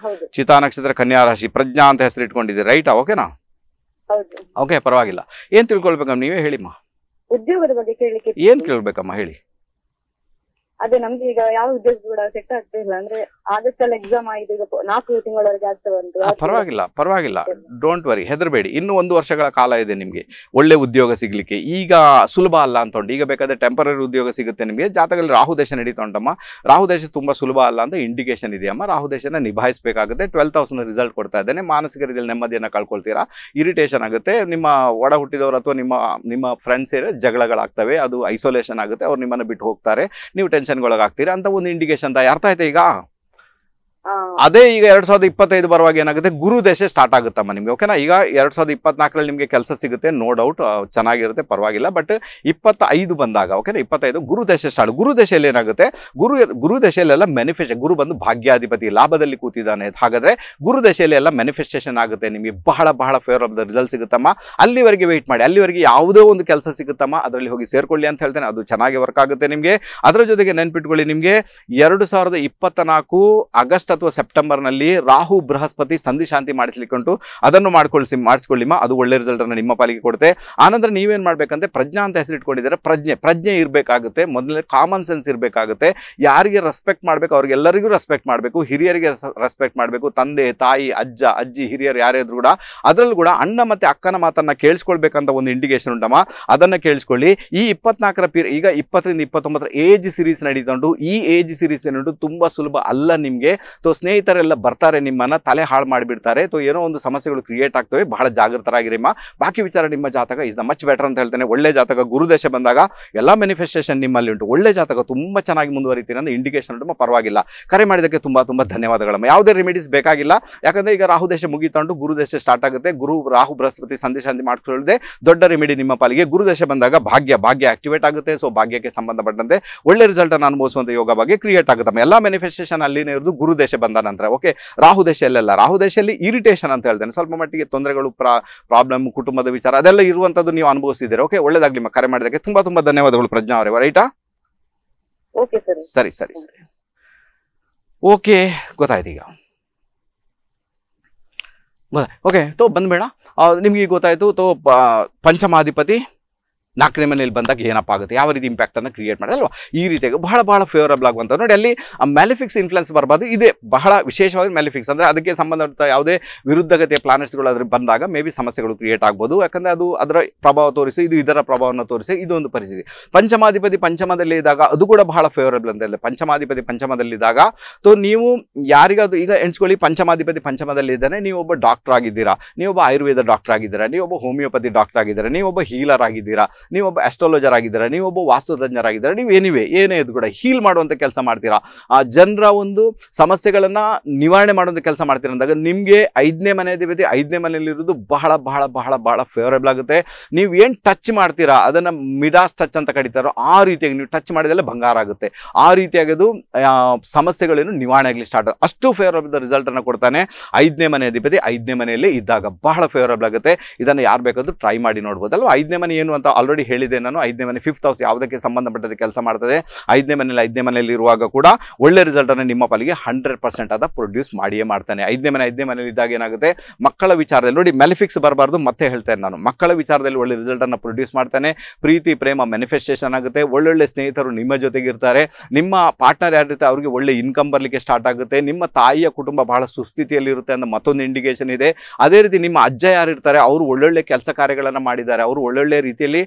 ಹೌದು. ಚಿತ್ತಾ ನಕ್ಷತ್ರ, ಕನ್ಯಾ ರಾಶಿ, ಪ್ರಜ್ಞಾ ಅಂತ ಹೆಸರು ಇಟ್ಕೊಂಡಿದ್ದೀರಿ, ರೈಟ್? ಓಕೆನಾ? ಹೌದು. ಓಕೆ, ಪರವಾಗಿಲ್ಲ. ಏನ್ ತಿಳ್ಕೊಳ್ಬೇಕಮ್ಮ, ನೀವೇ ಹೇಳಿಮ್ಮ. ಉದ್ಯೋಗದ ಬಗ್ಗೆ ಕೇಳಲಿಕ್ಕೆ. ಏನ್ ಕೇಳ್ಬೇಕಮ್ಮ, ಹೇಳಿ. ಅದೇ ನಮ್ಗೆ ಈಗ ಯಾವ ಉದ್ಯೋಗ ಕೂಡ ಸೆಟ್ ಆಗ್ತಾ ಇಲ್ಲ. ಅಂದ್ರೆ ಆಗಸ್ಟ್ ಅಲ್ಲಿ ಎಕ್ಸಾಮ್ ಆಗಿದೆ, ಈಗ 4 ತಿಂಗಳವರೆಗೆ ಆಗ್ತಾ ಬಂತು. ಪರವಾಗಿಲ್ಲ, ಡೋಂಟ್ ವರಿ, ಹೆದರಬೇಡಿ. ಇನ್ನು 1 ವರ್ಷಗಳ ಕಾಲ ಇದೆ ನಿಮಗೆ ಒಳ್ಳೆ ಉದ್ಯೋಗ ಸಿಗ್ಲಿಕ್ಕೆ. ಈಗ ಸುಲಭ ಅಲ್ಲ ಅಂತ ಉಂಟು. ಈಗ ಬೇಕಾದ್ರೆ ಟೆಂಪರರಿ ಉದ್ಯೋಗ ಸಿಗುತ್ತೆ ನಿಮಗೆ. ಜಾತಕದಲ್ಲಿ ರಾಹು ದೇಶ ನಡೀತಾ ಉಂಟಮ್ಮ. ರಾಹು ದೇಶ ತುಂಬಾ ಸುಲಭ ಅಲ್ಲ ಅಂತ ಇಂಡಿಕೇಶನ್ ಇದೆಯಮ್ಮ. ರಾಹು ದೇಶನ ನಿಭಾಯಿಸಬೇಕಾಗುತ್ತೆ. 12th ಹೌಸ್ ರಿಸಲ್ಟ್ ಕೊಡ್ತಾ ಇದ್ದೇನೆ. ಮಾನಸಿಕ ರೀತಿಯಲ್ಲಿ ನೆಮ್ಮದಿಯನ್ನು ಕಳ್ಕೊಳ್ತೀರಾ, ಇರಿಟೇಷನ್ ಆಗುತ್ತೆ. ನಿಮ್ಮ ಒಡ ಹುಟ್ಟಿದವರು ಅಥವಾ ನಿಮ್ಮ ಫ್ರೆಂಡ್ಸ್ ಜಗಳಗಳಾಗ್ತವೆ, ಅದು ಐಸೋಲೇಷನ್ ಆಗುತ್ತೆ, ಅವ್ರು ನಿಮ್ಮನ್ನು ಬಿಟ್ಟು ಹೋಗ್ತಾರೆ, ನೀವು ಟೆನ್ಷನ್ಗೊಳಗಾಗ್ತೀರಾ ಅಂತ ಒಂದು ಇಂಡಿಕೇಶನ್. ಅರ್ಥ ಆಯ್ತಾ ಈಗ? ಅದೇ ಈಗ 2025 ಬರುವಾಗ ಏನಾಗುತ್ತೆ, ಗುರು ದೇಶ ಸ್ಟಾರ್ಟ್ ಆಗುತ್ತಮ್ಮ ನಿಮ್ಗೆ, ಓಕೆನಾ? ಈಗ 2024ರಲ್ಲಿ ನಿಮಗೆ ಕೆಲಸ ಸಿಗುತ್ತೆ, ನೋ ಡೌಟ್, ಚೆನ್ನಾಗಿರುತ್ತೆ, ಪರವಾಗಿಲ್ಲ. ಬಟ್ 25 ಬಂದಾಗ, ಓಕೆನಾ, 25 ಗುರು ದೇಶ ಸ್ಟಾರ್ಟ್. ಗುರು ದೇಶದಲ್ಲಿ ಏನಾಗುತ್ತೆ, ಗುರು ದೇಶಲ್ಲೆಲ್ಲ ಮ್ಯಾನಿಫೆಸ್ಟೇಷನ್, ಗುರು ಬಂದು ಭಾಗ್ಯಾಧಿಪತಿ, ಲಾಭದಲ್ಲಿ ಕೂತಿದ್ದಾನೆ. ಹಾಗಾದ್ರೆ ಗುರು ದೇಶದಲ್ಲಿ ಎಲ್ಲ ಮ್ಯಾನಿಫೆಸ್ಟೇಷನ್ ಆಗುತ್ತೆ, ನಿಮಗೆ ಬಹಳ ಫೇವರಬಲ್ ರಿಸಲ್ಟ್ ಸಿಗುತ್ತಮ್ಮ. ಅಲ್ಲಿವರೆಗೆ ವೆಯ್ಟ್ ಮಾಡಿ, ಅಲ್ಲಿವರೆಗೆ ಯಾವುದೋ ಒಂದು ಕೆಲಸ ಸಿಗುತ್ತಮ್ಮ, ಅದರಲ್ಲಿ ಹೋಗಿ ಸೇರ್ಕೊಳ್ಳಿ ಅಂತ ಹೇಳ್ತೇನೆ. ಅದು ಚೆನ್ನಾಗಿ ವರ್ಕ್ ಆಗುತ್ತೆ ನಿಮಗೆ. ಅದರ ಜೊತೆಗೆ ನೆನ್ಪಿಟ್ಕೊಳ್ಳಿ, ನಿಮಗೆ 2024 ಆಗಸ್ಟ್ ಅಥವಾ ಸೆಪ್ಟೆಂಬರ್ನಲ್ಲಿ ರಾಹು ಬೃಹಸ್ಪತಿ ಸಂಧಿ ಶಾಂತಿ ಮಾಡಿಸ್ಲಿಕ್ಕೆ ಉಂಟು. ಅದನ್ನು ಮಾಡಿಸ್ಕೊಳ್ಳಿಮ್ಮ, ಅದು ಒಳ್ಳೆ ರಿಸಲ್ಟ್ ಅನ್ನು ನಿಮ್ಮ ಪಾಲಿಗೆ ಕೊಡುತ್ತೆ. ಆನಂತರ ನೀವೇನ್ ಮಾಡ್ಬೇಕಂದ್ರೆ, ಪ್ರಜ್ಞಾ ಅಂತ ಹೆಸರು ಇಟ್ಕೊಂಡಿದ್ದಾರೆ, ಪ್ರಜ್ಞೆ ಇರಬೇಕಾಗುತ್ತೆ. ಮೊದಲನೇ ಕಾಮನ್ ಸೆನ್ಸ್ ಇರಬೇಕಾಗುತ್ತೆ. ಯಾರಿಗೆ ರೆಸ್ಪೆಕ್ಟ್ ಮಾಡಬೇಕು ಅವ್ರಿಗೆಲ್ಲರಿಗೂ ರೆಸ್ಪೆಕ್ಟ್ ಮಾಡಬೇಕು, ಹಿರಿಯರಿಗೆ ರೆಸ್ಪೆಕ್ಟ್ ಮಾಡಬೇಕು. ತಂದೆ ತಾಯಿ ಅಜ್ಜ ಅಜ್ಜಿ ಹಿರಿಯರು ಯಾರೇ ಇದ್ರು ಕೂಡ ಅದರಲ್ಲೂ ಕೂಡ ಅಣ್ಣ ಮತ್ತೆ ಅಕ್ಕನ ಮಾತನ್ನ ಕೇಳಿಸ್ಕೊಳ್ಬೇಕಂತ ಒಂದು ಇಂಡಿಕೇಶನ್ ಉಂಟಮ್ಮ. ಅದನ್ನ ಕೇಳಿಸ್ಕೊಳ್ಳಿ. ಈ 24ರ ಈಗ 20ರಿಂದ 29 ಏಜ್ ಸೀರೀಸ್ ನಡೀತಾ ಉಂಟು. ಈ ಏಜ್ ಸೀರೀಸ್ ಏನುಂಟು ತುಂಬಾ ಸುಲಭ ಅಲ್ಲ ನಿಮಗೆ, ಸ್ನೇಹಿತರೆಲ್ಲ ಬರ್ತಾರೆ, ನಿಮ್ಮನ್ನ ತಲೆ ಹಾಳು ಮಾಡಿಬಿಡ್ತಾರೆ. ಏನೋ ಒಂದು ಸಮಸ್ಯೆಗಳು ಕ್ರಿಯೇಟ್ ಆಗ್ತವೆ. ಬಹಳ ಜಾಗೃತರಾಗಿರಿಮ್ಮ. ಬಾಕಿ ವಿಚಾರ ನಿಮ್ಮ ಜಾತಕ ಇಸ್ ದ ಮಚ್ ಬೆಟರ್ ಅಂತ ಹೇಳ್ತೇನೆ. ಒಳ್ಳೆ ಜಾತಕ, ಗುರುದಶೆ ಬಂದಾಗ ಎಲ್ಲ ಮ್ಯಾನಿಫೆಸ್ಟೇಷನ್ ನಿಮ್ಮಲ್ಲಿ ಉಂಟು. ಒಳ್ಳೆ ಜಾತಕ, ತುಂಬಾ ಚೆನ್ನಾಗಿ ಮುಂದುವರಿತೀರಿ ಅಂತ ಇಂಡಿಕೇಶನ್ ಉಂಟು. ಪರವಾಗಿಲ್ಲ. ಕರೆ ಮಾಡಿದ್ದಕ್ಕೆ ತುಂಬಾ ತುಂಬಾ ಧನ್ಯವಾದಗಳಮ್ಮ. ಯಾವುದೇ ರೆಮಿಡೀಸ್ ಬೇಕಾಗಿಲ್ಲ, ಯಾಕಂದ್ರೆ ಈಗ ರಾಹು ದೇಶ ಮುಗಿತಂಡು ಗುರುದಶೆ ಸ್ಟಾರ್ಟ್ ಆಗುತ್ತೆ. ಗುರು ರಾಹು ಬೃಹಸ್ಪತಿ ಸಂಧಿ ಮಾಡ್ಕೊಳ್ಳದೆ ದೊಡ್ಡ ರೆಮಿಡಿ ನಿಮ್ಮ ಪಾಲಿಗೆ. ಗುರುದಶೆ ಬಂದಾಗ ಭಾಗ್ಯ ಆಕ್ಟಿವೇಟ್ ಆಗುತ್ತೆ. ಸೊ ಭಾಗ್ಯಕ್ಕೆ ಸಂಬಂಧಪಟ್ಟಂತೆ ಒಳ್ಳೆ ರಿಸಲ್ಟ್ ಅನ್ನು ಅನುಭವಿಸುವಂತ ಯೋಗ ಬಗ್ಗೆ ಕ್ರಿಯೇಟ್ ಆಗುತ್ತೆ. ಎಲ್ಲ ಮ್ಯಾನಿಫೆಸ್ಟೇಷನ್ ಅಲ್ಲಿನೇ ಇರೋದು ಗುರುದೇಶ ಬಂದ ನಂತರ. ಓಕೆ, ರಾಹು ದೇಶಲ್ಲೆಲ್ಲ, ರಾಹು ದೇಶದಲ್ಲಿ ಇರಿಟೇಷನ್ ಅಂತ ಹೇಳ್ತೇನೆ, ಸ್ವಲ್ಪ ಮಟ್ಟಿಗೆ ತೊಂದರೆಗಳು, ಪ್ರಾಬ್ಲಮ್, ಕುಟುಂಬದ ವಿಚಾರ ಅದೆಲ್ಲ ಇರುವಂತದ್ದು ನೀವು ಅನುಭವಿಸಿದ್ದೀರಿ. ಓಕೆ, ಒಳ್ಳೆದಾಗ್ಲಿ. ಕರೆ ಮಾಡಿದಕ್ಕೆ ತುಂಬಾ ತುಂಬಾ ಧನ್ಯವಾದಗಳು ಪ್ರಜ್ಞಾ ಅವರೇ. ರೈಟಾ? ಸರಿ. ಓಕೆ, ಗೊತ್ತಾಯ್ತು ಈಗ. ಓಕೆ, ಬಂದ್ಬೇಡ. ನಿಮ್ಗೆ ಗೊತ್ತಾಯ್ತು. ಪಂಚಮಾಧಿಪತಿ 4ನೇ ಮನೆಯಲ್ಲಿ ಬಂದಾಗ ಏನಪ್ಪ ಆಗುತ್ತೆ, ಯಾವ ರೀತಿ ಇಂಪ್ಯಾಕ್ಟ್ ಅನ್ನು ಕ್ರಿಯೇಟ್ ಮಾಡಿದೆ ಅಲ್ವಾ. ಈ ರೀತಿಯಾಗಿ ಬಹಳ ಫೇವರಬಲ್ ಆಗುವಂಥ ನೋಡಿ, ಅಲ್ಲಿ ಮ್ಯಾಲಿಫಿಕ್ಸ್ ಇನ್ಫ್ಲುಯೆನ್ಸ್ ಬರಬಾರ್ದು. ಇದೆ ಬಹಳ ವಿಶೇಷವಾಗಿ ಮ್ಯಾಲಿಫಿಕ್ಸ್ ಅಂದರೆ ಅದಕ್ಕೆ ಸಂಬಂಧಪಟ್ಟ ಯಾವುದೇ ವಿರುದ್ಧಗತಿಯ ಪ್ಲಾನೆಟ್ಸ್ಗಳು ಅದ್ರ ಬಂದಾಗ ಮೇ ಬಿ ಸಮಸ್ಯೆಗಳು ಕ್ರಿಯೇಟ್ ಆಗ್ಬೋದು. ಯಾಕಂದರೆ ಅದು ಅದರ ಪ್ರಭಾವ ತೋರಿಸಿ, ಇದು ಇದರ ಪ್ರಭಾವವನ್ನು ತೋರಿಸಿ, ಇದೊಂದು ಪರಿಸ್ಥಿತಿ. ಪಂಚಮಾಧಿಪತಿ ಪಂಚಮದಲ್ಲಿ ಇದ್ದಾಗ ಅದು ಕೂಡ ಬಹಳ ಫೇವರಬಲ್ ಅಂತ ಹೇಳಿದೆ. ಪಂಚಮಾಧಿಪತಿ ಪಂಚಮದಲ್ಲಿದ್ದಾಗ ನೀವು ಯಾರಿಗಾದ್ರು ಈಗ ಎಣಿಸ್ಕೊಳ್ಳಿ, ಪಂಚಮಾಧಿಪತಿ ಪಂಚಮದಲ್ಲಿ ಇದ್ದಾನೆ, ನೀವೊಬ್ಬ ಡಾಕ್ಟರ್ ಆಗಿದ್ದೀರಾ, ನೀವೊಬ್ಬ ಆಯುರ್ವೇದ ಡಾಕ್ಟರ್ ಆಗಿದ್ದೀರಾ, ನೀವೊಬ್ಬ ಹೋಮಿಯೋಪತಿ ಡಾಕ್ಟರ್ ಆಗಿದ್ದೀರಾ, ನೀವೊಬ್ಬ ಹೀಲರ್ ಆಗಿದ್ದೀರಾ, ನೀವೊಬ್ಬ ಆಸ್ಟ್ರಾಲಜರ್ ಆಗಿದ್ದೀರಾ, ನೀವೊಬ್ಬ ವಾಸ್ತುತಜ್ಞರಾಗಿದ್ದೀರಾ, ನೀವು ಏನೇ ಇದು ಕೂಡ ಹೀಲ್ ಮಾಡುವಂಥ ಕೆಲಸ ಮಾಡ್ತೀರಾ, ಆ ಜನರ ಒಂದು ಸಮಸ್ಯೆಗಳನ್ನ ನಿವಾರಣೆ ಮಾಡುವಂಥ ಕೆಲಸ ಮಾಡ್ತೀರಾ ಅಂದಾಗ ನಿಮಗೆ 5ನೇ ಮನೆ ಅಧಿಪತಿ 5ನೇ ಮನೆಯಲ್ಲಿರೋದು ಬಹಳ ಬಹಳ ಬಹಳ ಬಹಳ ಫೇವರಬಲ್ ಆಗುತ್ತೆ. ನೀವು ಏನು ಟಚ್ ಮಾಡ್ತೀರಾ ಅದನ್ನ ಮಿಡಾಸ್ ಟಚ್ ಅಂತ ಕರೀತಾರೋ ಆ ರೀತಿಯಾಗಿ ನೀವು ಟಚ್ ಮಾಡಿದಲ್ಲೇ ಬಂಗಾರ ಆಗುತ್ತೆ. ಆ ರೀತಿಯಾಗಿ ಅದು ಸಮಸ್ಯೆಗಳೇನು ನಿವಾರಣೆ ಆಗಲಿ ಸ್ಟಾರ್ಟ್. ಅಷ್ಟು ಫೇವರಬಲ್ ರಿಸಲ್ಟ್ ಅನ್ನು ಕೊಡ್ತಾನೆ 5ನೇ ಮನೆ ಅಧಿಪತಿ 5ನೇ ಮನೆಯಲ್ಲಿ ಇದ್ದಾಗ. ಬಹಳ ಫೇವರಬಲ್ ಆಗುತ್ತೆ. ಇದನ್ನು ಯಾರು ಬೇಕಾದ್ರೂ ಟ್ರೈ ಮಾಡಿ ನೋಡ್ಬೋದಲ್ವ. 5ನೇ ಮನೆ ಏನು ಅಂತ ಆಲ್ರೆಡಿ ಹೇಳಿದೆ ನಾನು. 5ನೇ ಮನೆ 5th ಹೌಸ್ ಯಾವುದಕ್ಕೆ ಸಂಬಂಧಪಟ್ಟಂತೆ ಕೆಲಸ ಮಾಡ್ತದೆ. 5ನೇ ಮನೆಯಲ್ಲಿ ಇರುವಾಗ ಕೂಡ ಒಳ್ಳೆ ರಿಸಲ್ಟ್ ಅನ್ನು ನಿಮ್ಮ ಪಾಲಿಗೆ 100% ಅದ ಪ್ರೊಡ್ಯೂಸ್ ಮಾಡಿಯೇ ಮಾಡ್ತಾನೆ. 5ನೇ ಮನೆಯಲ್ಲಿ ಇದ್ದಾಗ ಏನಾಗುತ್ತೆ, ಮಕ್ಕಳ ವಿಚಾರದಲ್ಲಿ ನೋಡಿ, ಮೆಲಿಫಿಕ್ಸ್ ಬರಬಾರ್ದು. ಮತ್ತೆ ಹೇಳ್ತೇನೆ ನಾನು, ಮಕ್ಕಳ ವಿಚಾರದಲ್ಲಿ ಒಳ್ಳೆ ರಿಸಲ್ಟ್ ಅನ್ನು ಪ್ರೊಡ್ಯೂಸ್ ಮಾಡ್ತಾನೆ. ಪ್ರೀತಿ ಪ್ರೇಮ ಮ್ಯಾನಿಫೆಸ್ಟೇಷನ್ ಆಗುತ್ತೆ. ಒಳ್ಳೊಳ್ಳೆ ಸ್ನೇಹಿತರು ನಿಮ್ಮ ಜೊತೆಗೆ ಇರ್ತಾರೆ. ನಿಮ್ಮ ಪಾರ್ಟ್ನರ್ ಯಾರಿರುತ್ತೆ ಅವರಿಗೆ ಒಳ್ಳೆ ಇನ್ಕಮ್ ಬರಲಿಕ್ಕೆ ಸ್ಟಾರ್ಟ್ ಆಗುತ್ತೆ. ನಿಮ್ಮ ತಾಯಿಯ ಕುಟುಂಬ ಬಹಳ ಸುಸ್ಥಿತಿಯಲ್ಲಿ ಇರುತ್ತೆ ಅನ್ನೋ ಮತ್ತೊಂದು ಇಂಡಿಕೇಶನ್ ಇದೆ. ಅದೇ ರೀತಿ ನಿಮ್ಮ ಅಜ್ಜ ಯಾರಿರ್ತಾರೆ ಅವರು ಒಳ್ಳೊಳ್ಳೆ ಕೆಲಸ ಕಾರ್ಯಗಳನ್ನು ಮಾಡಿದ್ದಾರೆ, ಅವರು ಒಳ್ಳೊಳ್ಳೆ ರೀತಿಯಲ್ಲಿ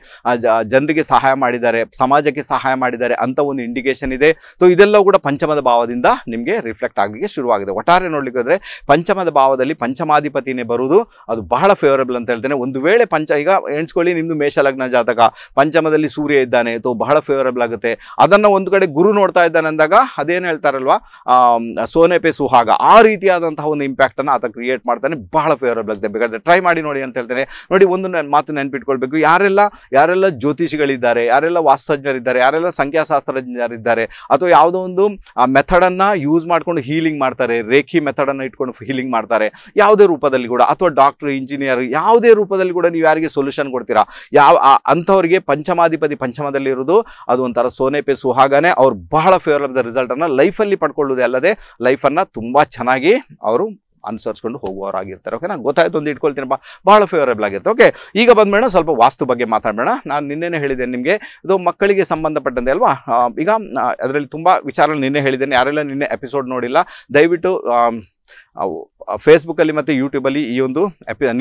ಜನರಿಗೆ ಸಹಾಯ ಮಾಡಿದ್ದಾರೆ, ಸಮಾಜಕ್ಕೆ ಸಹಾಯ ಮಾಡಿದ್ದಾರೆ ಅಂತ ಒಂದು ಇಂಡಿಕೇಶನ್ ಇದೆ. ಸೊ ಇದೆಲ್ಲವೂ ಕೂಡ ಪಂಚಮದ ಭಾವದಿಂದ ನಿಮಗೆ ರಿಫ್ಲೆಕ್ಟ್ ಆಗಲಿಕ್ಕೆ ಶುರುವಾಗಿದೆ. ಒಟ್ಟಾರೆ ನೋಡ್ಲಿಕ್ಕೆ ಹೋದ್ರೆ ಪಂಚಮದ ಭಾವದಲ್ಲಿ ಪಂಚಮಾಧಿಪತಿನೇ ಬರುವುದು ಅದು ಬಹಳ ಫೇವರಬಲ್ ಅಂತ ಹೇಳ್ತೇನೆ. ಒಂದು ವೇಳೆ ಈಗ ಎಣಿಸ್ಕೊಳ್ಳಿ, ನಿಮ್ದು ಮೇಷಲಗ್ನ ಜಾತಕ, ಪಂಚಮದಲ್ಲಿ ಸೂರ್ಯ ಇದ್ದಾನೆ, ತೋ ಬಹಳ ಫೇವರಬಲ್ ಆಗುತ್ತೆ. ಅದನ್ನ ಒಂದು ಕಡೆ ಗುರು ನೋಡ್ತಾ ಇದ್ದಾನೆ ಅಂದಾಗ ಅದೇನು ಹೇಳ್ತಾರಲ್ವಾ, ಸೋನೆ ಪೇ ಸುಹಾಗ, ಆ ರೀತಿಯಾದಂತಹ ಒಂದು ಇಂಪ್ಯಾಕ್ಟ್ ಅನ್ನು ಆತ ಕ್ರಿಯೇಟ್ ಮಾಡ್ತಾನೆ. ಬಹಳ ಫೇವರಬಲ್ ಆಗುತ್ತೆ. ಬೇಕಾದ್ರೆ ಟ್ರೈ ಮಾಡಿ ನೋಡಿ ಅಂತ ಹೇಳ್ತೇನೆ. ನೋಡಿ, ಒಂದು ಮಾತು ನೆನಪಿಟ್ಕೊಳ್ಬೇಕು, ಯಾರೆಲ್ಲ ಜ್ಯೋತಿಷಿಗಳಿದ್ದಾರೆ, ಯಾರೆಲ್ಲ ವಾಸ್ತುಜ್ಞರಿದ್ದಾರೆ, ಯಾರೆಲ್ಲ ಸಂಖ್ಯಾಶಾಸ್ತ್ರಜ್ಞರಿದ್ದಾರೆ, ಅಥವಾ ಯಾವುದೋ ಒಂದು ಮೆಥಡ್ ಅನ್ನ ಯೂಸ್ ಮಾಡ್ಕೊಂಡು ಹೀಲಿಂಗ್ ಮಾಡ್ತಾರೆ, ರೇಖಿ ಮೆಥಡ್ ಅನ್ನ ಇಟ್ಕೊಂಡು ಹೀಲಿಂಗ್ ಮಾಡ್ತಾರೆ, ಯಾವುದೇ ರೂಪದಲ್ಲಿ ಕೂಡ, ಅಥವಾ ಡಾಕ್ಟರ್, ಇಂಜಿನಿಯರ್, ಯಾವುದೇ ರೂಪದಲ್ಲಿ ಕೂಡ ನೀವು ಯಾರಿಗೆ ಸೊಲ್ಯೂಷನ್ ಕೊಡ್ತೀರಾ, ಅಂಥವ್ರಿಗೆ ಪಂಚಮಾಧಿಪತಿ ಪಂಚಮದಲ್ಲಿ ಇರೋದು ಅದು ಒಂಥರ ಸೋನೆ ಪೇ ಸುಹಾಗನೇ. ಅವ್ರು ಬಹಳ ಫೇವರಬಲ್ ರಿಸಲ್ಟ್ ಅನ್ನ ಲೈಫಲ್ಲಿ ಪಡ್ಕೊಳ್ಳೋದೇ ಅಲ್ಲದೆ ಲೈಫನ್ನು ತುಂಬಾ ಚೆನ್ನಾಗಿ ಅವರು ಅನುಸರಿಸ್ಕೊಂಡು ಹೋಗುವವರಾಗಿರ್ತಾರೆ. ಓಕೆ, ನಾನು ಗೊತ್ತಾಯ್ತು, ಒಂದು ಇಟ್ಕೊಳ್ತೀನಿ, ಬಹಳ ಫೇವರಬಲ್ ಆಗಿರುತ್ತೆ. ಓಕೆ, ಈಗ ಬಂದ್ಬೇಡ ಸ್ವಲ್ಪ ವಾಸ್ತು ಬಗ್ಗೆ ಮಾತಾಡಬೇಡ. ನಾನು ನಿನ್ನೆನೇ ಹೇಳಿದ್ದೇನೆ ನಿಮಗೆ, ಇದು ಮಕ್ಕಳಿಗೆ ಸಂಬಂಧಪಟ್ಟಂತೆ ಅಲ್ವಾ. ಈಗ ಅದರಲ್ಲಿ ತುಂಬ ವಿಚಾರಗಳು ನಿನ್ನೆ ಹೇಳಿದ್ದೇನೆ. ಯಾರೆಲ್ಲ ನಿನ್ನೆ ಎಪಿಸೋಡ್ ನೋಡಿಲ್ಲ, ದಯವಿಟ್ಟು ಫೇಸ್ಬುಕ್ಕಲ್ಲಿ ಮತ್ತು ಯೂಟ್ಯೂಬಲ್ಲಿ ಈ ಒಂದು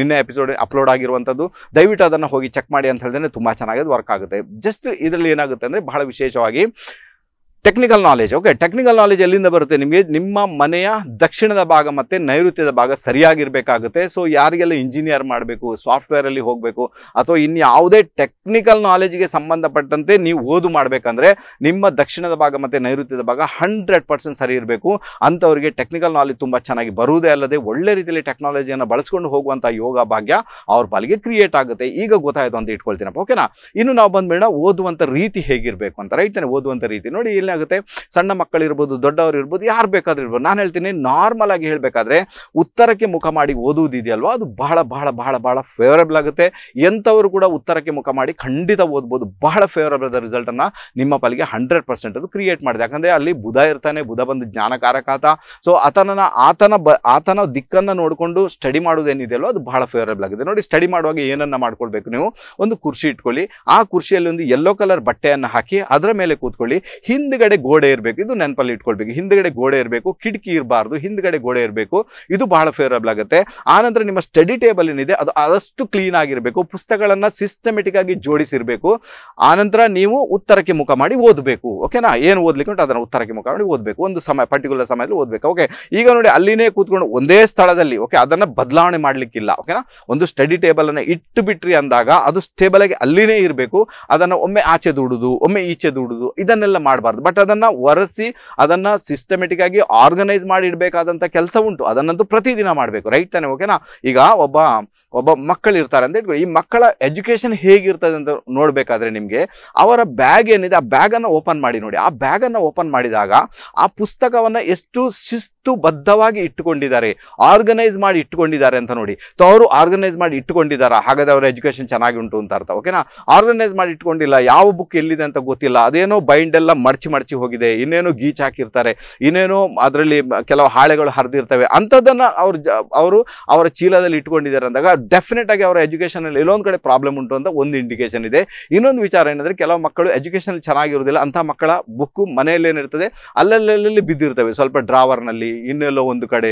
ನಿನ್ನೆ ಎಪಿಸೋಡ್ ಅಪ್ಲೋಡ್ ಆಗಿರುವಂಥದ್ದು ದಯವಿಟ್ಟು ಅದನ್ನು ಹೋಗಿ ಚೆಕ್ ಮಾಡಿ ಅಂತ ಹೇಳಿದ್ರೆ ತುಂಬ ಚೆನ್ನಾಗಿ ವರ್ಕ್ ಆಗುತ್ತೆ. ಜಸ್ಟ್ ಇದರಲ್ಲಿ ಏನಾಗುತ್ತೆ ಅಂದರೆ ಬಹಳ ವಿಶೇಷವಾಗಿ technical knowledge. Okay, technical knowledge ಎಲ್ಲಿಂದ ಬರುತ್ತೆ ನಿಮಗೆ, ನಿಮ್ಮ ಮನೆಯ ದಕ್ಷಿಣದ ಭಾಗ ಮತ್ತು ನೈಋತ್ಯದ ಭಾಗ ಸರಿಯಾಗಿರಬೇಕಾಗುತ್ತೆ. ಸೊ ಯಾರಿಗೆಲ್ಲ ಇಂಜಿನಿಯರ್ ಮಾಡಬೇಕು, ಸಾಫ್ಟ್ವೇರಲ್ಲಿ ಹೋಗಬೇಕು, ಅಥವಾ ಇನ್ಯಾವುದೇ ಟೆಕ್ನಿಕಲ್ ನಾಲೆಜ್ಗೆ ಸಂಬಂಧಪಟ್ಟಂತೆ ನೀವು ಓದು ಮಾಡಬೇಕಂದ್ರೆ ನಿಮ್ಮ ದಕ್ಷಿಣದ ಭಾಗ ಮತ್ತು ನೈಋತ್ಯದ ಭಾಗ 100% ಸರಿ ಇರಬೇಕು. ಅಂಥವ್ರಿಗೆ ಟೆಕ್ನಿಕಲ್ ನಾಲೆಜ್ ತುಂಬ ಚೆನ್ನಾಗಿ ಬರುವುದೇ ಅಲ್ಲದೆ ಒಳ್ಳೆ ರೀತಿಯಲ್ಲಿ ಟೆಕ್ನಾಲಜಿಯನ್ನು ಬಳಸ್ಕೊಂಡು ಹೋಗುವಂಥ ಯೋಗ ಭಾಗ್ಯ ಅವ್ರ ಪಾಲಿಗೆ ಕ್ರಿಯೇಟ್ ಆಗುತ್ತೆ. ಈಗ ಗೊತ್ತಾಯಿತು ಅಂತ ಇಟ್ಕೊಳ್ತೀನಪ್ಪ. ಓಕೆನಾ, ಇನ್ನು ನಾವು ಬಂದ್ಬೇಡ ಓದುವಂಥ ರೀತಿ ಹೇಗಿರಬೇಕು ಅಂತ. ರೈಟ್ ತಾನೆ, ಓದುವಂಥ ರೀತಿ ನೋಡಿ, ಇಲ್ಲಿ ಆಗುತ್ತೆ, ಸಣ್ಣ ಮಕ್ಕಳಿರ್ಬೋದು, ದೊಡ್ಡವರು ಇರ್ಬೋದು, ಯಾರು ಬೇಕಾದ್ರೂ ಇರ್ಬೋದು. ನಾನು ಹೇಳ್ತೀನಿ, ನಾರ್ಮಲ್ ಆಗಿ ಹೇಳಬೇಕಾದ್ರೆ ಉತ್ತರಕ್ಕೆ ಮುಖ ಮಾಡಿ ಓದುವುದಿದೆಯಲ್ವಾ, ಅದು ಬಹಳ ಬಹಳ ಬಹಳ ಬಹಳ ಫೇವರಬಲ್ ಆಗುತ್ತೆ. ಎಂಥವರು ಕೂಡ ಉತ್ತರಕ್ಕೆ ಮುಖ ಮಾಡಿ ಖಂಡಿತ ಓದ್ಬೋದು. ಬಹಳ ಫೇವರಬಲ್ ರಿಸಲ್ಟ್ ಅನ್ನ ನಿಮ್ಮ ಪಾಲಿಗೆ 100% ಅದು ಕ್ರಿಯೇಟ್ ಮಾಡಿದೆ. ಯಾಕಂದ್ರೆ ಅಲ್ಲಿ ಬುಧ ಇರ್ತಾನೆ, ಬುಧ ಬಂದು ಜ್ಞಾನಕಾರಕಾತ. ಸೊ ಆತನ ದಿಕ್ಕನ್ನ ನೋಡಿಕೊಂಡು ಸ್ಟಡಿ ಮಾಡೋದೇನಿದೆಯಲ್ವ ಅದು ಬಹಳ ಫೇವರಬಲ್ ಆಗಿದೆ. ನೋಡಿ, ಸ್ಟಡಿ ಮಾಡುವಾಗ ಏನನ್ನ ಮಾಡ್ಕೊಳ್ಬೇಕು, ನೀವು ಒಂದು ಕುರ್ಚಿ ಇಟ್ಕೊಳ್ಳಿ, ಆ ಕುರ್ಚಿಯಲ್ಲಿ ಒಂದು ಯೆಲ್ಲೋ ಕಲರ್ ಬಟ್ಟೆಯನ್ನು ಹಾಕಿ ಅದರ ಮೇಲೆ ಕೂತ್ಕೊಳ್ಳಿ, ಹಿಂದ್ಗಡೆ ಹಿಂದ್ಗಡೆ ಗೋಡೆ ಇರಬೇಕು, ಇದು ನೆನಪಲ್ಲಿ ಇಟ್ಕೊಳ್ಬೇಕು. ಹಿಂದ್ಗಡೆ ಗೋಡೆ ಇರಬೇಕು, ಕಿಟಕಿ ಇರಬಾರ್ದು, ಹಿಂದ್ಗಡೆ ಗೋಡೆ ಇರಬೇಕು. ಇದು ಬಹಳ ಫೇವರಬಲ್ ಆಗುತ್ತೆ. ಆನಂತರ ನಿಮ್ಮ ಸ್ಟಡಿ ಟೇಬಲ್ ಏನಿದೆ ಅದು ಆದಷ್ಟು ಕ್ಲೀನ್ ಆಗಿರಬೇಕು, ಪುಸ್ತಕಗಳನ್ನ ಸಿಸ್ಟಮೆಟಿಕ್ ಆಗಿ ಜೋಡಿಸಿರಬೇಕು. ಆನಂತರ ನೀವು ಉತ್ತರಕ್ಕೆ ಮುಖ ಮಾಡಿ ಓದಬೇಕು. ಓಕೆನಾ, ಏನು ಓದ್ಲಿಕ್ಕೆ ಉಂಟು ಅದನ್ನು ಉತ್ತರಕ್ಕೆ ಮುಖ ಮಾಡಿ ಓದಬೇಕು. ಒಂದು ಸಮಯ ಪರ್ಟಿಕ್ಯುಲರ್ ಸಮಯದಲ್ಲಿ ಓದಬೇಕು. ಓಕೆ, ಈಗ ನೋಡಿ ಅಲ್ಲಿನೇ ಕೂತ್ಕೊಂಡು ಒಂದೇ ಸ್ಥಳದಲ್ಲಿ ಓಕೆ ಅದನ್ನ ಬದಲಾವಣೆ ಮಾಡ್ಲಿಕ್ಕಿಲ್ಲ. ಓಕೆನಾ, ಒಂದು ಸ್ಟಡಿ ಟೇಬಲ್ ಅನ್ನ ಇಟ್ಟು ಬಿಟ್ರಿ ಅಂದಾಗ ಅದು ಸ್ಟೇಬಲ್ ಆಗಿ ಅಲ್ಲಿನೇ ಇರಬೇಕು. ಅದನ್ನ ಒಮ್ಮೆ ಆಚೆ ದೂಡುದು, ಒಮ್ಮೆ ಈಚೆ ದೂಡುದು, ಇದನ್ನೆಲ್ಲ ಮಾಡಬಾರ್ದು. ಬಟ್ ಅದನ್ನ ಒರೆಸಿ ಅದನ್ನ ಸಿಸ್ಟಮೆಟಿಕ್ ಆಗಿ ಆರ್ಗನೈಸ್ ಮಾಡಿ ಇಡಬೇಕಾದಂತ ಕೆಲಸ ಉಂಟು. ಅದನ್ನಂತೂ ಪ್ರತಿದಿನ ಮಾಡಬೇಕು. ರೈಟ್ ತಾನೆ? ಓಕೆನಾ, ಈಗ ಒಬ್ಬ ಮಕ್ಕಳು ಇರ್ತಾರೆ ಅಂತ ಇಟ್ಕೊಳ್ಳಿ. ಈ ಮಕ್ಕಳ ಎಜುಕೇಶನ್ ಹೇಗಿರ್ತದೆ ಅಂತ ನೋಡ್ಬೇಕಾದ್ರೆ ನಿಮ್ಗೆ ಅವರ ಬ್ಯಾಗ್ ಏನಿದೆ ಆ ಬ್ಯಾಗ್ ಅನ್ನ ಓಪನ್ ಮಾಡಿ ನೋಡಿ. ಆ ಬ್ಯಾಗ್ ಅನ್ನ ಓಪನ್ ಮಾಡಿದಾಗ ಆ ಪುಸ್ತಕವನ್ನ ಎಷ್ಟು ಶಿಸ್ತುಬದ್ಧವಾಗಿ ಇಟ್ಟುಕೊಂಡಿದ್ದಾರೆ, ಆರ್ಗನೈಸ್ ಮಾಡಿ ಇಟ್ಟುಕೊಂಡಿದ್ದಾರೆ ಅಂತ ನೋಡಿ. ಅವರು ಆರ್ಗನೈಸ್ ಮಾಡಿ ಇಟ್ಟುಕೊಂಡಿದ್ದಾರೆ, ಹಾಗಾದ್ರೆ ಅವರ ಎಜುಕೇಶನ್ ಚೆನ್ನಾಗಿ ಉಂಟು ಅಂತ ಅರ್ಥ. ಓಕೆನಾ, ಆರ್ಗನೈಸ್ ಮಾಡಿ ಇಟ್ಕೊಂಡಿಲ್ಲ, ಯಾವ ಬುಕ್ ಎಲ್ಲಿದೆ ಅಂತ ಗೊತ್ತಿಲ್ಲ, ಅದೇನೋ ಬೈಂಡ್ ಎಲ್ಲ ಮರ್ಚಿ ಹೋಗಿದೆ, ಇನ್ನೇನೋ ಗೀಚ್ ಹಾಕಿರ್ತಾರೆ, ಇನ್ನೇನೋ ಅದರಲ್ಲಿ ಕೆಲವು ಹಾಳೆಗಳು ಹರಿದಿರ್ತವೆ, ಅಂಥದ್ದನ್ನ ಅವರು ಅವರ ಚೀಲದಲ್ಲಿ ಇಟ್ಕೊಂಡಿದ್ದಾರೆ ಅಂದಾಗ ಡೆಫಿನೆಟ್ ಆಗಿ ಅವರ ಎಜುಕೇಶನ್ ಅಲ್ಲಿ ಎಲ್ಲೊಂದ್ ಕಡೆ ಪ್ರಾಬ್ಲಮ್ ಉಂಟು ಅಂತ ಒಂದು ಇಂಡಿಕೇಶನ್ ಇದೆ. ಇನ್ನೊಂದು ವಿಚಾರ ಏನಂದ್ರೆ ಕೆಲವು ಮಕ್ಕಳು ಎಜುಕೇಶನ್ ಚೆನ್ನಾಗಿರುವುದಿಲ್ಲ, ಅಂತ ಮಕ್ಕಳ ಬುಕ್ ಮನೆಯಲ್ಲಿ ಏನಿರ್ತದೆ ಅಲ್ಲಲ್ಲಿ ಬಿದ್ದಿರ್ತವೆ, ಸ್ವಲ್ಪ ಡ್ರಾವರ್ ನಲ್ಲಿ, ಇನ್ನೆಲ್ಲೋ ಒಂದು ಕಡೆ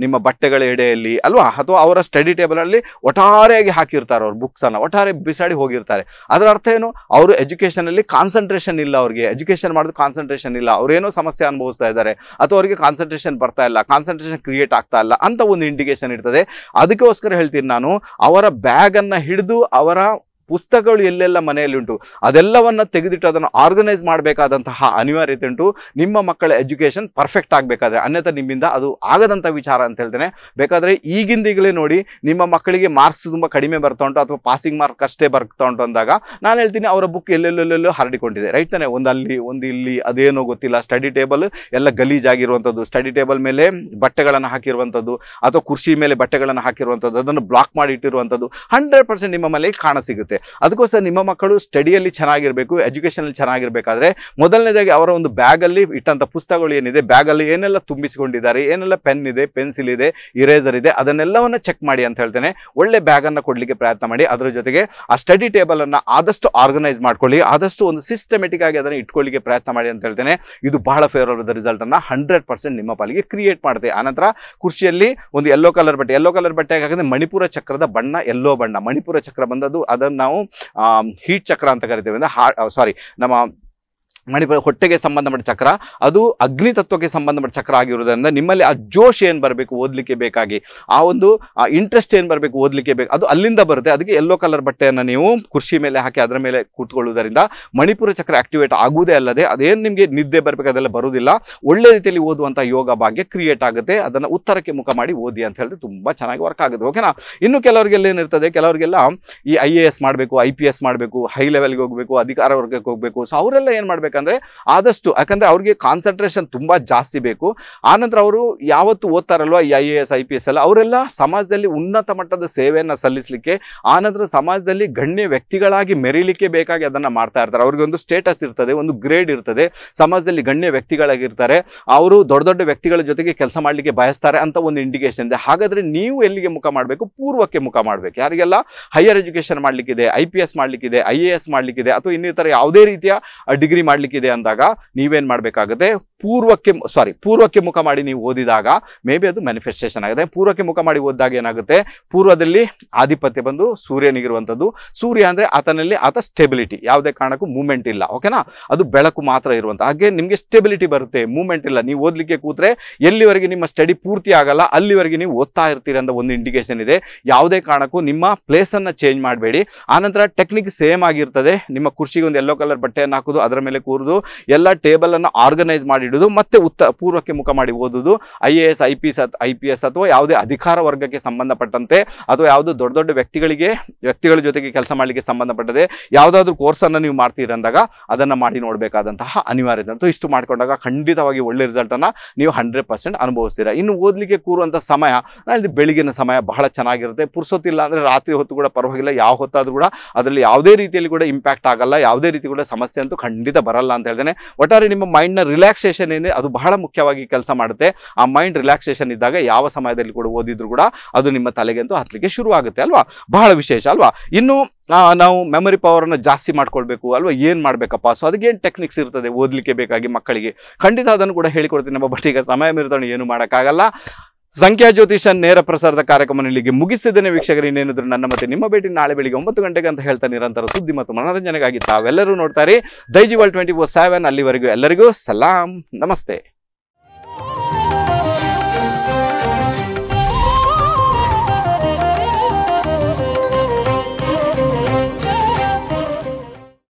ನಿಮ್ಮ ಬಟ್ಟೆಗಳ ಎಡೆಯಲ್ಲಿ ಅಲ್ವಾ, ಅಥವಾ ಅವರ ಸ್ಟಡಿ ಟೇಬಲ್ ಅಲ್ಲಿ ಒಟ್ಟಾರೆಯಾಗಿ ಹಾಕಿರ್ತಾರೆ ಅವ್ರ ಬುಕ್ಸ್ ಅನ್ನ, ಒಟ್ಟಾರೆ ಬಿಸಾಡಿ ಹೋಗಿರ್ತಾರೆ. ಅದರ ಅರ್ಥ ಏನು? ಅವರು ಎಜುಕೇಶನ್ ಅಲ್ಲಿ ಕಾನ್ಸಂಟ್ರೇಷನ್ ಇಲ್ಲ, ಅವ್ರಿಗೆ ಎಜುಕೇಶನ್ ಮಾಡೋದು ಕಾನ್ಸಂಟ್ರೇಷನ್ ಇಲ್ಲ, ಅವ್ರೇನೋ ಸಮಸ್ಯೆ ಅನುಭವಿಸ್ತಾ ಇದ್ದಾರೆ, ಅಥವಾ ಅವರಿಗೆ ಕಾನ್ಸಂಟ್ರೇಷನ್ ಬರ್ತಾ ಇಲ್ಲ, ಕಾನ್ಸಂಟ್ರೇಷನ್ ಕ್ರಿಯೇಟ್ ಆಗ್ತಾ ಇಲ್ಲ ಅಂತ ಒಂದು ಇಂಡಿಕೇಶನ್ ಇರ್ತದೆ. ಅದಕ್ಕೋಸ್ಕರ ಹೇಳ್ತೀನಿ ನಾನು, ಅವರ ಬ್ಯಾಗ್ ಅನ್ನ ಹಿಡಿದು ಅವರ ಪುಸ್ತಕಗಳು ಎಲ್ಲೆಲ್ಲ ಮನೆಯಲ್ಲಿ ಉಂಟು ಅದೆಲ್ಲವನ್ನ ತೆಗೆದಿಟ್ಟು ಅದನ್ನು ಆರ್ಗನೈಸ್ ಮಾಡಬೇಕಾದಂತಹ ಅನಿವಾರ್ಯತೆ ಉಂಟು ನಿಮ್ಮ ಮಕ್ಕಳ ಎಜುಕೇಶನ್ ಪರ್ಫೆಕ್ಟ್ ಆಗಬೇಕಾದ್ರೆ. ಅನ್ಯथा ನಿಮ್ಮಿಂದ ಅದು ಆಗದಂಥ ವಿಚಾರ ಅಂತ ಹೇಳ್ತೇನೆ. ಬೇಕಾದರೆ ಈಗಿಂದೀಗಲೇ ನೋಡಿ, ನಿಮ್ಮ ಮಕ್ಕಳಿಗೆ ಮಾರ್ಕ್ಸ್ ತುಂಬ ಕಡಿಮೆ ಬರ್ತಾ ಉಂಟು ಅಥವಾ ಪಾಸಿಂಗ್ ಮಾರ್ಕ್ ಅಷ್ಟೇ ಬರ್ತಾ ಉಂಟು ಅಂದಾಗ ನಾನು ಹೇಳ್ತೀನಿ ಅವರ ಬುಕ್ ಎಲ್ಲೆಲ್ಲೆಲ್ಲೋ ಹರಡಿಕೊಂಡಿದೆ. ರೈಟ್ ತಾನೆ? ಒಂದಲ್ಲಿ ಒಂದು ಇಲ್ಲಿ ಅದೇನೋ ಗೊತ್ತಿಲ್ಲ, ಸ್ಟಡಿ ಟೇಬಲ್ ಎಲ್ಲ ಗಲೀಜಾಗಿರುವಂಥದ್ದು, ಸ್ಟಡಿ ಟೇಬಲ್ ಮೇಲೆ ಬಟ್ಟೆಗಳನ್ನು ಹಾಕಿರುವಂಥದ್ದು ಅಥವಾ ಕುರ್ಚಿ ಮೇಲೆ ಬಟ್ಟೆಗಳನ್ನು ಹಾಕಿರುವಂಥದ್ದು, ಅದನ್ನು ಬ್ಲಾಕ್ ಮಾಡಿ ಇಟ್ಟಿರುವಂಥದ್ದು 100% ನಿಮ್ಮ ಮನೆಗೆ ಕಾಣ ಸಿಗುತ್ತೆ. ಅದಕ್ಕೋಸ್ಕರ ನಿಮ್ಮ ಮಕ್ಕಳು ಸ್ಟಡಿಯಲ್ಲಿ ಚೆನ್ನಾಗಿರಬೇಕು, ಎಜುಕೇಶನ್ ಅಲ್ಲಿ ಚೆನ್ನಾಗಿರ್ಬೇಕಾದ್ರೆ ಮೊದಲನೇದಾಗಿ ಅವರ ಒಂದು ಬ್ಯಾಗ್ ಅಲ್ಲಿ ಇಟ್ಟಂತ ಪುಸ್ತಕಗಳು ಏನಿದೆ, ಬ್ಯಾಗ್ ಅಲ್ಲಿ ಏನೆಲ್ಲ ತುಂಬಿಸಿಕೊಂಡಿದ್ದಾರೆ, ಏನೆಲ್ಲ ಪೆನ್ ಇದೆ, ಪೆನ್ಸಿಲ್ ಇದೆ, ಇರೇಸರ್ ಇದೆ, ಅದನ್ನೆಲ್ಲವನ್ನ ಚೆಕ್ ಮಾಡಿ ಅಂತ ಹೇಳ್ತೇನೆ. ಒಳ್ಳೆ ಬ್ಯಾಗ್ ಅನ್ನ ಕೊಡ್ಲಿಕ್ಕೆ ಪ್ರಯತ್ನ ಮಾಡಿ. ಅದರ ಜೊತೆಗೆ ಆ ಸ್ಟಡಿ ಟೇಬಲ್ ಅನ್ನ ಆದಷ್ಟು ಆರ್ಗನೈಸ್ ಮಾಡ್ಕೊಳ್ಳಿ, ಆದಷ್ಟು ಒಂದು ಸಿಸ್ಟಮೆಟಿಕ್ ಆಗಿ ಅದನ್ನು ಇಟ್ಕೊಳ್ಳಿಕ್ಕೆ ಪ್ರಯತ್ನ ಮಾಡಿ ಅಂತ ಹೇಳ್ತೇನೆ. ಇದು ಬಹಳ ಫೇವರಬಲ್ ರಿಸಲ್ಟ್ ಅನ್ನ 100% ನಿಮ್ಮ ಪಾಲಿಗೆ ಕ್ರಿಯೇಟ್ ಮಾಡುತ್ತೆ. ಆನಂತರ ಕುರ್ಚಿಯಲ್ಲಿ ಒಂದು ಯೆಲ್ಲೋ ಕಲರ್ ಬಟ್ಟೆ ಹಾಕಿದ್ರೆ ಮಣಿಪುರ ಚಕ್ರದ ಬಣ್ಣ ಯೆಲ್ಲೋ ಬಣ್ಣ. ಮಣಿಪುರ ಚಕ್ರ ಬಂದದ್ದು ಅದನ್ನು ನಾವು ಹೀಟ್ ಚಕ್ರ ಅಂತ ಕರಿತೇವೆ. ನಮ್ಮ ಮಣಿಪುರ ಹೊಟ್ಟೆಗೆ ಸಂಬಂಧಪಟ್ಟ ಚಕ್ರ, ಅದು ಅಗ್ನಿ ತತ್ವಕ್ಕೆ ಸಂಬಂಧಪಟ್ಟ ಚಕ್ರ ಆಗಿರುವುದರಿಂದ ನಿಮ್ಮಲ್ಲಿ ಆ ಜೋಶ್ ಏನು ಬರಬೇಕು ಓದಲಿಕ್ಕೆ ಬೇಕಾಗಿ, ಆ ಒಂದು ಇಂಟ್ರೆಸ್ಟ್ ಏನು ಬರಬೇಕು ಓದಲಿಕ್ಕೆ ಬೇಕು, ಅದು ಅಲ್ಲಿಂದ ಬರುತ್ತೆ. ಅದಕ್ಕೆ ಯೆಲ್ಲೋ ಕಲರ್ ಬಟ್ಟೆಯನ್ನು ನೀವು ಕುರ್ಚಿ ಮೇಲೆ ಹಾಕಿ ಅದರ ಮೇಲೆ ಕೂತ್ಕೊಳ್ಳುವುದರಿಂದ ಮಣಿಪುರ ಚಕ್ರ ಆಕ್ಟಿವೇಟ್ ಆಗುವುದೇ ಅಲ್ಲದೆ ಅದೇನು ನಿಮಗೆ ನಿದ್ದೆ ಬರಬೇಕು ಅದೆಲ್ಲ ಬರುವುದಿಲ್ಲ, ಒಳ್ಳೆ ರೀತಿಯಲ್ಲಿ ಓದುವಂಥ ಯೋಗ ಭಾಗ್ಯ ಕ್ರಿಯೇಟ್ ಆಗುತ್ತೆ. ಅದನ್ನು ಉತ್ತರಕ್ಕೆ ಮುಖ ಮಾಡಿ ಓದಿ ಅಂತ ಹೇಳಿದ್ರೆ ತುಂಬ ಚೆನ್ನಾಗಿ ವರ್ಕ್ ಆಗುತ್ತೆ. ಓಕೆನಾ? ಇನ್ನು ಕೆಲವರಿಗೆಲ್ಲ ಏನಿರ್ತದೆ, ಕೆಲವರಿಗೆಲ್ಲ ಈ IAS ಮಾಡಬೇಕು, IPS ಮಾಡಬೇಕು, ಹೈ ಲೆವೆಲ್ಗೆ ಹೋಗಬೇಕು, ಅಧಿಕಾರ ವರ್ಗಕ್ಕೆ ಹೋಗಬೇಕು. ಸೊ ಅವರೆಲ್ಲ ಏನು ಮಾಡಬೇಕು ಅಂದ್ರೆ ಆದಷ್ಟು, ಯಾಕಂದ್ರೆ ಅವ್ರಿಗೆ ಕಾನ್ಸಂಟ್ರೇಷನ್ ತುಂಬಾ ಜಾಸ್ತಿ ಬೇಕು. ಆನಂತರ ಅವರು ಯಾವತ್ತು ಓದ್ತಾರಲ್ವ ಈ IAS IPS ಎಲ್ಲ, ಅವರೆಲ್ಲ ಸಮಾಜದಲ್ಲಿ ಉನ್ನತ ಮಟ್ಟದ ಸೇವೆಯನ್ನ ಸಲ್ಲಿಸಲಿಕ್ಕೆ, ಆನಂತರ ಸಮಾಜದಲ್ಲಿ ಗಣ್ಯ ವ್ಯಕ್ತಿಗಳಾಗಿ ಮೆರೀಲಿಕ್ಕೆ ಬೇಕಾಗಿ ಅದನ್ನ ಮಾಡ್ತಾ ಇರ್ತಾರೆ. ಅವ್ರಿಗೆ ಒಂದು ಸ್ಟೇಟಸ್ ಇರ್ತದೆ, ಒಂದು ಗ್ರೇಡ್ ಇರ್ತದೆ, ಸಮಾಜದಲ್ಲಿ ಗಣ್ಯ ವ್ಯಕ್ತಿಗಳಾಗಿರ್ತಾರೆ, ಅವರು ದೊಡ್ಡ ದೊಡ್ಡ ವ್ಯಕ್ತಿಗಳ ಜೊತೆಗೆ ಕೆಲಸ ಮಾಡ್ಲಿಕ್ಕೆ ಬಯಸ್ತಾರೆ ಅಂತ ಒಂದು ಇಂಡಿಕೇಶನ್ ಇದೆ. ಹಾಗಾದ್ರೆ ನೀವು ಎಲ್ಲಿಗೆ ಮುಖ ಮಾಡಬೇಕು? ಪೂರ್ವಕ್ಕೆ ಮುಖ ಮಾಡಬೇಕು. ಯಾರಿಗೆಲ್ಲ ಹೈಯರ್ ಎಜುಕೇಶನ್ ಮಾಡ್ಲಿಕ್ಕಿದೆ, IPS ಮಾಡ್ಲಿಕ್ಕಿದೆ, IAS ಮಾಡ್ಲಿಕ್ಕಿದೆ, ಅಥವಾ ಇನ್ನಿತರ ಯಾವುದೇ ರೀತಿಯ ಡಿಗ್ರಿ ಮಾಡ್ಲಿಕ್ಕಿದೆ ಅಂದಾಗ ನೀವೇನ್ ಮಾಡ್ಬೇಕಾಗುತ್ತೆ? ಪೂರ್ವಕ್ಕೆ ಮುಖ ಮಾಡಿ ನೀವು ಓದಿದಾಗ ಮೇ ಬಿ ಅದು ಮ್ಯಾನಿಫೆಸ್ಟೇಷನ್ ಆಗುತ್ತೆ. ಪೂರ್ವಕ್ಕೆ ಮುಖ ಮಾಡಿ ಓದಿದಾಗ ಏನಾಗುತ್ತೆ? ಪೂರ್ವದಲ್ಲಿ ಆಧಿಪತ್ಯ ಬಂದು ಸೂರ್ಯನಿಗಿರುವಂಥದ್ದು. ಸೂರ್ಯ ಅಂದ್ರೆ ಆತ ಸ್ಟೆಬಿಲಿಟಿ, ಯಾವುದೇ ಕಾರಣಕ್ಕೂ ಮೂವ್ಮೆಂಟ್ ಇಲ್ಲ. ಓಕೆನಾ? ಅದು ಬೆಳಕು ಮಾತ್ರ ಇರುವಂತ, ಹಾಗೆ ನಿಮ್ಗೆ ಸ್ಟೆಬಿಲಿಟಿ ಬರುತ್ತೆ, ಮೂವ್ಮೆಂಟ್ ಇಲ್ಲ. ನೀವು ಓದ್ಲಿಕ್ಕೆ ಕೂತ್ರೆ ಎಲ್ಲಿವರೆಗೆ ನಿಮ್ಮ ಸ್ಟಡಿ ಪೂರ್ತಿ ಆಗಲ್ಲ ಅಲ್ಲಿವರೆಗೆ ನೀವು ಓದ್ತಾ ಇರ್ತೀರಿ ಅಂತ ಒಂದು ಇಂಡಿಕೇಶನ್ ಇದೆ. ಯಾವುದೇ ಕಾರಣಕ್ಕೂ ನಿಮ್ಮ ಪ್ಲೇಸ್ ಅನ್ನ ಚೇಂಜ್ ಮಾಡಬೇಡಿ. ಆನಂತರ ಟೆಕ್ನಿಕ್ ಸೇಮ್ ಆಗಿರ್ತದೆ. ನಿಮ್ಮ ಕುರ್ಚಿಗೆ ಒಂದು ಯೆಲ್ಲೋ ಕಲರ್ ಬಟ್ಟೆಯನ್ನು ಹಾಕುದು, ಅದರ ಮೇಲೆ ಕೂರುದು, ಎಲ್ಲ ಟೇಬಲ್ ಅನ್ನು ಆರ್ಗನೈಸ್ ಮಾಡಿ ಇಡುದು, ಮತ್ತೆ ಪೂರ್ವಕ್ಕೆ ಮುಖ ಮಾಡಿ ಓದುದು. IAS IPS ಅಥವಾ ಯಾವುದೇ ಅಧಿಕಾರ ವರ್ಗಕ್ಕೆ ಸಂಬಂಧಪಟ್ಟಂತೆ ಅಥವಾ ಯಾವುದೋ ದೊಡ್ಡ ದೊಡ್ಡ ವ್ಯಕ್ತಿಗಳ ಜೊತೆಗೆ ಕೆಲಸ ಮಾಡಲಿಕ್ಕೆ ಸಂಬಂಧಪಟ್ಟದೆ ಯಾವುದಾದ್ರೂ ಕೋರ್ಸ್ ಅನ್ನು ನೀವು ಮಾಡ್ತೀರಿ ಅಂದಾಗ ಅದನ್ನ ಮಾಡಿ ನೋಡಬೇಕಾದಂತಹ ಅನಿವಾರ್ಯತೆ ಅಂತೂ ಇಷ್ಟು ಮಾಡ್ಕೊಂಡಾಗ ಖಂಡಿತವಾಗಿ ಒಳ್ಳೆ ರಿಸಲ್ಟ್ ಅನ್ನ ನೀವು 100% ಅನುಭವಿಸ್ತೀರಾ. ಇನ್ನು ಓದಲಿಕ್ಕೆ ಕೂರುವಂತ ಸಮಯ ಬೆಳಗಿನ ಸಮಯ ಬಹಳ ಚೆನ್ನಾಗಿರುತ್ತೆ. ಪುರ್ಸೊತ್ತಿಲ್ಲ ಅಂದ್ರೆ ರಾತ್ರಿ ಹೊತ್ತು ಕೂಡ ಪರವಾಗಿಲ್ಲ, ಯಾವ ಹೊತ್ತಾದ್ರೂ ಕೂಡ ಅದರಲ್ಲಿ ಯಾವುದೇ ರೀತಿಯಲ್ಲಿ ಕೂಡ ಇಂಪ್ಯಾಕ್ಟ್ ಆಗಲ್ಲ, ಯಾವುದೇ ರೀತಿ ಕೂಡ ಸಮಸ್ಯೆ ಅಂತೂ ಖಂಡಿತ ಬರಲ್ಲ ಅಂತ ಹೇಳ್ತೇನೆ. ಒಟ್ಟಾರೆ ನಿಮ್ಮ ಮೈಂಡ್ ನ ರಿಲ್ಯಾಕ್ಸೇಷನ್ ಕಾನ್ಸಂಟ್ರೇಷನ್ ಏನಿದೆ ಅದು ಬಹಳ ಮುಖ್ಯವಾಗಿ ಕೆಲಸ ಮಾಡುತ್ತೆ. ಆ ಮೈಂಡ್ ರಿಲ್ಯಾಕ್ಸೇಷನ್ ಇದ್ದಾಗ ಯಾವ ಸಮಯದಲ್ಲಿ ಕೂಡ ಓದಿದ್ರು ಕೂಡ ಅದು ನಿಮ್ಮ ತಲೆಗಂತೂ ಹತ್ತಲಿಕ್ಕೆ ಶುರು ಆಗುತ್ತೆ ಅಲ್ವಾ. ಬಹಳ ವಿಶೇಷ ಅಲ್ವಾ. ಇನ್ನು ನಾವು ಮೆಮೊರಿ ಪವರನ್ನು ಜಾಸ್ತಿ ಮಾಡ್ಕೊಳ್ಬೇಕು ಅಲ್ವಾ, ಏನು ಮಾಡಬೇಕಪ್ಪ, ಸೊ ಅದಕ್ಕೇನು ಟೆಕ್ನಿಕ್ಸ್ ಇರ್ತದೆ ಓದಲಿಕ್ಕೆ ಬೇಕಾಗಿ ಮಕ್ಕಳಿಗೆ, ಖಂಡಿತ ಅದನ್ನು ಕೂಡ ಹೇಳಿಕೊಡ್ತೀನಿ. ಬಟ್ ಈಗ ಸಮಯ ಮೀರಿದವನು ಏನು ಮಾಡೋಕ್ಕಾಗಲ್ಲ. ಸಂಖ್ಯಾ ಜ್ಯೋತಿಷ ನೇರ ಪ್ರಸಾರದ ಕಾರ್ಯಕ್ರಮ ಇಲ್ಲಿಗೆ ಮುಗಿಸಿದ್ದೇನೆ ವೀಕ್ಷಕರು. ಇನ್ನೇನಿದ್ರು ನನ್ನ ಮತ್ತೆ ನಿಮ್ಮ ಭೇಟಿ ನಾಳೆ ಬೆಳಿಗ್ಗೆ 9 ಗಂಟೆಗೆ ಅಂತ ಹೇಳ್ತಾ ನಿರಂತರ ಸುದ್ದಿ ಮತ್ತು ಮನೋರಂಜನೆಗಾಗಿ ತಾವೆಲ್ಲರೂ ನೋಡ್ತಾರೆ ದೈಜಿ ವರ್ಲ್ಡ್ 24/7. ಅಲ್ಲಿವರೆಗೂ ಎಲ್ಲರಿಗೂ ಸಲಾಂ, ನಮಸ್ತೆ.